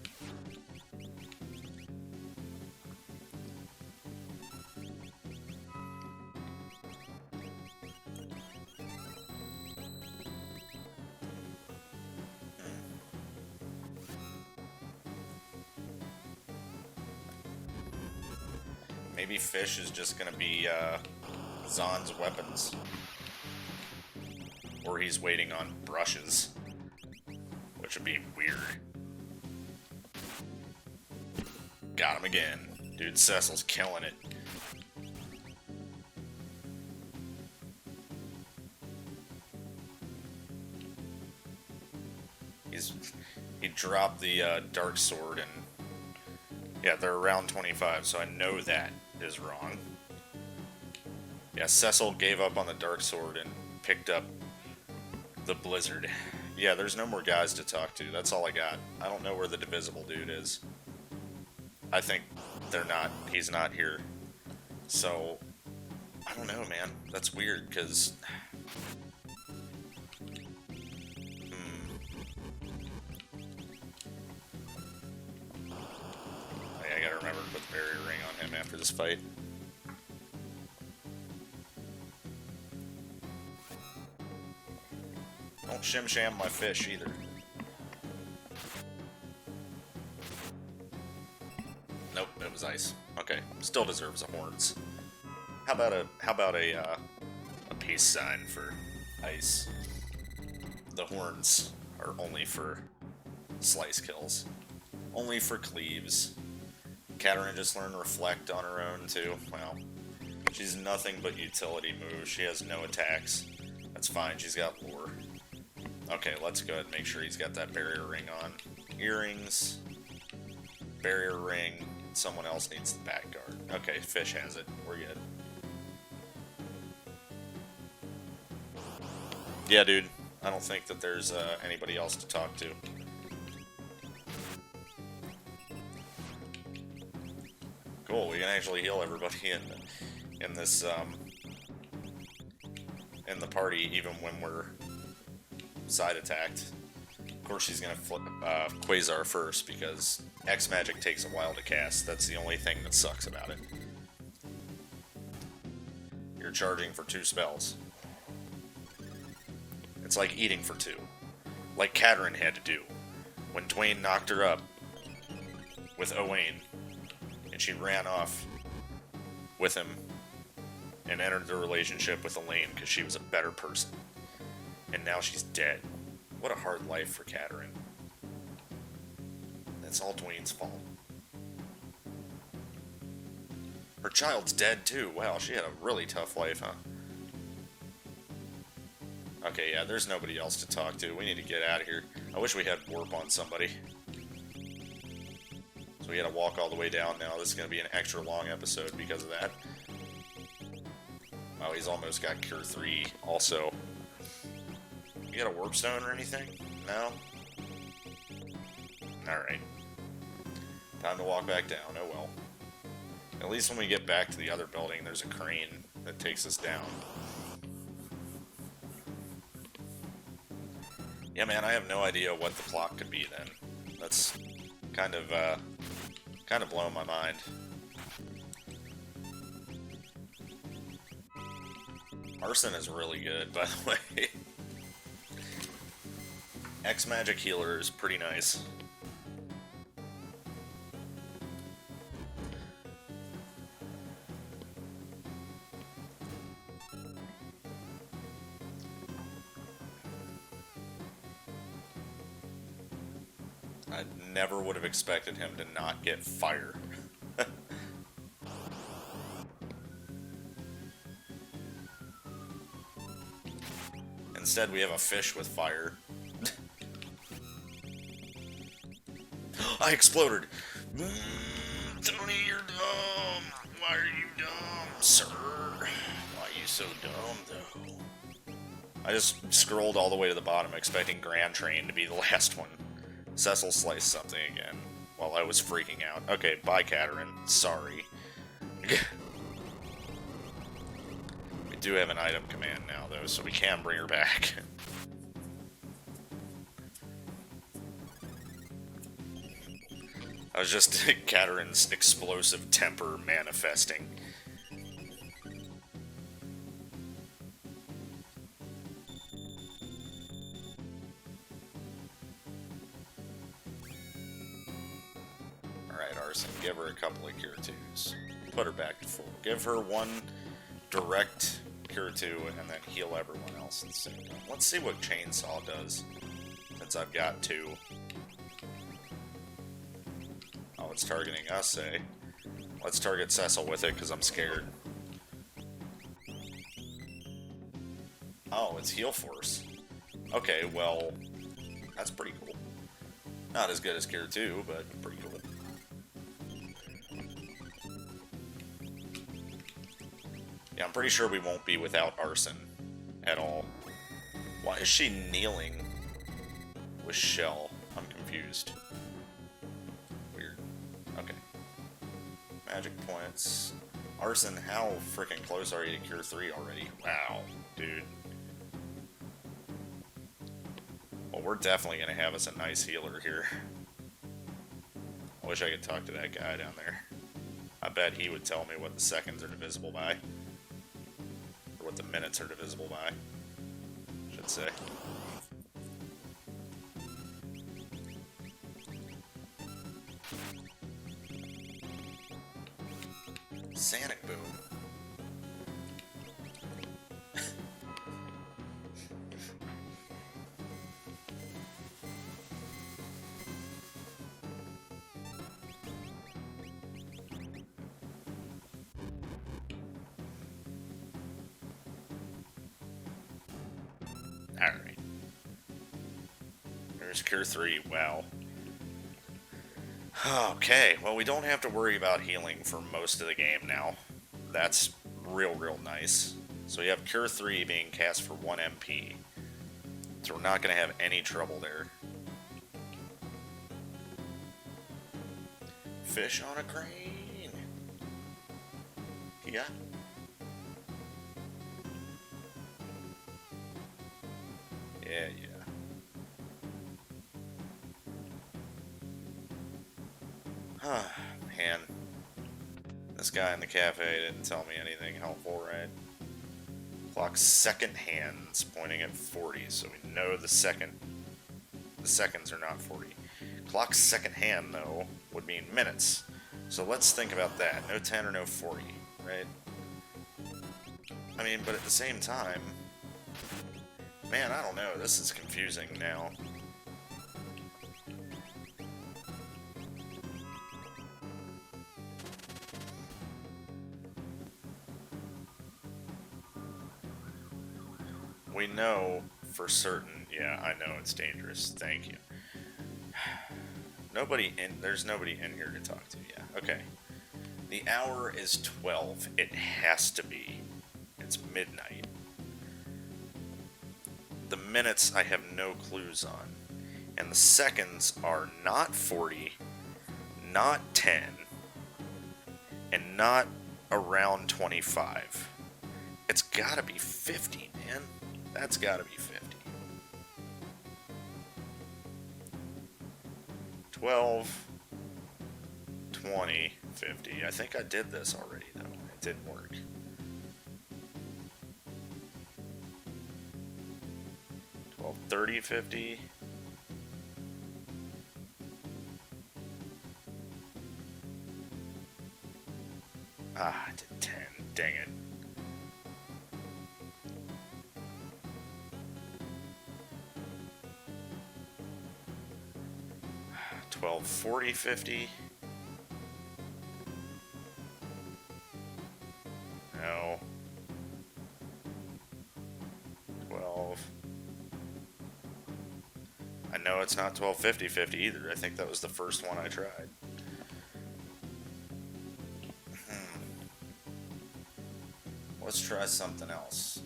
Maybe Fish is just gonna be Zahn's weapons. Or he's waiting on brushes. Which would be weird. Got him again. Dude, Cecil's killing it. He dropped the dark sword and yeah, they're around 25, so I know that is wrong. Yeah, Cecil gave up on the dark sword and picked up the blizzard. Yeah, there's no more guys to talk to. That's all I got. I don't know where the divisible dude is. I think he's not here. So, I don't know, man. That's weird, because I gotta remember to put the barrier ring on him after this fight. Don't shim-sham my fish either. Nope, it was ice. Okay, still deserves a horns. How about a peace sign for ice? The horns are only for slice kills. Only for Cleaves. Katarina just learned Reflect on her own too. Well, she's nothing but utility moves. She has no attacks. That's fine, she's got lore. Okay, let's go ahead and make sure he's got that barrier ring on. Earrings, barrier ring, someone else needs the back guard. Okay, Fish has it. We're good. Yeah, dude. I don't think that there's anybody else to talk to. Cool, we can actually heal everybody in this in the party, even when we're side attacked. Of course, she's gonna flip Quasar first because X magic takes a while to cast. That's the only thing that sucks about it. You're charging for 2 spells. It's like eating for 2, like Katarina had to do when Dwayne knocked her up with Owain. She ran off with him and entered the relationship with Elaine because she was a better person. And now she's dead. What a hard life for Katarina. That's all Dwayne's fault. Her child's dead too. Wow, she had a really tough life, huh? Okay, yeah, there's nobody else to talk to. We need to get out of here. I wish we had warp on somebody. So we gotta walk all the way down now. This is gonna be an extra long episode because of that. Oh, he's almost got Cure 3 also. You got a warp stone or anything? No? Alright. Time to walk back down. Oh well. At least when we get back to the other building, there's a crane that takes us down. Yeah, man, I have no idea what the clock could be then. That's kind of blowing my mind. Arson is really good, by the way. X-Magic Healer is pretty nice. I never would have expected him to not get fire. Instead, we have a fish with fire. I exploded! Tony, you're dumb! Why are you dumb, sir? Why are you so dumb, though? I just scrolled all the way to the bottom, expecting Grand Train to be the last one. Cecil sliced something again, while I was freaking out. Okay, bye, Caterin. Sorry. We do have an item command now, though, so we can bring her back. I was just Caterin's explosive temper manifesting. Alright, Arson, give her a couple of Cure 2s. Put her back to full. Give her one direct Cure 2 and then heal everyone else at the same time. Let's see what Chainsaw does, since I've got 2. Oh, it's targeting us, eh? Let's target Cecil with it, because I'm scared. Oh, it's Heal Force. Okay, well, that's pretty cool. Not as good as Cure 2, but pretty cool. Yeah, I'm pretty sure we won't be without Arson at all. Why is she kneeling with Shell? I'm confused. Weird. Okay. Magic points. Arson, how freaking close are you to Cure 3 already? Wow, dude. Well, we're definitely going to have us a nice healer here. I wish I could talk to that guy down there. I bet he would tell me what the seconds are divisible by. Or what the minutes are divisible by, I should say. Sonic Boom. Alright. There's Cure 3, wow. Okay, well we don't have to worry about healing for most of the game now. That's real nice. So we have Cure 3 being cast for 1 MP. So we're not going to have any trouble there. Fish on a crane! Yeah. Yeah. Man. This guy in the cafe didn't tell me anything helpful, right? Clock's second hand's pointing at 40, so we know the seconds are not 40. Clock's second hand, though, would mean minutes. So let's think about that. No 10 or no 40, right? I mean, but at the same time... Man, I don't know. This is confusing now. We know For certain. Yeah, I know it's dangerous. Thank you. There's nobody in here to talk to. Yeah, okay. The hour is 12. It has to be. It's midnight. The minutes I have no clues on. And the seconds are not 40, not 10, and not around 25. It's gotta be 50, man. That's gotta be 50. 12, 20, 50. I think I did this already, though. It didn't work. Well, 30, 50. Ah, I did 10. Dang it. 12, 40, 50. No. 12. I know it's not 12, 50, 50 either. I think that was the first one I tried. Let's try something else.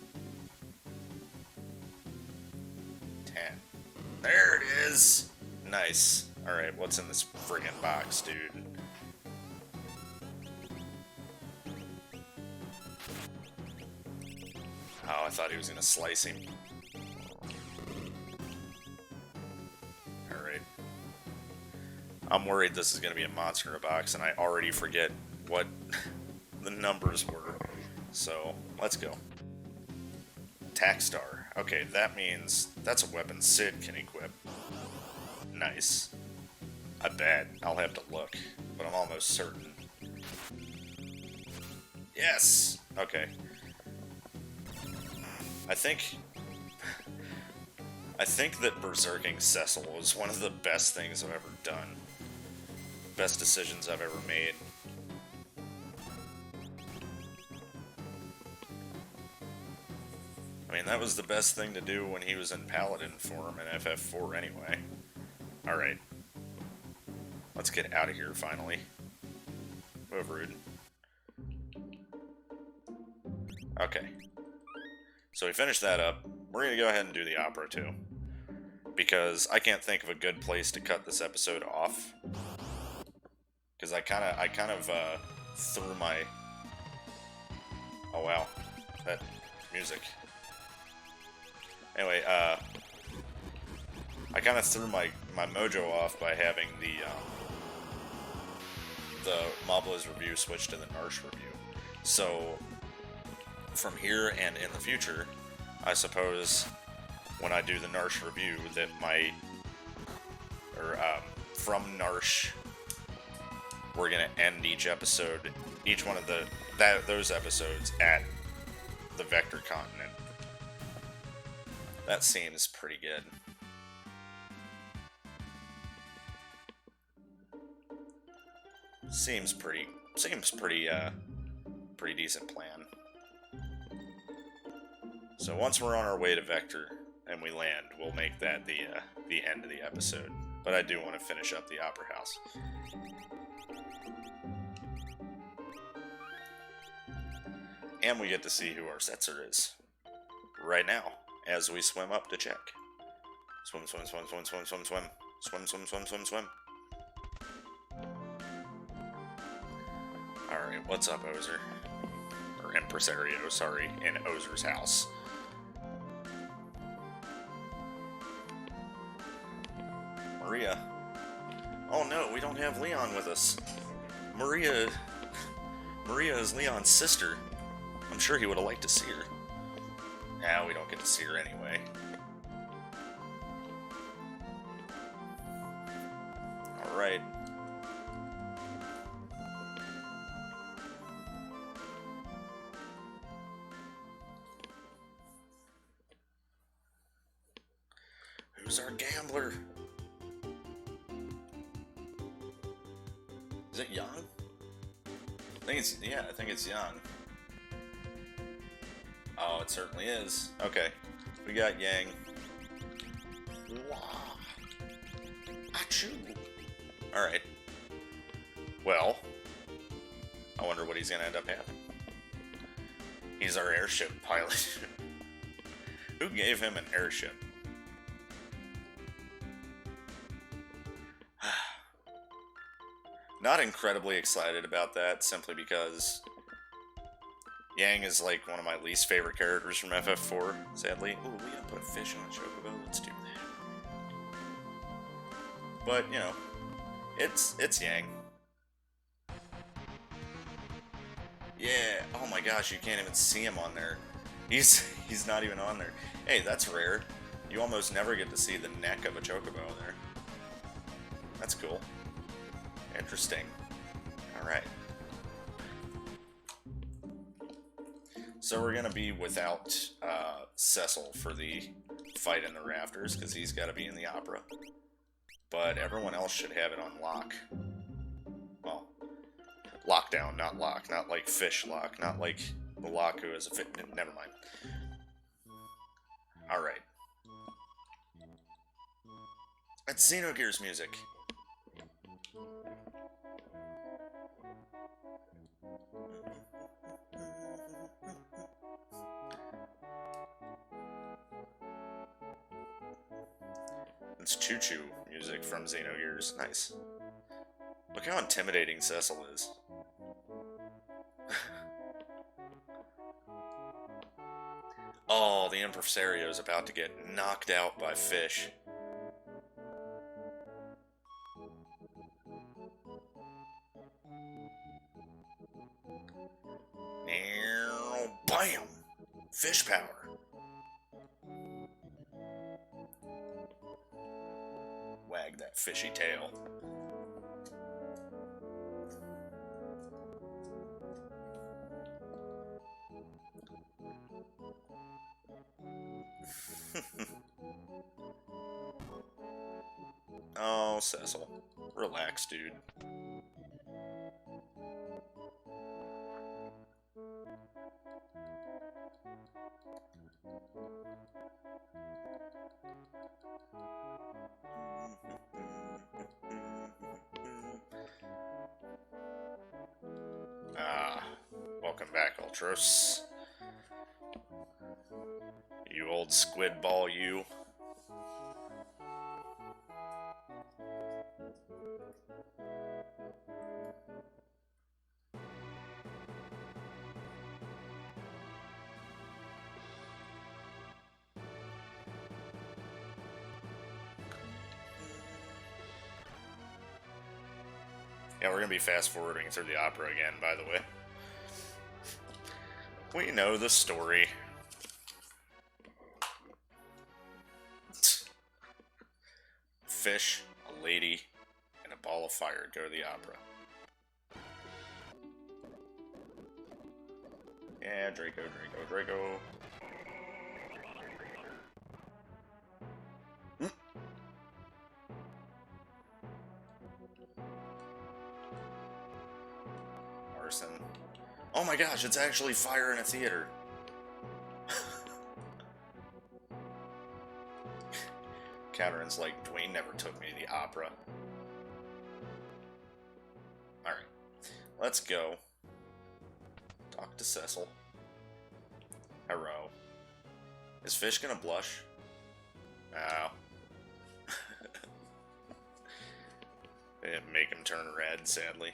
10. There it is! Nice. Alright, what's in this friggin' box, dude? Oh, I thought he was gonna slice him. Alright. I'm worried this is gonna be a monster in a box, and I already forget what the numbers were. So, let's go. Attack Star. Okay, that means that's a weapon Sid can equip. Nice. I bet. I'll have to look, but I'm almost certain. Yes! Okay. I think that berserking Cecil was one of the best things I've ever done. Best decisions I've ever made. I mean, that was the best thing to do when he was in Paladin form in FF4 anyway. Alright. Let's get out of here, finally. Move, rude. Okay. So we finished that up. We're gonna go ahead and do the opera, too. Because I can't think of a good place to cut this episode off. Because I kind of threw my... Oh, wow. That music. Anyway, I kind of threw my mojo off by having the Mobla's review switch to the Narsh review. So, from here and in the future, I suppose when I do the Narsh review, that from Narsh, we're gonna end each episode, each one of those episodes at the Vector Continent. That seems pretty good. Seems pretty decent plan. So once we're on our way to Vector and we land, we'll make that the end of the episode. But I do want to finish up the Opera House. And we get to see who our Setzer is right now as we swim up to check. Swim, swim, swim, swim, swim, swim, swim. Swim, swim, swim, swim, swim. Alright, what's up, Ozer? Or Impresario, sorry, in Ozer's house. Maria. Oh no, we don't have Leon with us. Maria is Leon's sister. I'm sure he would have liked to see her. Nah, we don't get to see her anyway. Alright. Who's our gambler? Is it Young? I think it's Young. Oh, it certainly is. Okay. We got Yang. Alright. Well, I wonder what he's gonna end up having. He's our airship pilot. Who gave him an airship? Not incredibly excited about that, simply because Yang is like one of my least favorite characters from FF4, sadly. Ooh, we gotta put a fish on a chocobo, let's do that. But, you know, it's Yang. Yeah, oh my gosh, you can't even see him on there. He's not even on there. Hey, that's rare. You almost never get to see the neck of a chocobo there. That's cool. Interesting. Alright. So we're gonna be without Cecil for the fight in the rafters, because he's gotta be in the opera. But everyone else should have it on lock. Well, lockdown, not lock. Not like fish lock. Not like the lock who is a fit. Never mind. Alright. It's Xenogears music. It's choo-choo music from Xenogears. Nice. Look how intimidating Cecil is. Oh, the impresario is about to get knocked out by fish. Bam! Fish power. Wag that fishy tail. Oh, Cecil. Relax, dude. Welcome back, Ultros. You old squid ball, you. Yeah, we're gonna be fast forwarding through the opera again, by the way. We know the story. Fish, a lady, and a ball of fire go to the opera. Yeah, Draco, Draco, Draco. Arson. Oh my gosh, it's actually fire in a theater. Catherine's like, Dwayne never took me to the opera. Alright. Let's go. Talk to Cecil. Hello. Is Fish gonna blush? Oh. They didn't make him turn red, sadly.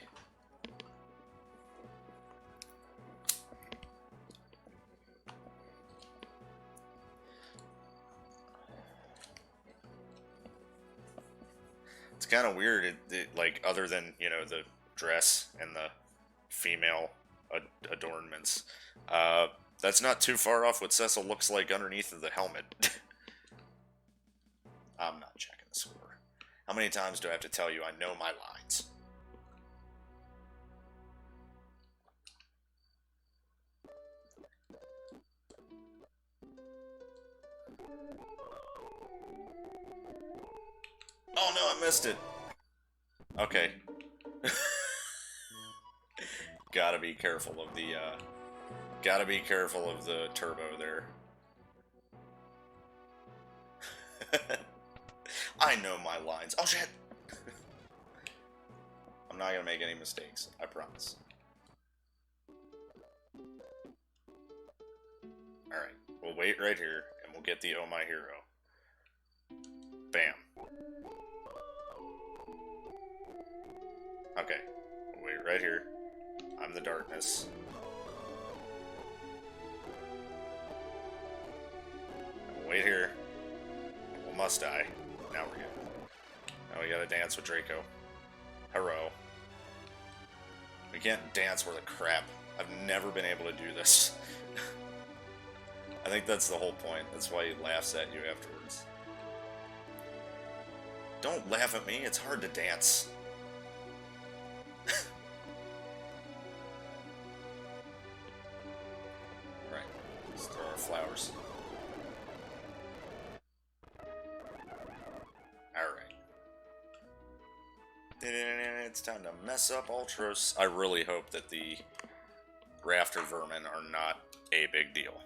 It's kind of weird, like, other than, you know, the dress and the female adornments. That's not too far off what Cecil looks like underneath of the helmet. I'm not checking the score. How many times do I have to tell you I know my lines? Oh no, I missed it. Okay. Gotta be careful of the, turbo there. I know my lines. Oh shit! not going to make any mistakes. I promise. Alright. We'll wait right here, and we'll get the Oh My Hero. Bam. Okay. We'll wait right here. I'm the darkness. We'll wait here. We'll must die. Now we're good. Now we gotta dance with Draco. Hero. We can't dance worth a crap. I've never been able to do this. I think that's the whole point. That's why he laughs at you afterwards. Don't laugh at me. It's hard to dance. Right. Let's throw our flowers. Alright. It's time to mess up Ultros. I really hope that the rafter vermin are not a big deal.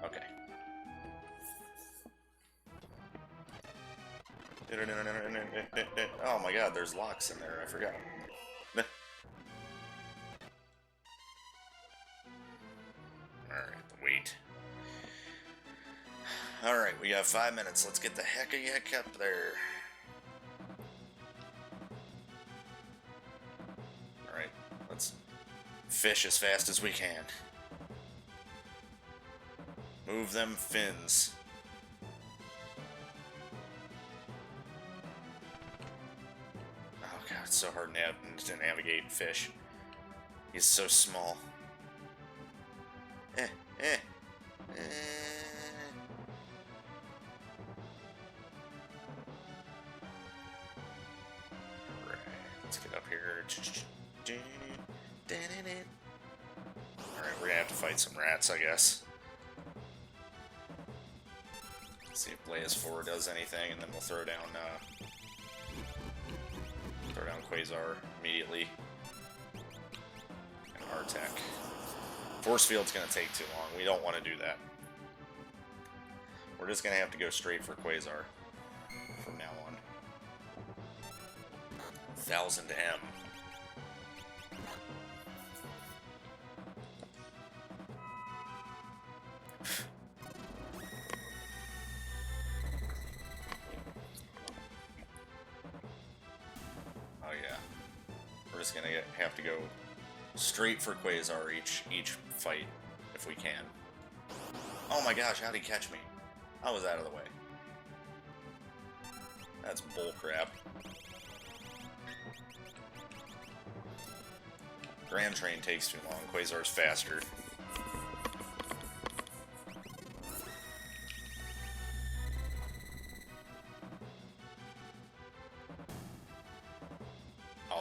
Okay. Oh my god, there's locks in there, I forgot. Alright, wait. Alright, we got 5 minutes. Let's get the heck of heck up there. Alright, let's fish as fast as we can. Move them fins. Oh god, it's so hard to navigate fish. He's so small. Alright, let's get up here. Alright, we're gonna have to fight some rats, I guess. See if Blaze 4 does anything, and then we'll throw down Quasar immediately. And Artec. Force Field's gonna take too long. We don't want to do that. We're just gonna have to go straight for Quasar from now on. 1000 M. Just gonna have to go straight for Quasar each fight if we can. Oh my gosh, how'd he catch me? I was out of the way. That's bullcrap. Grand Train takes too long. Quasar's faster.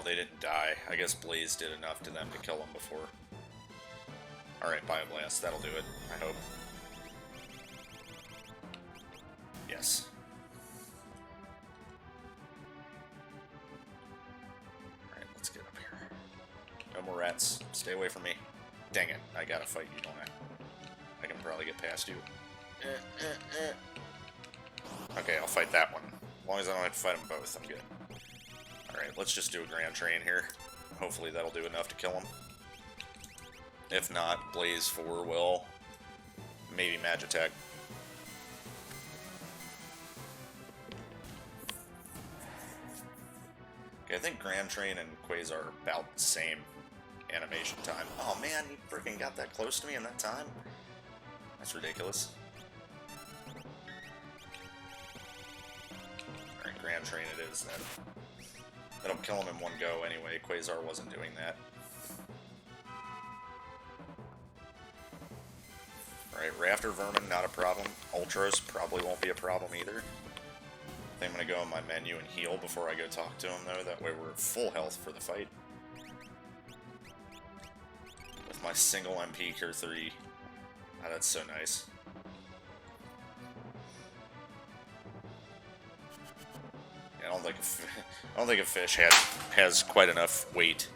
They didn't die. I guess Blaze did enough to them to kill them before. Alright, Bioblast. That'll do it, I hope. Yes. Alright, let's get up here. No more rats. Stay away from me. Dang it. I gotta fight you, don't I? I can probably get past you. Okay, I'll fight that one. As long as I don't have to fight them both, I'm good. Alright, let's just do a Grand Train here. Hopefully that'll do enough to kill him. If not, Blaze 4 will. Maybe Magitech. Okay, I think Grand Train and Quasar are about the same animation time. Oh man, he freaking got that close to me in that time? That's ridiculous. Alright, Grand Train it is then. That'll kill him in one go anyway. Quasar wasn't doing that. Alright, Rafter Vermin, not a problem. Ultros probably won't be a problem either. I think I'm going to go on my menu and heal before I go talk to him, though. That way we're at full health for the fight. With my single MP Cure 3. Oh, that's so nice. I don't think a fish has quite enough weight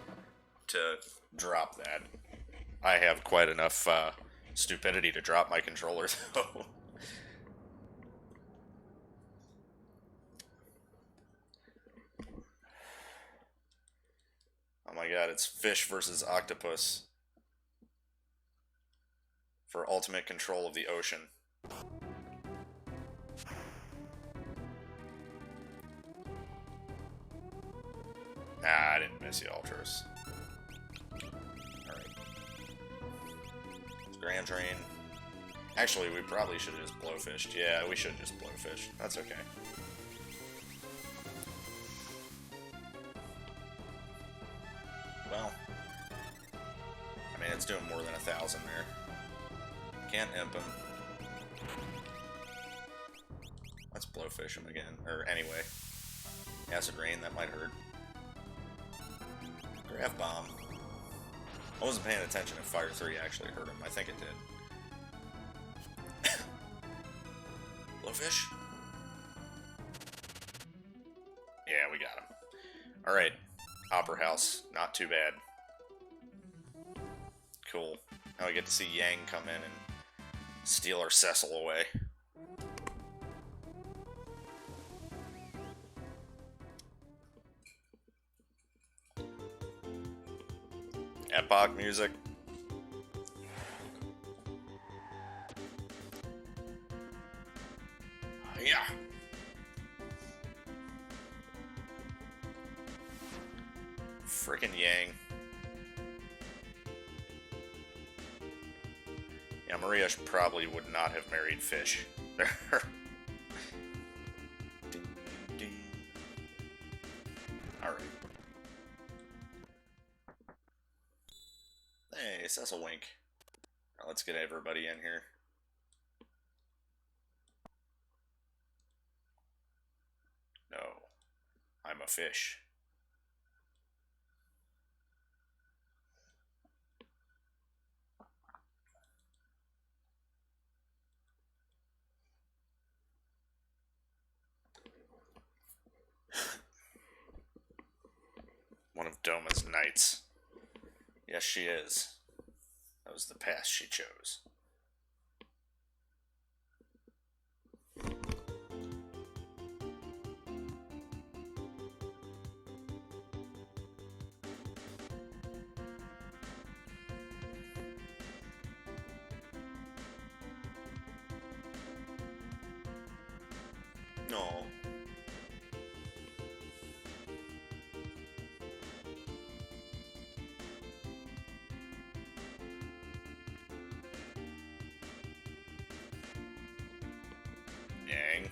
to drop that. I have quite enough stupidity to drop my controller, though. Oh my god, it's fish versus octopus for ultimate control of the ocean. Nah, I didn't miss the ultras. Alright. Grand Drain. Actually, we probably should have just blowfished. Yeah, we should have just blowfished. That's okay. Well, I mean, it's doing more than 1,000 there. Can't imp him. Let's blowfish him again. Or anyway. Acid Rain, that might hurt. Graph Bomb. I wasn't paying attention if Fire 3 actually hurt him. I think it did. Blowfish? Yeah, we got him. Alright. Opera House. Not too bad. Cool. Now we get to see Yang come in and steal our Cecil away. Epoch music. Yeah. Frickin' Yang. Yeah, Maria probably would not have married Fish. Alright. Hey, Cecil Wink. Now let's get everybody in here. No. I'm a fish. One of Doma's knights. Yes, she is. That was the path she chose. No. Yang.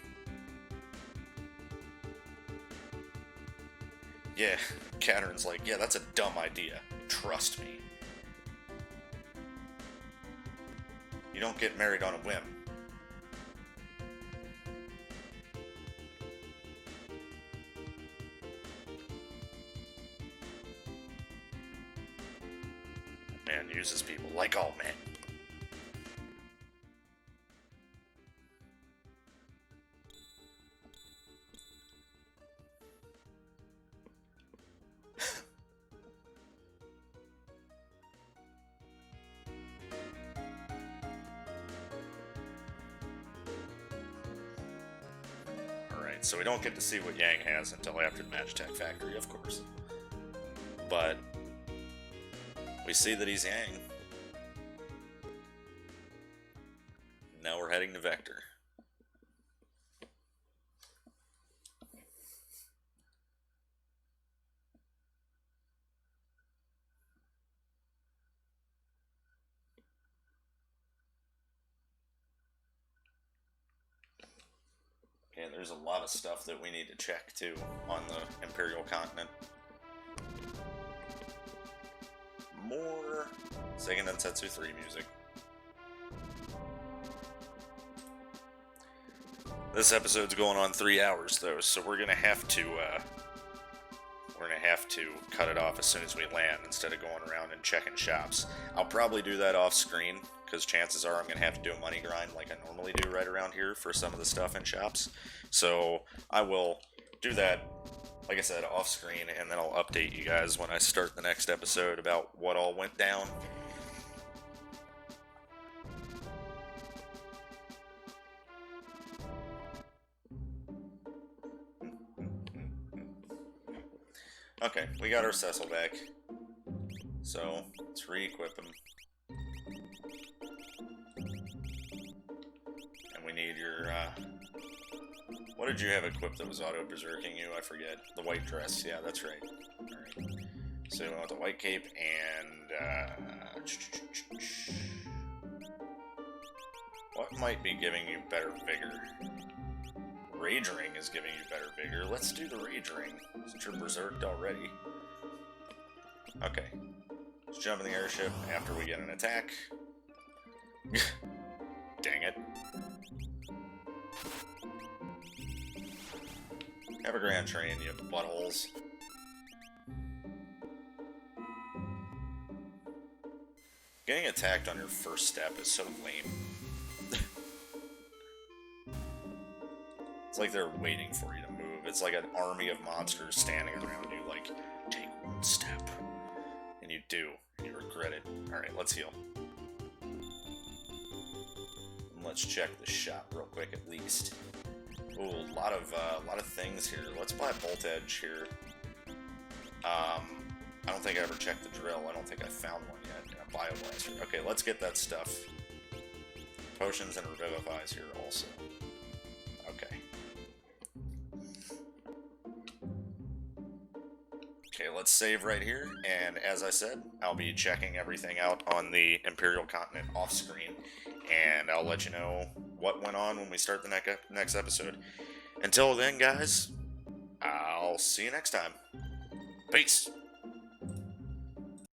Yeah, Catherine's like, yeah, that's a dumb idea. Trust me. You don't get married on a whim. Man uses people like all men. So we don't get to see what Yang has until after the Magitech Factory, of course. But we see that he's Yang. Now we're heading to Vector. Okay, there's a lot of stuff that we need to check, too, on the Imperial Continent. More Sega Densetsu 3 music. This episode's going on 3 hours, though, so we're gonna have to cut it off as soon as we land instead of going around and checking shops. I'll probably do that off screen, because chances are I'm going to have to do a money grind like I normally do right around here for some of the stuff in shops. So I will do that, like I said, off screen, and then I'll update you guys when I start the next episode about what all went down. Okay, we got our Cecil back. So, let's re-equip him. And we need your, what did you have equipped that was auto-berserking you? I forget. The white dress. Yeah, that's right. Alright. So, we want the white cape and, what might be giving you better vigor? Rage Ring is giving you better vigor. Let's do the Rage Ring, since you're berserked already. Okay. Let's jump in the airship after we get an attack. Dang it. Have a grand train, you buttholes. Getting attacked on your first step is so lame. It's like they're waiting for you to move. It's like an army of monsters standing around you, like, take one step. And you do. And you regret it. Alright, let's heal. And let's check the shop real quick, at least. Ooh, a lot of things here. Let's buy a bolt edge here. I don't think I ever checked the drill. I don't think I found one yet. And a bioblaster. Okay, let's get that stuff. Potions and revivifies here also. Okay. Okay, let's save right here, and as I said, I'll be checking everything out on the Imperial Continent off-screen, and I'll let you know what went on when we start the next episode. Until then, guys, I'll see you next time. Peace!